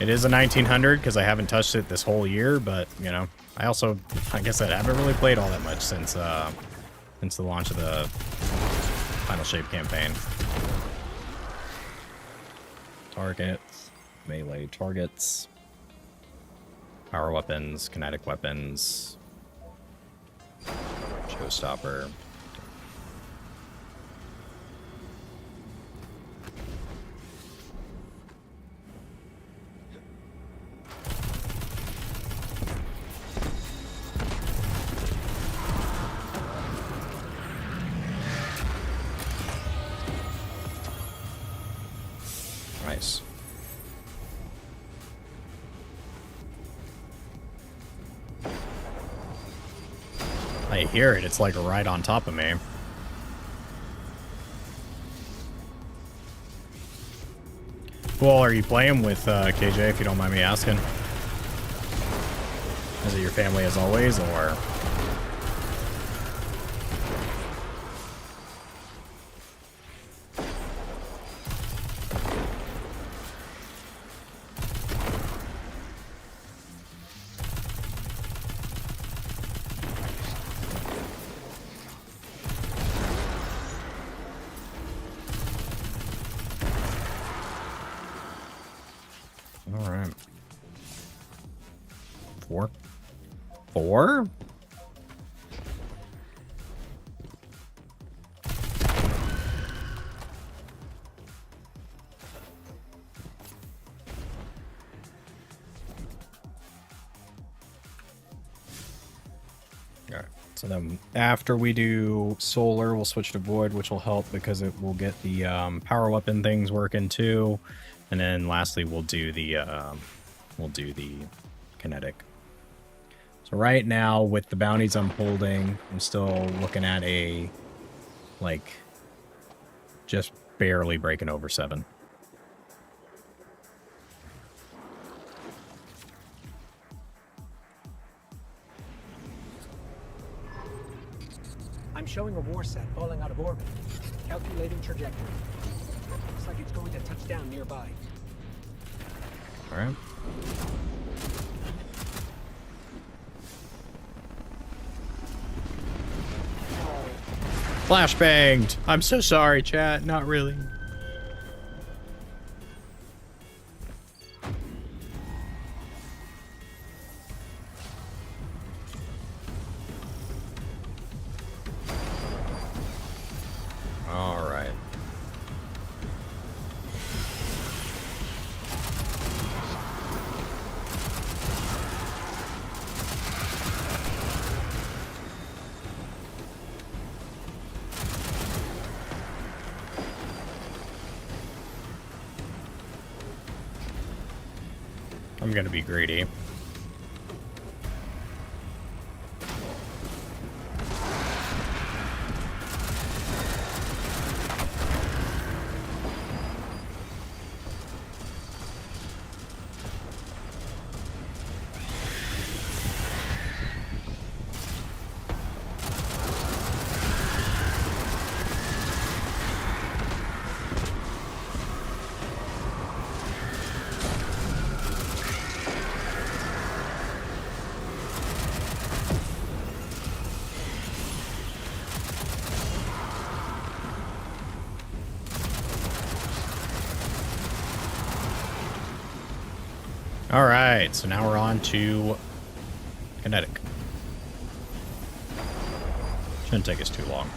It is a 1900 because I haven't touched it this whole year, but, you know, I also, like I said, I haven't really played all that much since the launch of the Final Shape campaign. Targets, melee targets, power weapons, kinetic weapons, showstopper. Nice. I hear it. It's like right on top of me. Who all are you playing with, KJ, if you don't mind me asking? Is it your family as always, or...? 4? Alright, so then after we do solar, we'll switch to void, which will help because it will get the power weapon things working too. And then lastly, we'll do the kinetic. So right now, with the bounties I'm holding, I'm still looking at a, like, just barely breaking over 7. I'm showing a war set falling out of orbit. Calculating trajectory. Looks like it's going to touch down nearby. All right. Flashbanged. I'm so sorry, chat. Not really. All right. I'm gonna be greedy. All right, so now we're on to kinetic. Shouldn't take us too long.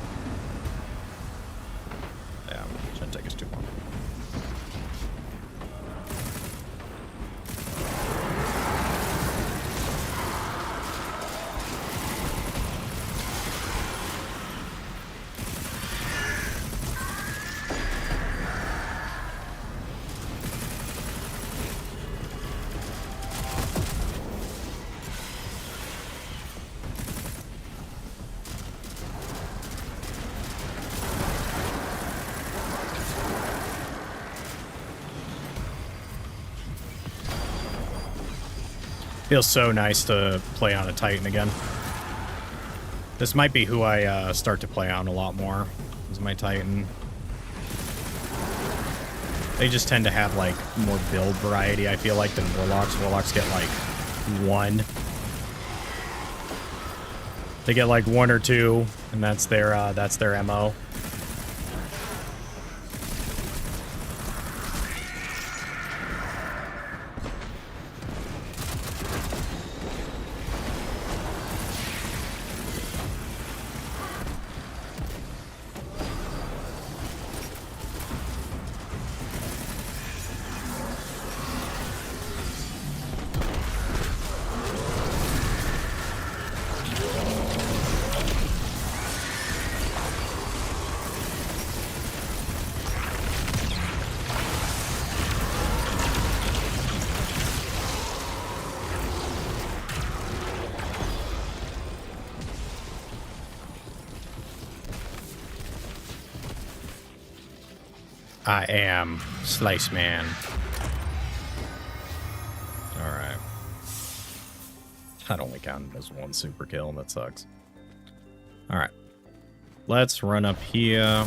Yeah, shouldn't take us too long. Feels so nice to play on a Titan again. This might be who I start to play on a lot more, is my Titan. They just tend to have, like, more build variety, I feel like, than Warlocks. Warlocks get, like, 1. They get, like, 1 or 2, and that's their MO. I am Slice Man. Alright. That only counted as 1 super kill, that sucks. Alright. Let's run up here.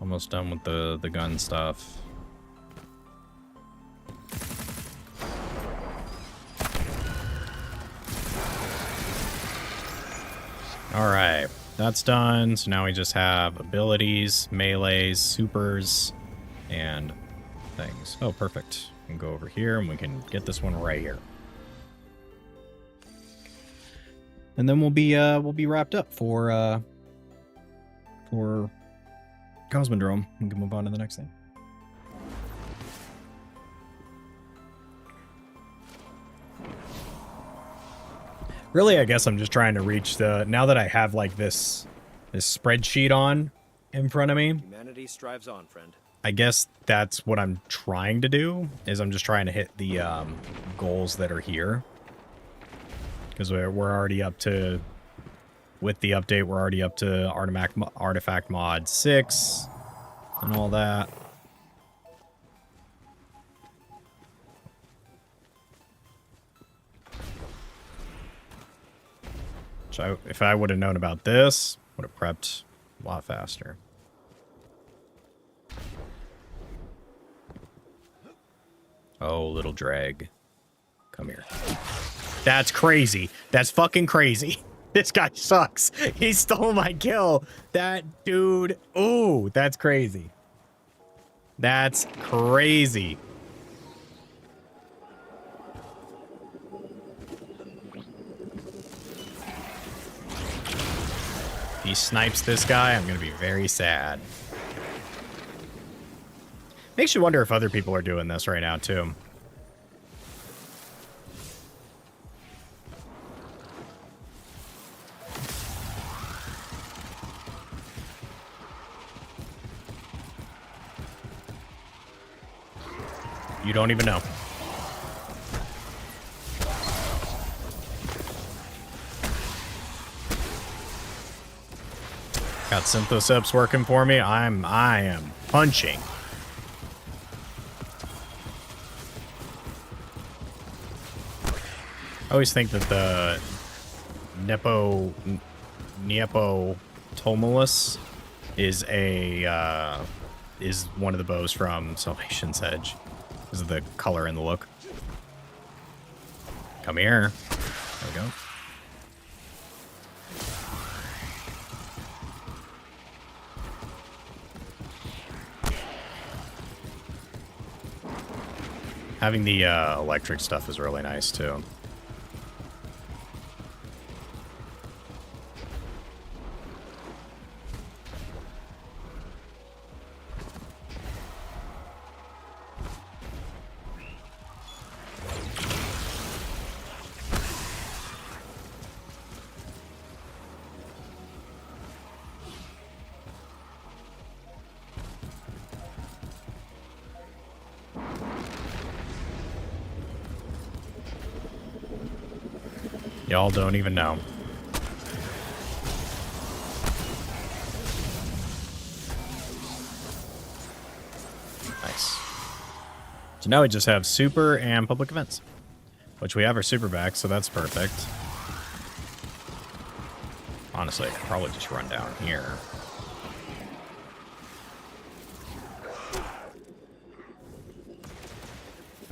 Almost done with the gun stuff. Alright, that's done. So now we just have abilities, melees, supers, and things. Oh, perfect. We can go over here and we can get this one right here. And then we'll be wrapped up for Cosmodrome. We can move on to the next thing. Really, I guess I'm just trying to reach the, now that I have like this spreadsheet on in front of me. Humanity strives on, friend. I guess that's what I'm trying to do, is I'm just trying to hit the goals that are here. Because we're already up to, with the update, we're already up to Artifact Mod 6 and all that. So if I would have known about this, would have prepped a lot faster. Oh, little drag. Come here. That's crazy. That's fucking crazy. This guy sucks. He stole my kill. That dude. Ooh, that's crazy. That's crazy. If he snipes this guy, I'm going to be very sad. Makes you wonder if other people are doing this right now, too. You don't even know. Got Synthoceps working for me. I am punching. I always think that the Neoptolemus is is one of the bows from Salvation's Edge. Because of the color and the look. Come here. There we go. Having the electric stuff is really nice too. Y'all don't even know. Nice. So now we just have super and public events, which we have our super back, so that's perfect. Honestly, I could probably just run down here.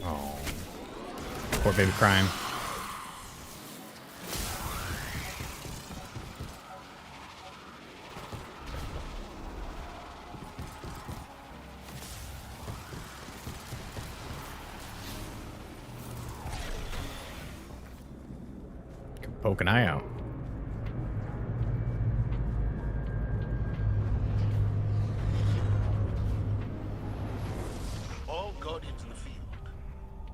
Oh, poor baby crying. Poke an eye out. All Guardians in the field.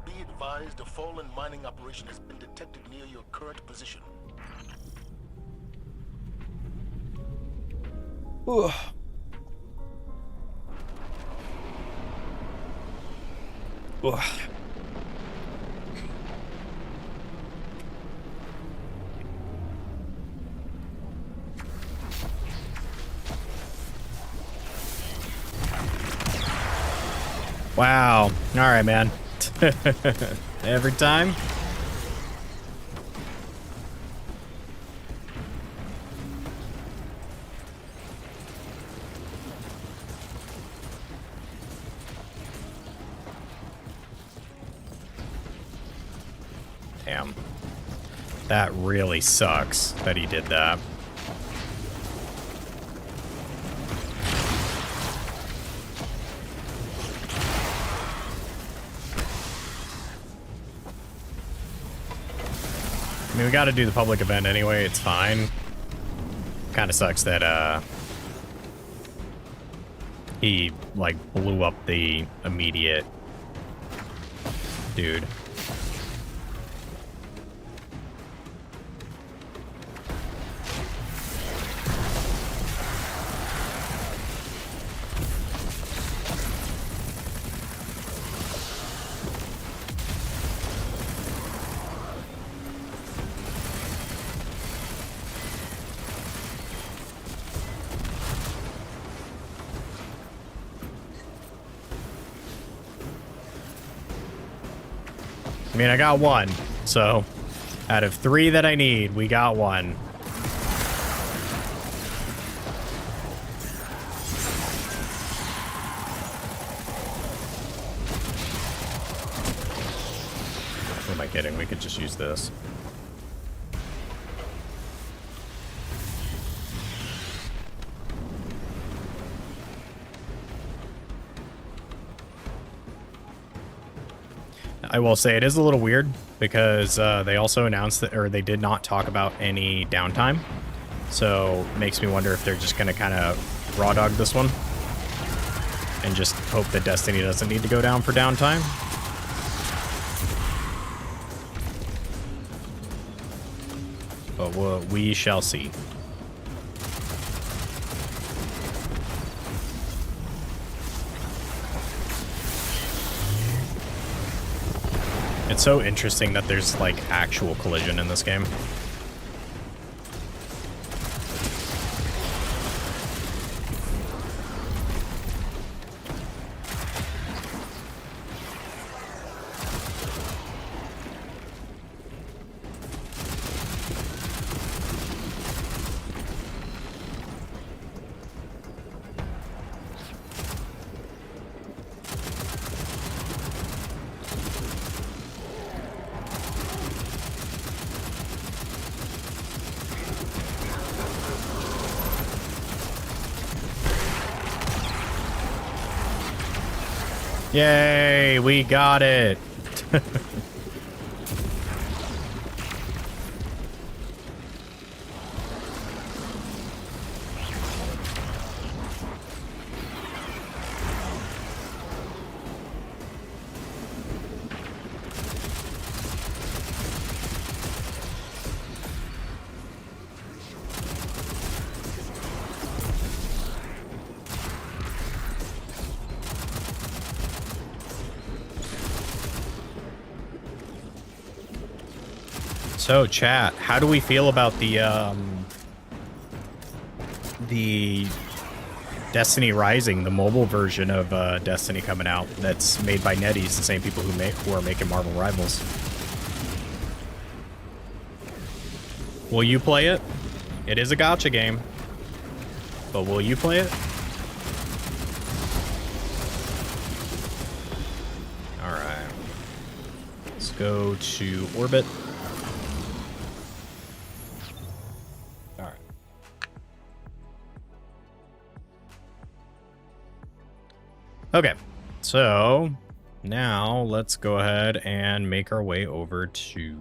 Be advised a fallen mining operation has been detected near your current position. Ugh. Ugh. Wow. All right, man. Every time. Damn. That really sucks that he did that. I mean, we got to do the public event anyway. It's fine. Kind of sucks that he like blew up the immediate dude. I mean, I got one, so out of 3 that I need, we got one. Who am I kidding? We could just use this. I will say it is a little weird because they also announced that, or they did not talk about any downtime. So it makes me wonder if they're just going to kind of raw dog this one and just hope that Destiny doesn't need to go down for downtime. But we shall see. It's so interesting that there's like actual collision in this game. Yay, we got it. So, chat, how do we feel about the Destiny Rising, the mobile version of Destiny coming out that's made by NetEase, the same people who are making Marvel Rivals? Will you play it? It is a gacha game, but will you play it? All right, let's go to Orbit. Okay, so now let's go ahead and make our way over to...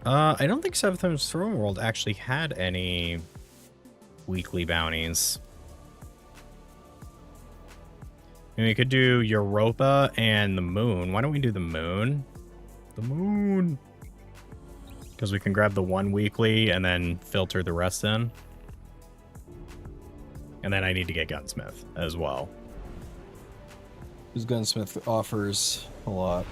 I don't think Seventh Throne World actually had any weekly bounties. And we could do Europa and the Moon. Why don't we do the Moon? The Moon! Because we can grab the one weekly and then filter the rest in. And then I need to get Gunsmith as well. Because Gunsmith offers a lot.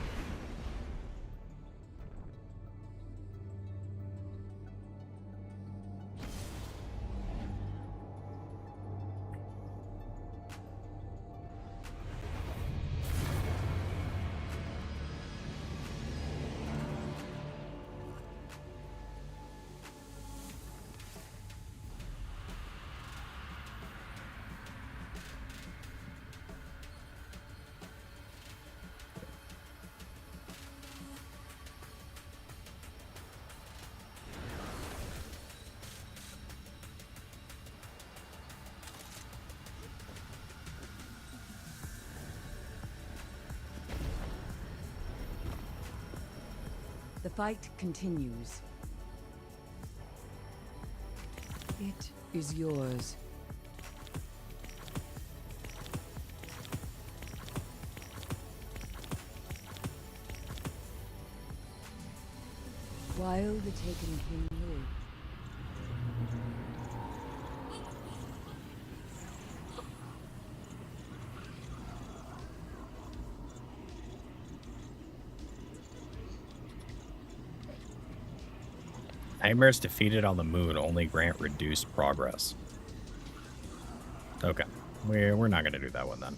The fight continues. It is yours. While the Taken King lives. Nightmares defeated on the moon only grant reduced progress. Okay, we're not gonna do that one then.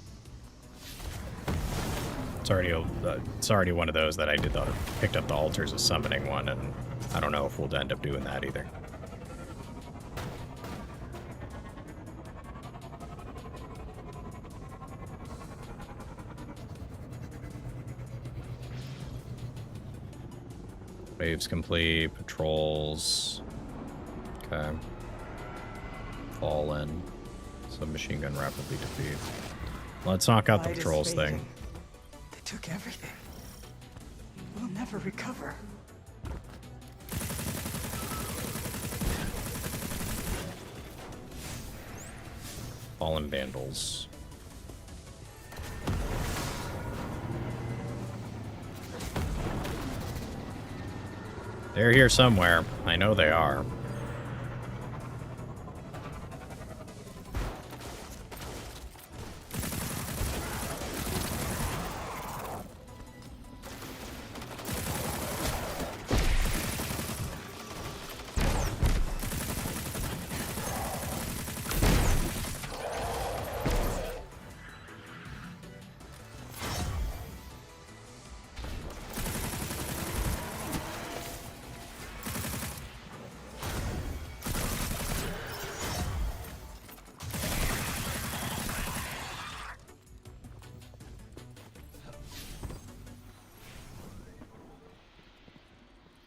It's already one of those that I picked up the Altars of Summoning one, and I don't know if we'll end up doing that either. Waves complete, patrols. Okay. Fallen. Submachine gun rapidly defeat. Let's knock out the patrols thing. They took everything. We'll never recover. Fallen Vandals. They're here somewhere. I know they are.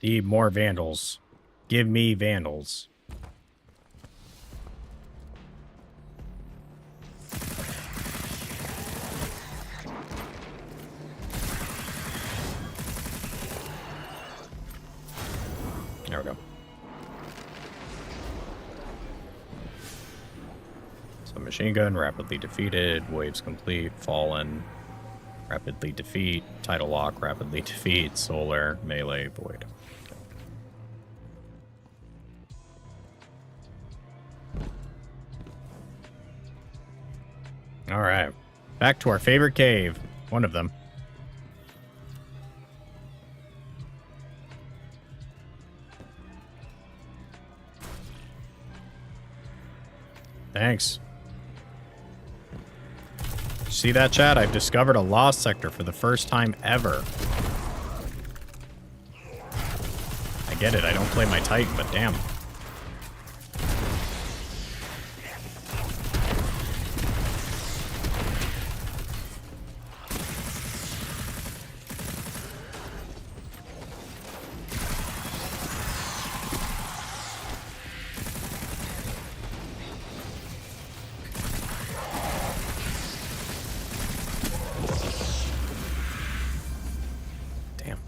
Need more Vandals. Give me Vandals. There we go. So machine gun, rapidly defeated, waves complete, fallen, rapidly defeat, tidal lock, rapidly defeat, solar, melee, void. All right, back to our favorite cave. One of them. Thanks. See that, chat? I've discovered a lost sector for the first time ever. I get it. I don't play my Titan, but damn.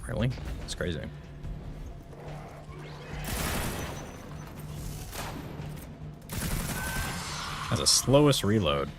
Really? It's crazy. Has the slowest reload.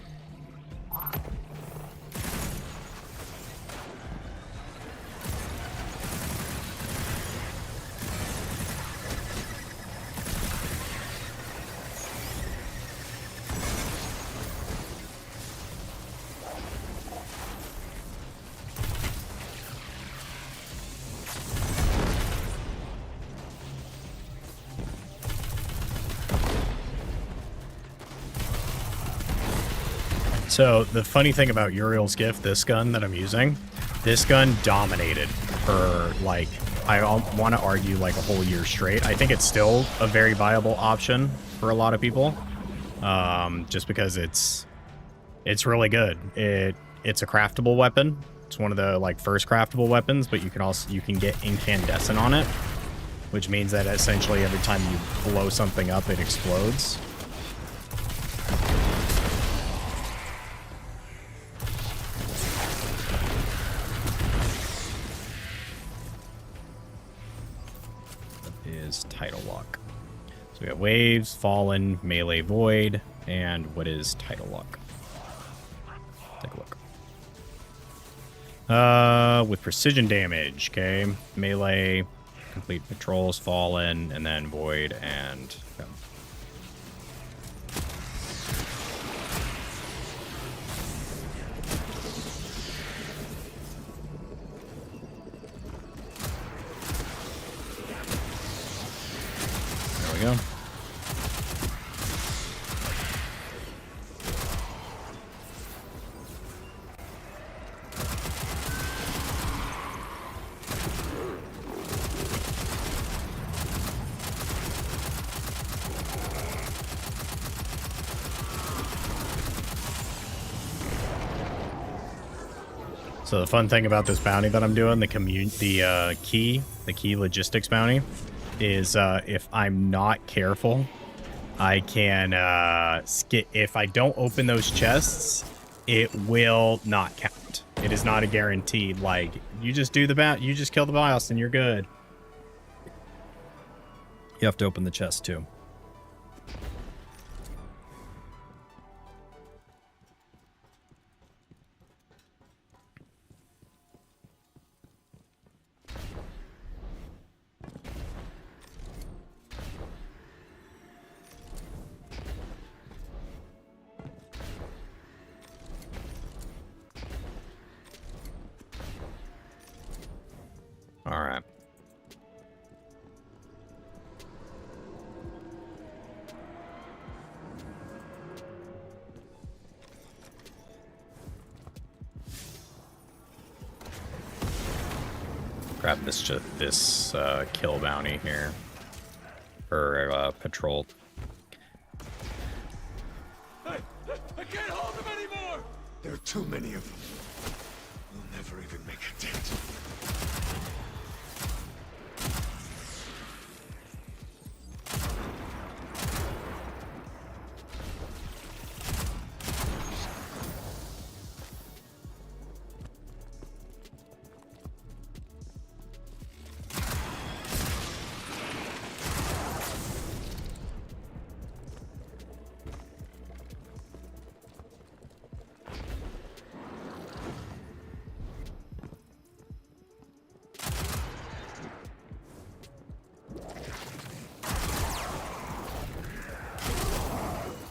So the funny thing about Uriel's gift, this gun that I'm using, this gun dominated for like, I want to argue like a whole year straight. I think it's still a very viable option for a lot of people, just because it's really good. It's a craftable weapon. It's one of the like first craftable weapons, but you can get incandescent on it, which means that essentially every time you blow something up, it explodes. is Tidal Lock. So we got Waves, Fallen, Melee, Void, and what is Tidal Lock? Take a look. With precision damage, okay? Melee, complete patrols, Fallen, and then Void, and... yeah. There we go. So the fun thing about this bounty that I'm doing, the key logistics bounty, is if I'm not careful, I can skip. If I don't open those chests, it will not count. It is not a guaranteed. Like, you just do the you just kill the boss and you're good. You have to open the chest too. All right. Grab this kill bounty here, or patrol. I can't hold them anymore! There are too many of them. We'll never even make a dent.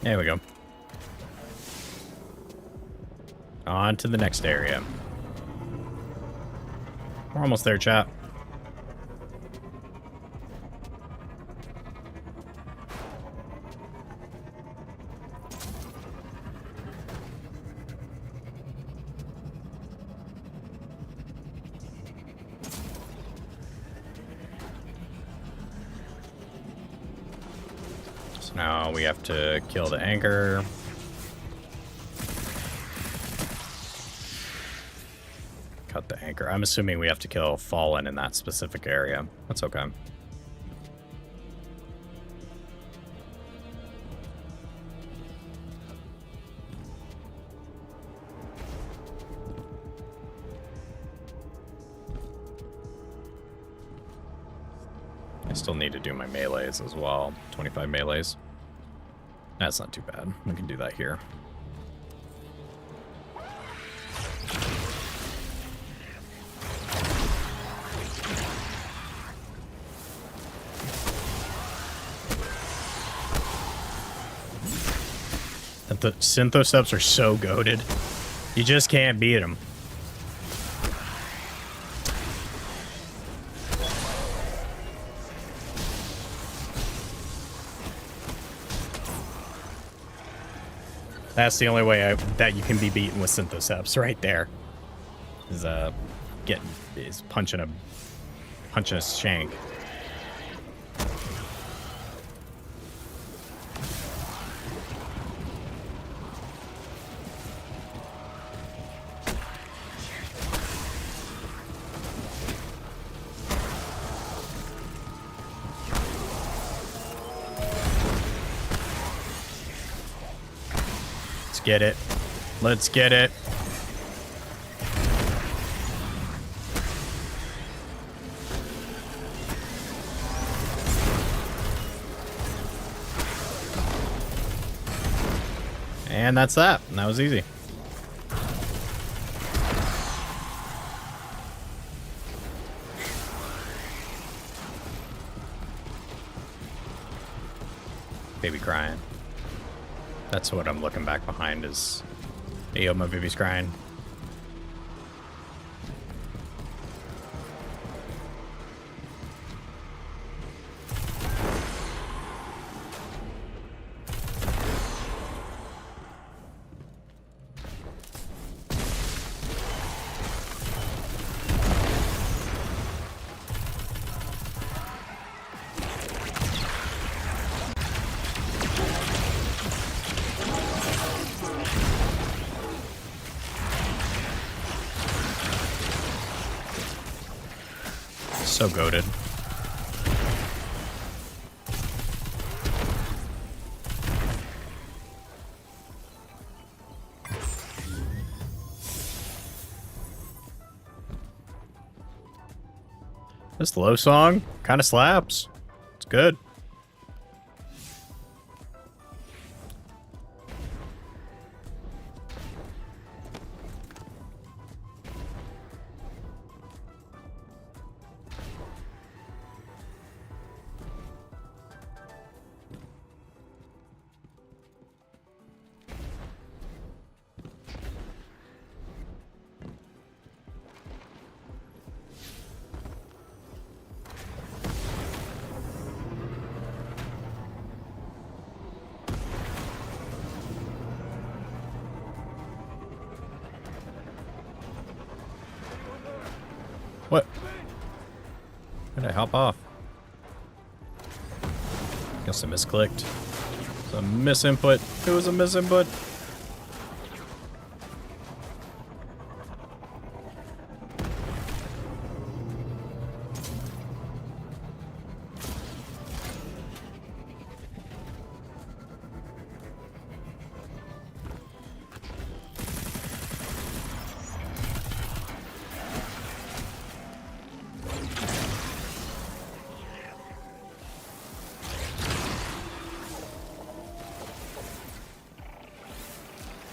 There we go. On to the next area. We're almost there, chat. Now we have to kill the anchor. Cut the anchor. I'm assuming we have to kill Fallen in that specific area. That's okay. I still need to do my melees as well. 25 melees. That's not too bad. We can do that here. The Synthoceps are so goated. You just can't beat them. That's the only way that you can be beaten with Synthoceps, right there. Is punching a shank. Get it. Let's get it. And that's that. And that was easy. Baby crying. That's what I'm looking back behind is... Hey, yo, my baby's crying. So goated. This low song kind of slaps. It's good. What? How did I hop off? Guess I misclicked. It's a misinput. It was a misinput.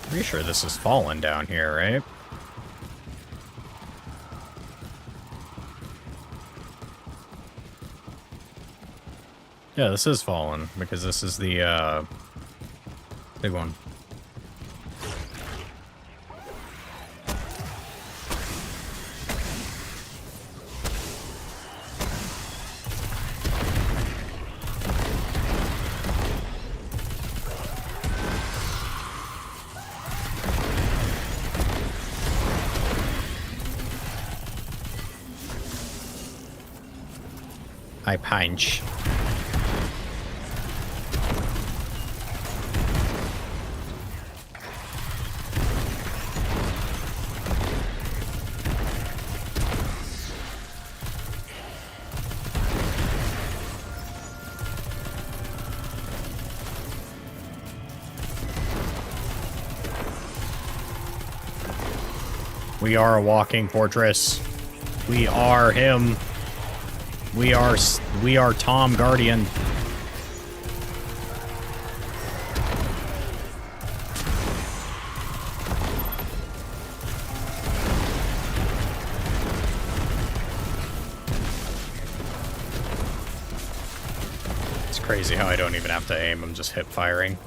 Pretty sure this is fallen down here, right? Yeah, this is fallen, because this is the, big one. I punch. We are a walking fortress. We are him. We are Tom Guardian. It's crazy how I don't even have to aim, I'm just hip firing.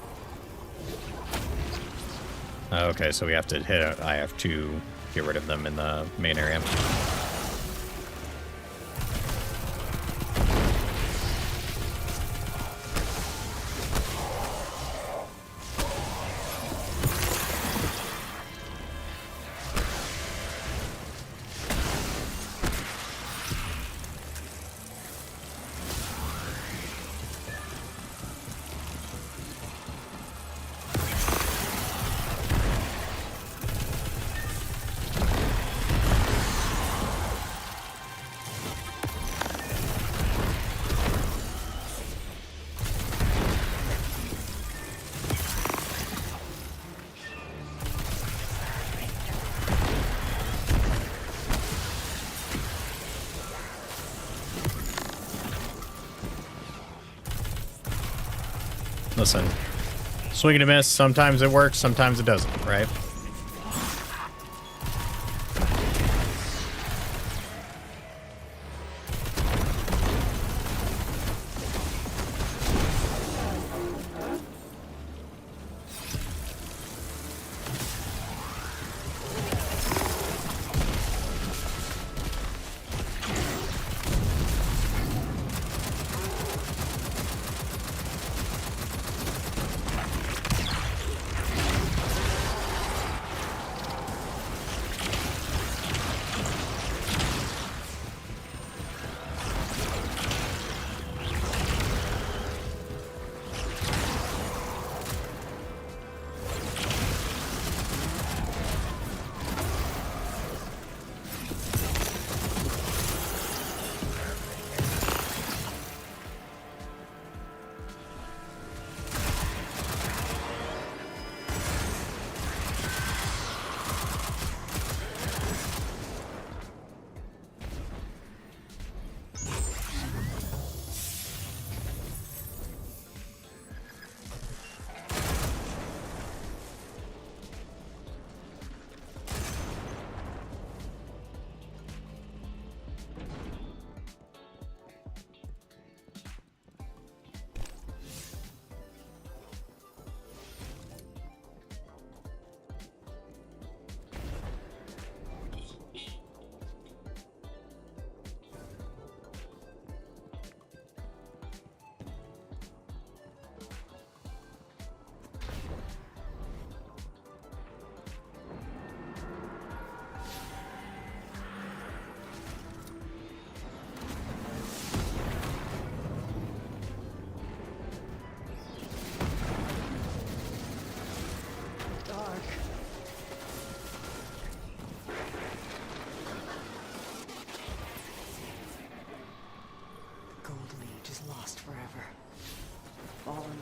Okay, so we have to hit it. I have to get rid of them in the main area. Listen, Swing and a miss. Sometimes it works, sometimes it doesn't, right?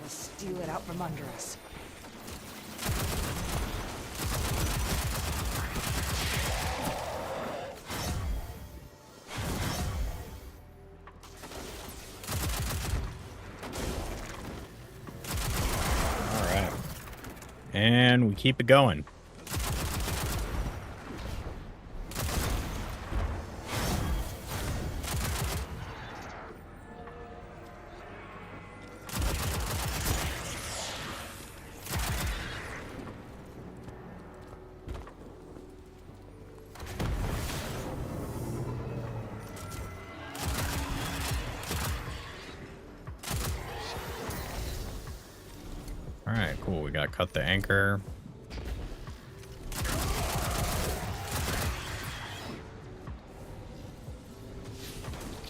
Steal it out from under us. All right. And we keep it going. Alright, cool. We gotta cut the anchor.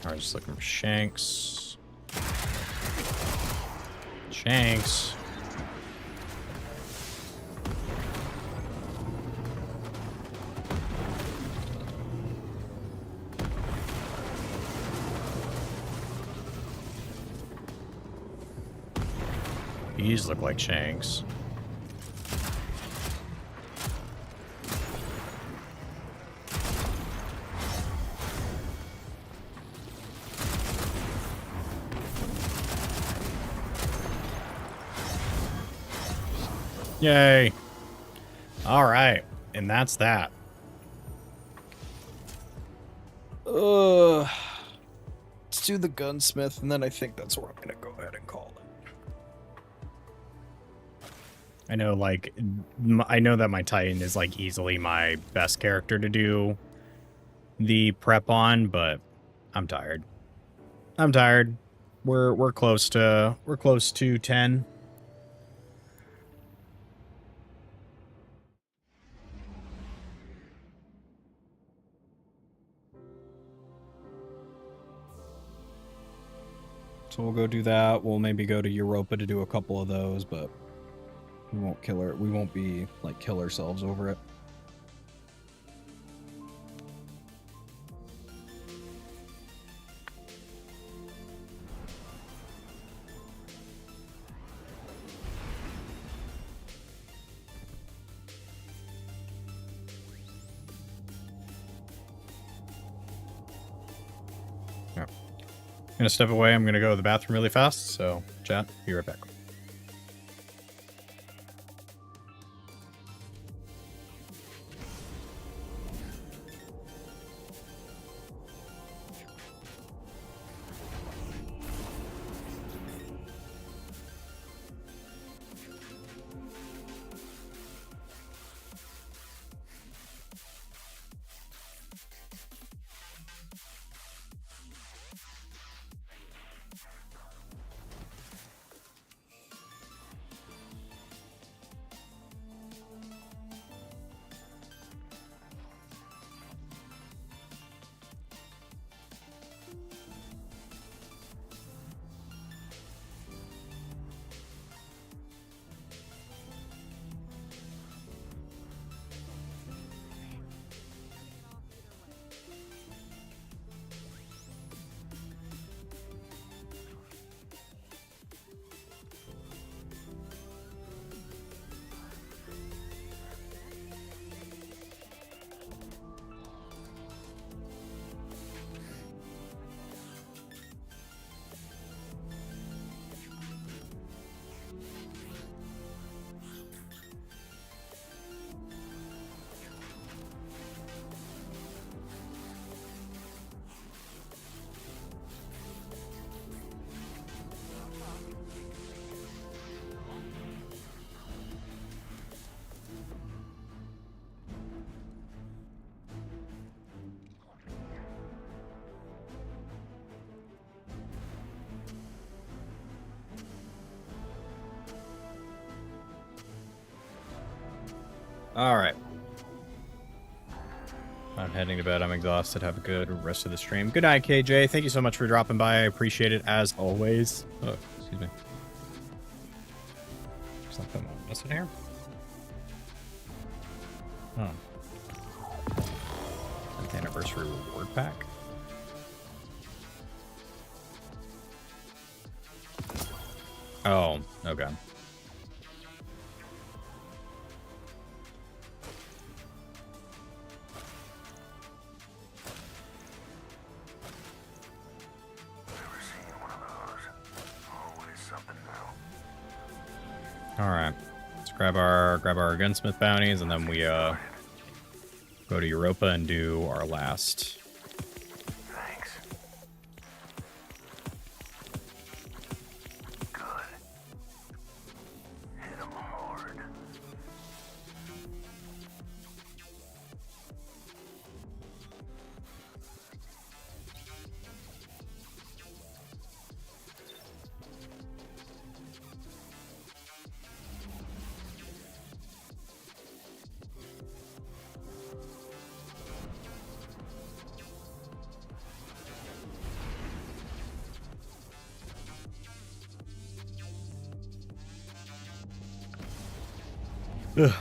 Alright, just looking for Shanks. Shanks. These look like Shanks. Yay. All right. And that's that. Let's do the gunsmith, and then I think that's where I'm gonna go ahead and call it. I know, like, I know that my Titan is, like, easily my best character to do the prep on, but I'm tired. I'm tired. We're close to 10. So we'll go do that. We'll maybe go to Europa to do a couple of those, but we won't kill her. We won't be like kill ourselves over it. Yeah. I'm gonna step away. I'm gonna go to the bathroom really fast. So, chat, be right back. Alright. I'm heading to bed. I'm exhausted. Have a good rest of the stream. Good night, KJ. Thank you so much for dropping by. I appreciate it as always. Oh, excuse me. Something I'm missing here? Oh. 10th anniversary reward pack? Oh, okay. All right, let's grab our gunsmith bounties, and then we go to Europa and do our last. Thanks. Good. Hit 'em hard. Ugh.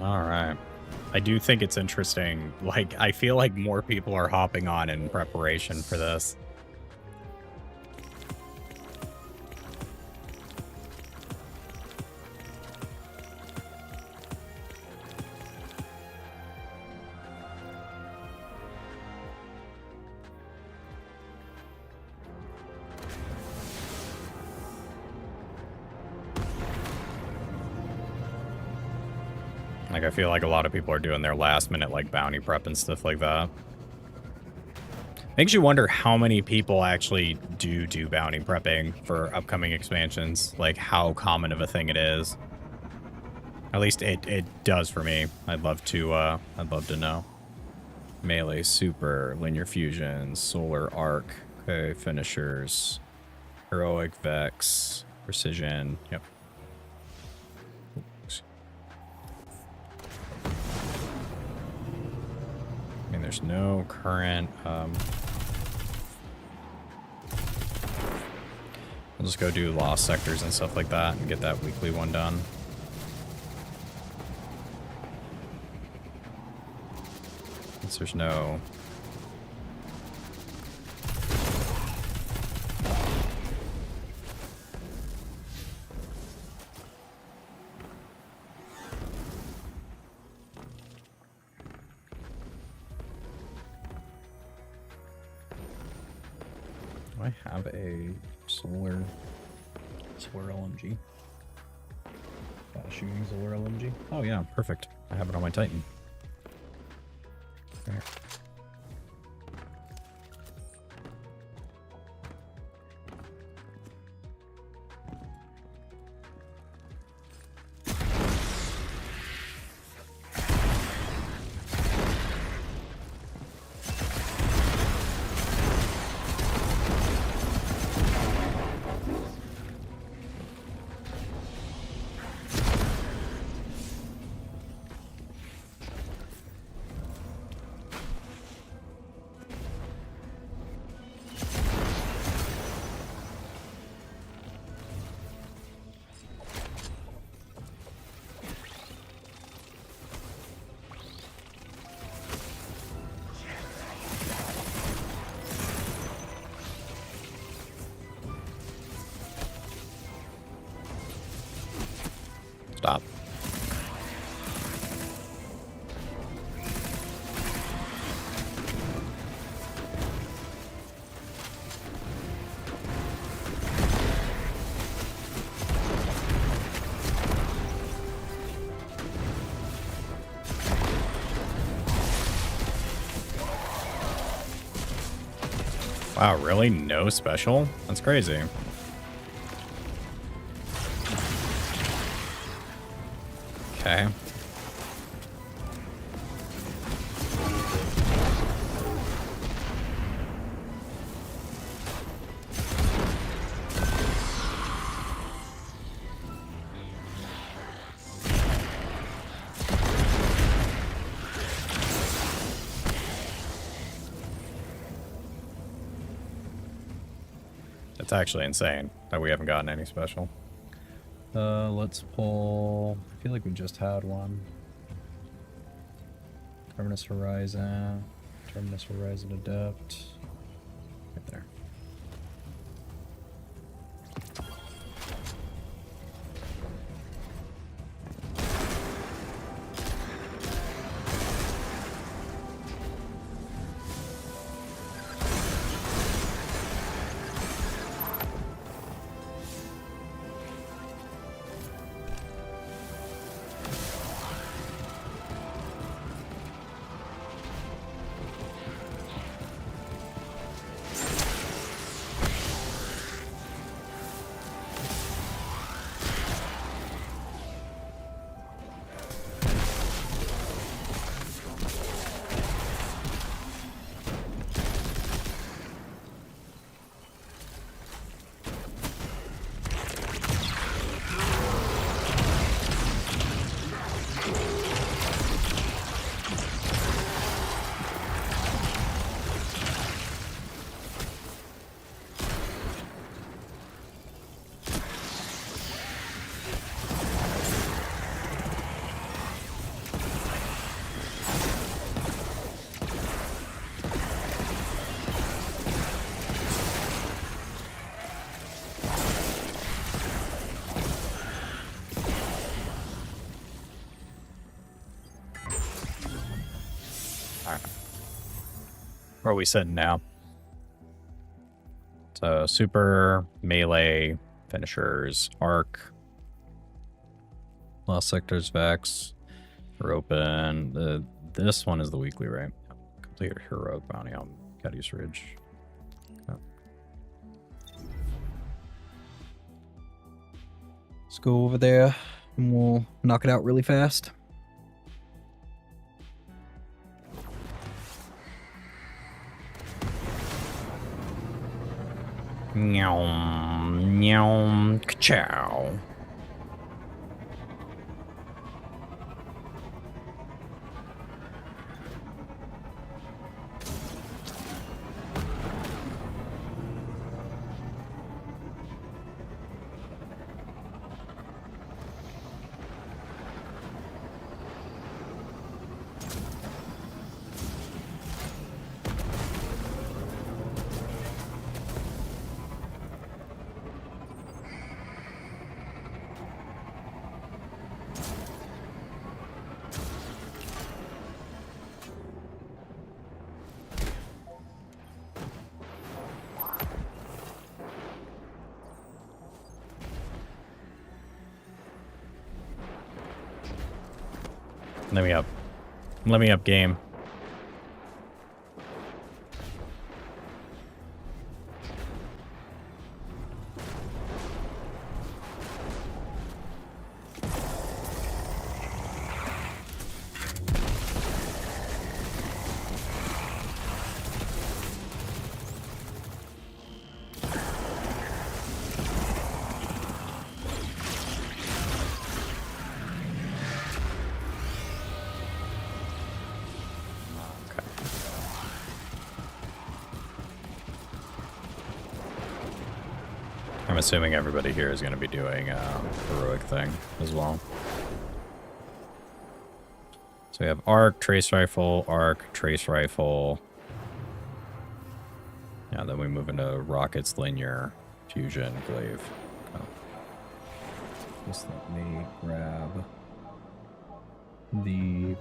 All right. I do think it's interesting. Like, I feel like more people are hopping on in preparation for this. Like, I feel like a lot of people are doing their last minute, like, bounty prep and stuff like that. Makes you wonder how many people actually do bounty prepping for upcoming expansions. Like, how common of a thing it is. At least it does for me. I'd love to know. Melee, super, linear fusion, solar arc, okay, finishers, heroic vex, precision, yep. I mean, there's no current, I'll just go do lost sectors and stuff like that and get that weekly one done. Since there's no... Do I have a solar LMG? Shooting solar LMG? Oh yeah, perfect. I have it on my Titan. There. Wow, really? No special? That's crazy. Okay. It's actually insane that we haven't gotten any special. Let's pull... I feel like we just had one. Terminus Horizon. Terminus Horizon Adept. Right there. Where are we sitting now? So super, melee, finishers, arc, lost sectors, Vex, are open. This one is the weekly, right? Complete heroic bounty on Cadius Ridge. Okay. Let's go over there and we'll knock it out really fast. Meow, meow, ka-chow. Let me up. Let me up, game. I'm assuming everybody here is going to be doing a heroic thing as well. So we have arc, trace rifle, yeah, then we move into rockets, linear, fusion, glaive. Okay. Just let me grab the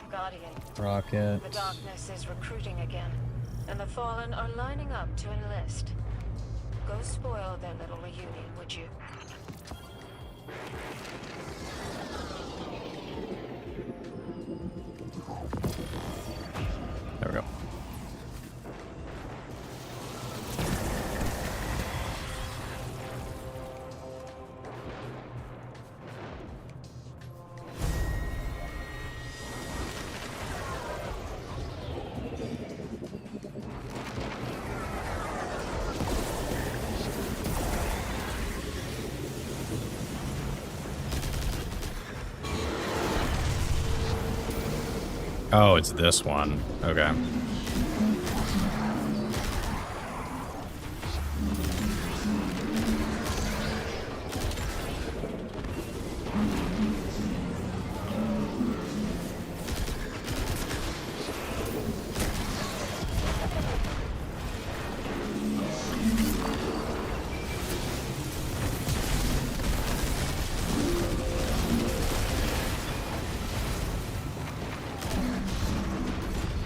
Guardian. rocket. The darkness is recruiting again, and the Fallen are lining up to enlist. Go spoil their little reunion, would you? Oh, it's this one. Okay.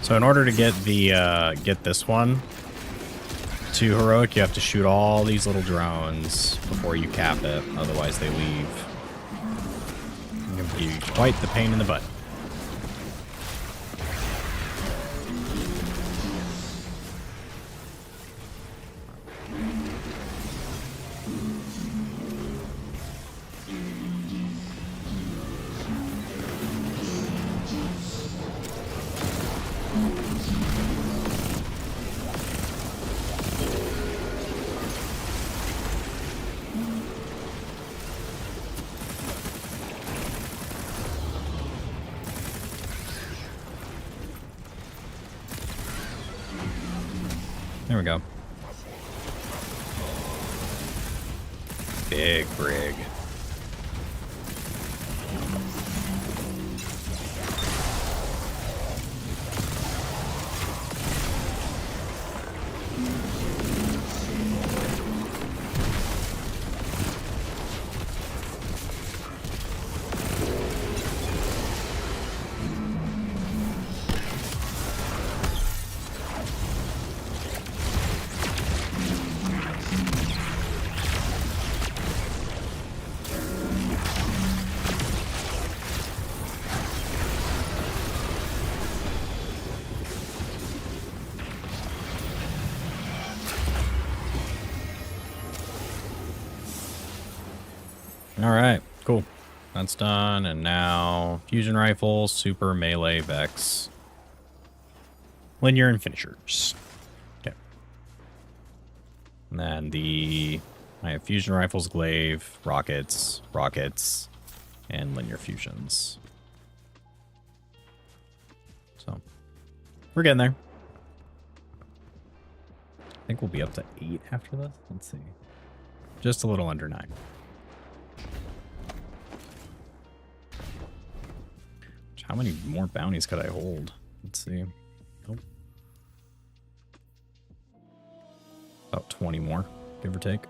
So in order to get the get this one to heroic, you have to shoot all these little drones before you cap it. Otherwise, they leave. It can be quite the pain in the butt. There we go. Big brig. Alright, cool. That's done, and now fusion rifles, super melee, vex, linear, and finishers. Okay. And then I have fusion rifles, glaive, rockets, and linear fusions. So, we're getting there. I think we'll be up to 8 after this. Let's see. Just a little under 9. How many more bounties could I hold? Let's see. Nope. About 20 more, give or take.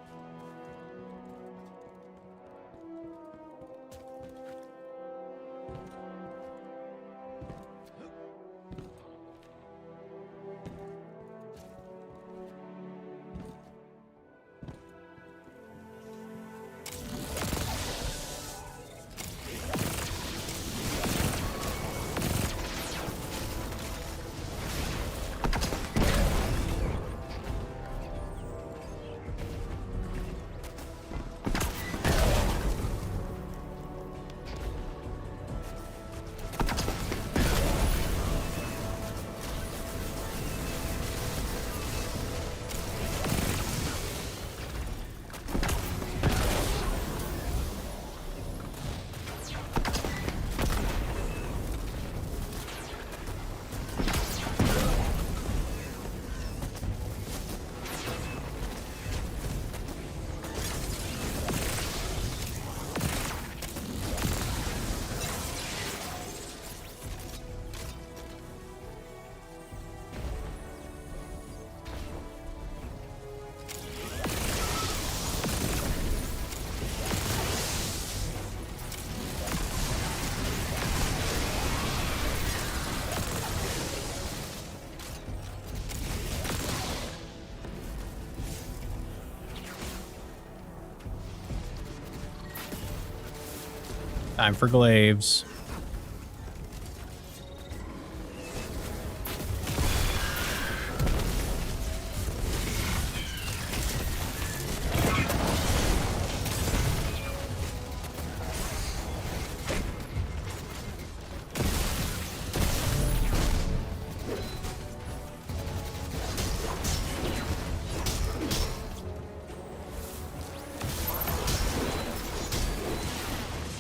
Time for glaives.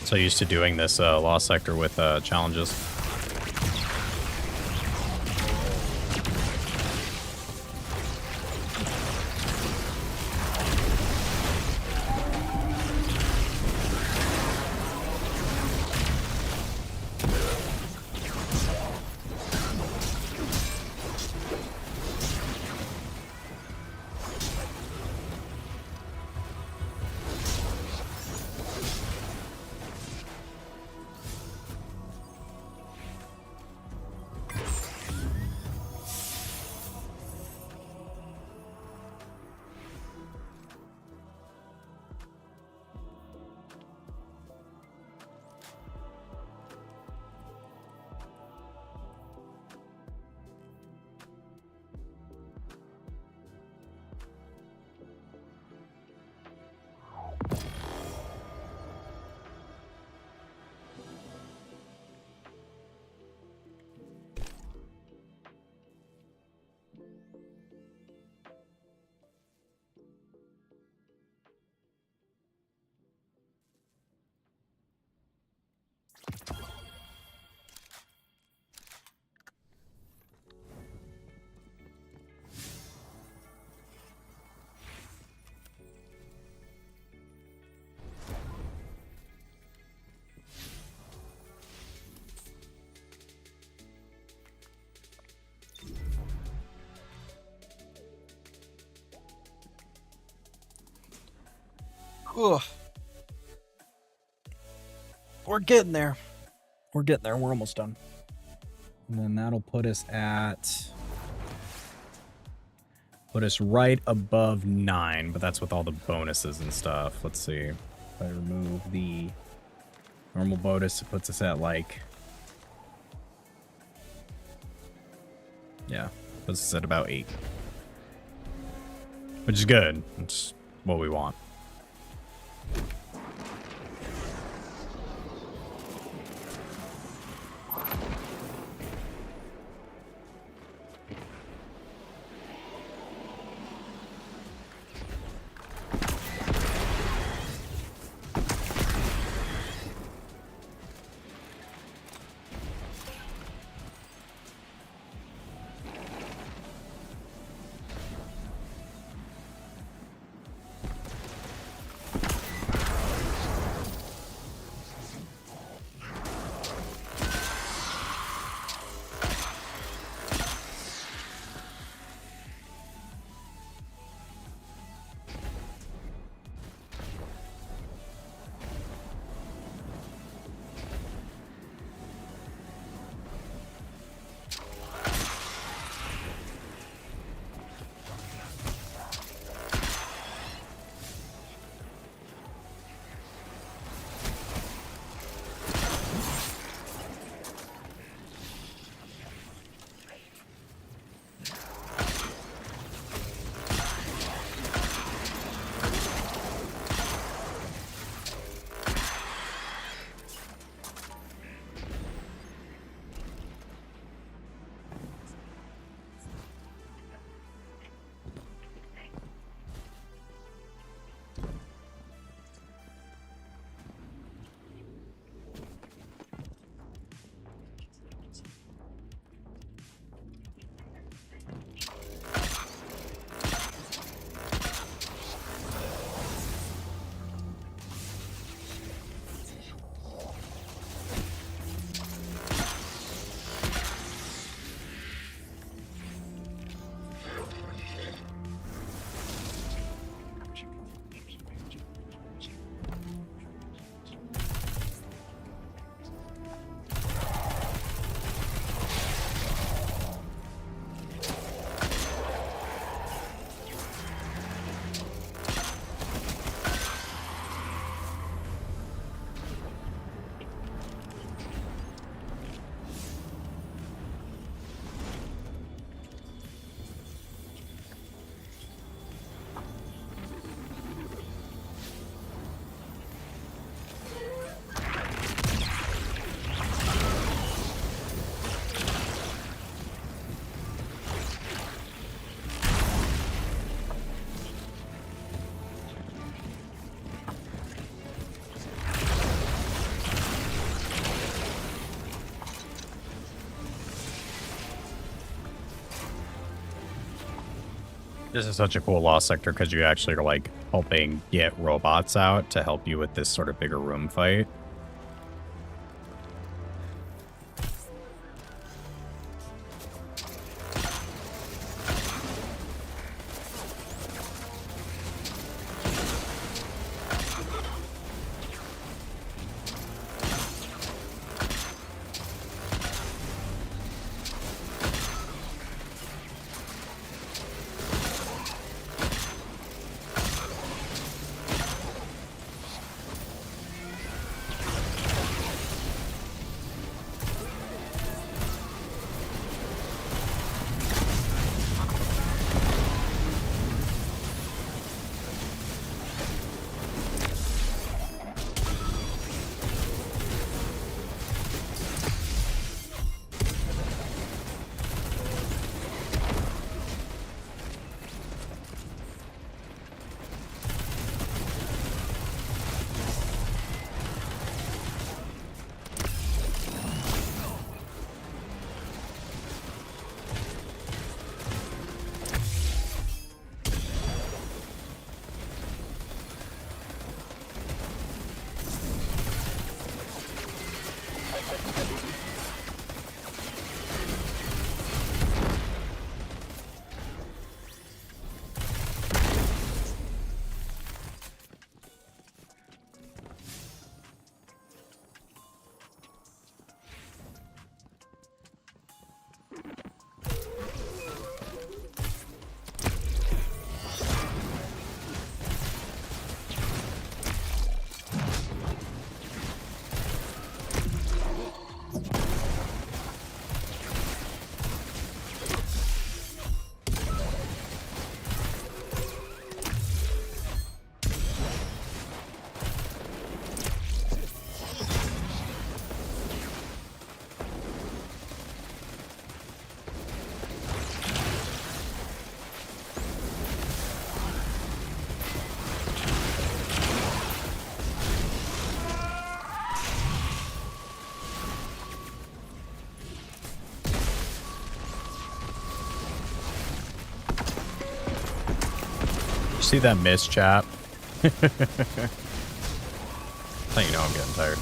So used to doing this Lost Sector with challenges. Ugh. We're getting there. We're getting there. We're almost done. And then that'll put us right above 9, but that's with all the bonuses and stuff. Let's see. If I remove the normal bonus, it puts us at like, yeah, puts us at about 8. Which is good. It's what we want. This is such a cool Lost Sector because you actually are like helping get robots out to help you with this sort of bigger room fight. see that miss, chat? Now you know I'm getting tired.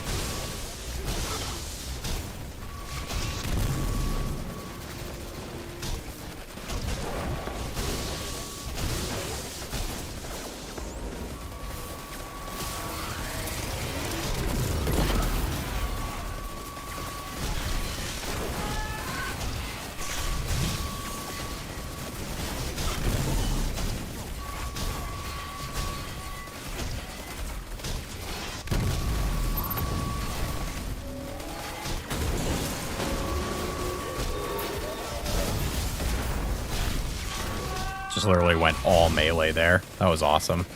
Just literally went all melee there. That was awesome.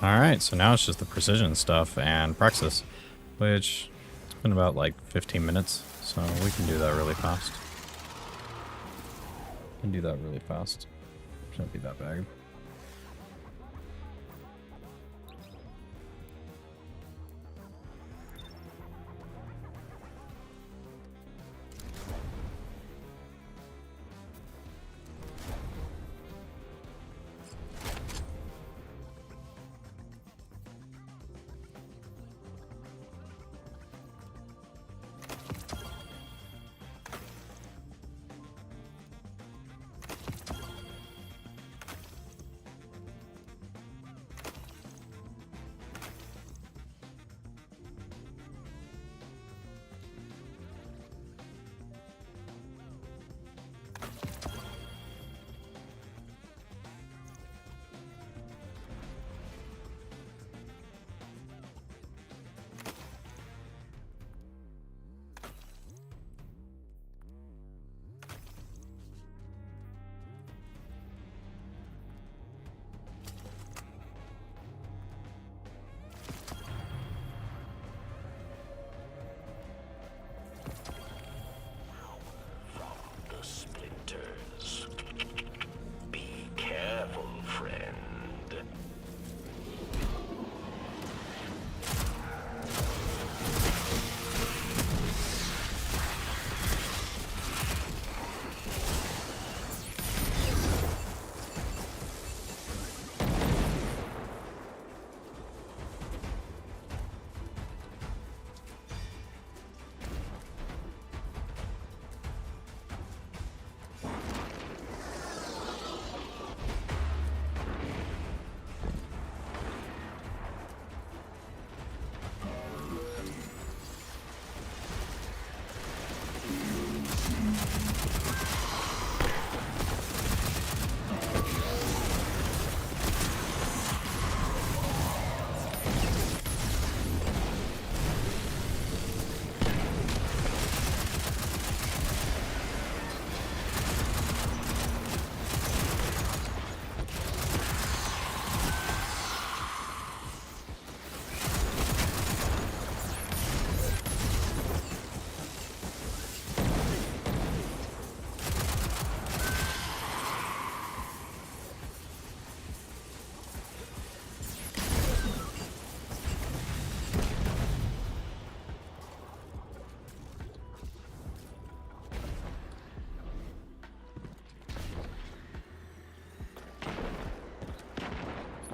Alright, so now it's just the precision stuff and Praxis, which it's been about like 15 minutes, so we can do that really fast. Shouldn't be that bad.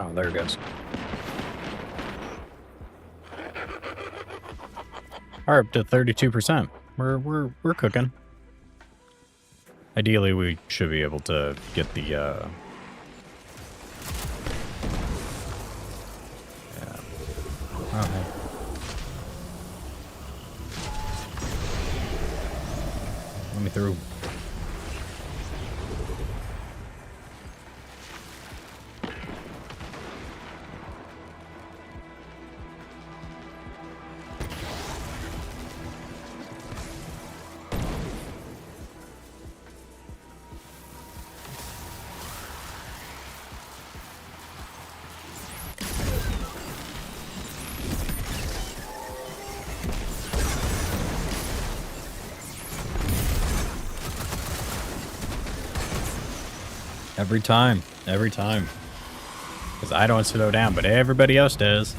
Oh, there it goes. We're up to 32%. We're cooking. Ideally, we should be able to get the yeah. Okay. Let me through. Every time. Because I don't slow down, but everybody else does.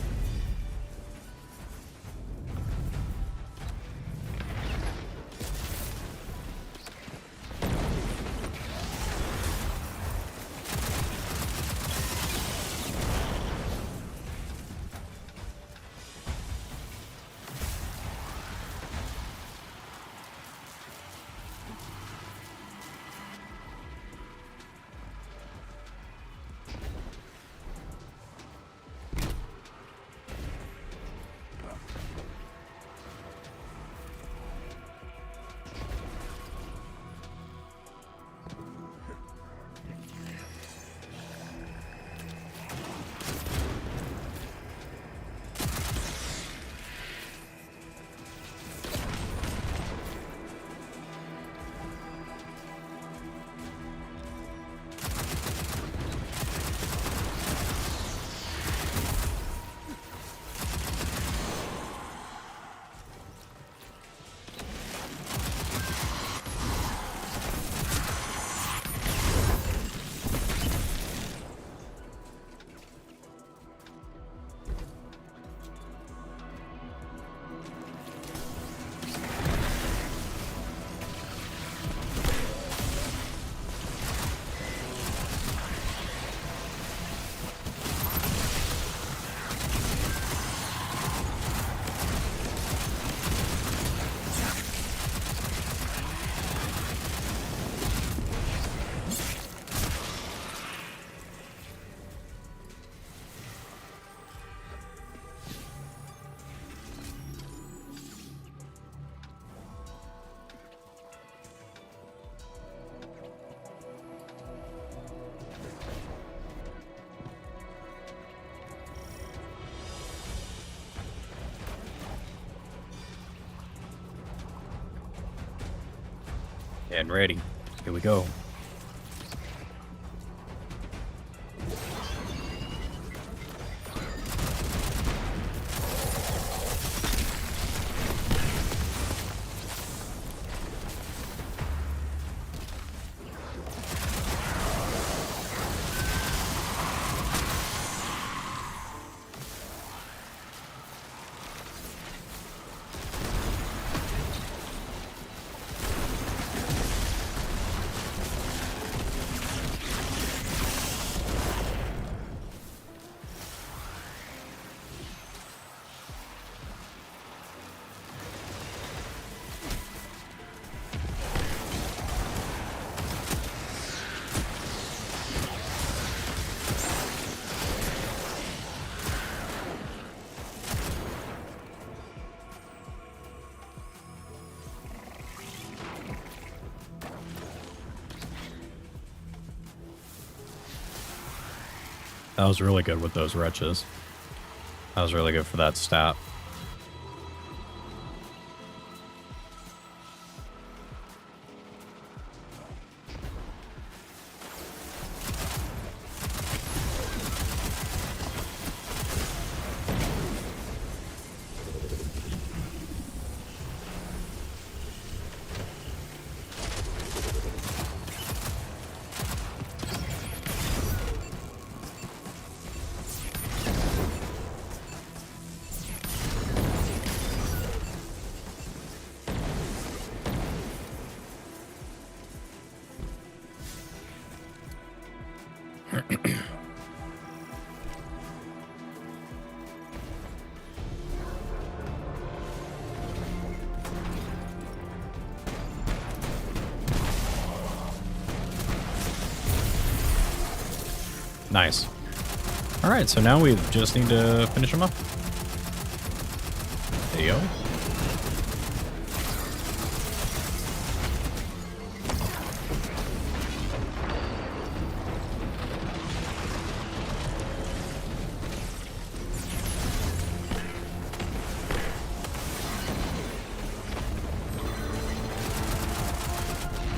And ready. Here we go. That was really good with those wretches. That was really good for that stat. Nice. Alright, so now we just need to finish him up. There you go.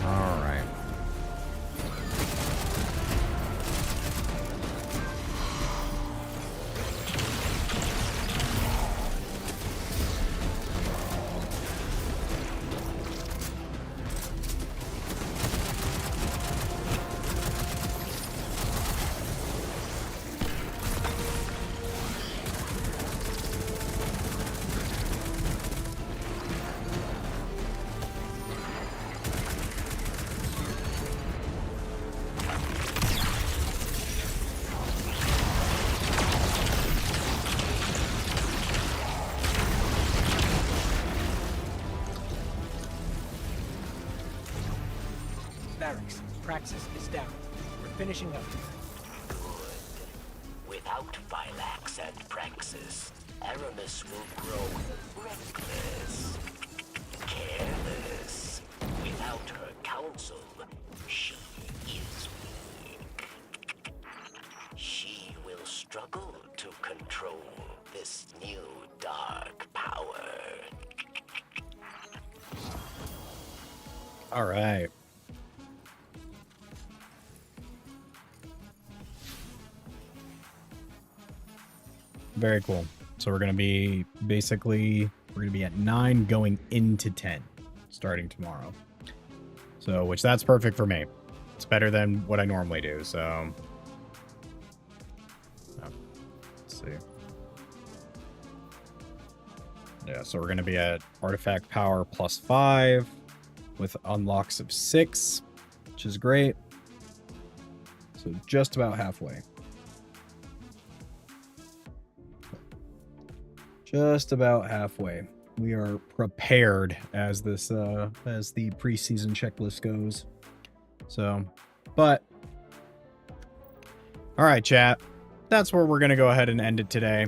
Alright. Barracks. Praxis is down. We're finishing up. Without Phylax and Praxis, Aramis will grow reckless, careless. Without her counsel, she is weak. She will struggle to control this new dark power. All right. Very cool. So we're going to be at 9 going into 10 starting tomorrow. So, which that's perfect for me. It's better than what I normally do. So, let's see. Yeah, so we're going to be at artifact power +5 with unlocks of 6, which is great. So just about halfway. Just about halfway. We are prepared as this as the preseason checklist goes. So, but all right, chat. That's where we're going to go ahead and end it today.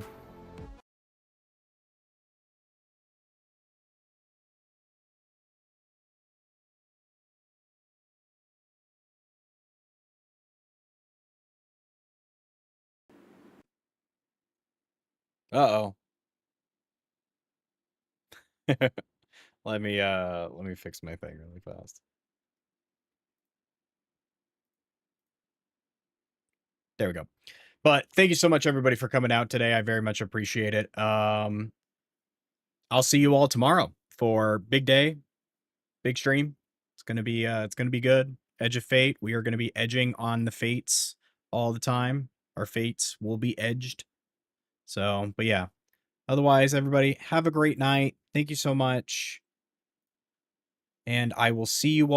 Uh-oh. Let me fix my thing really fast. There we go. But thank you so much, everybody, for coming out today. I very much appreciate it. I'll see you all tomorrow for big day, big stream. It's gonna be good. Edge of Fate. We are gonna be edging on the fates all the time. Our fates will be edged. So, but yeah. Otherwise, everybody, have a great night. Thank you so much. And I will see you all.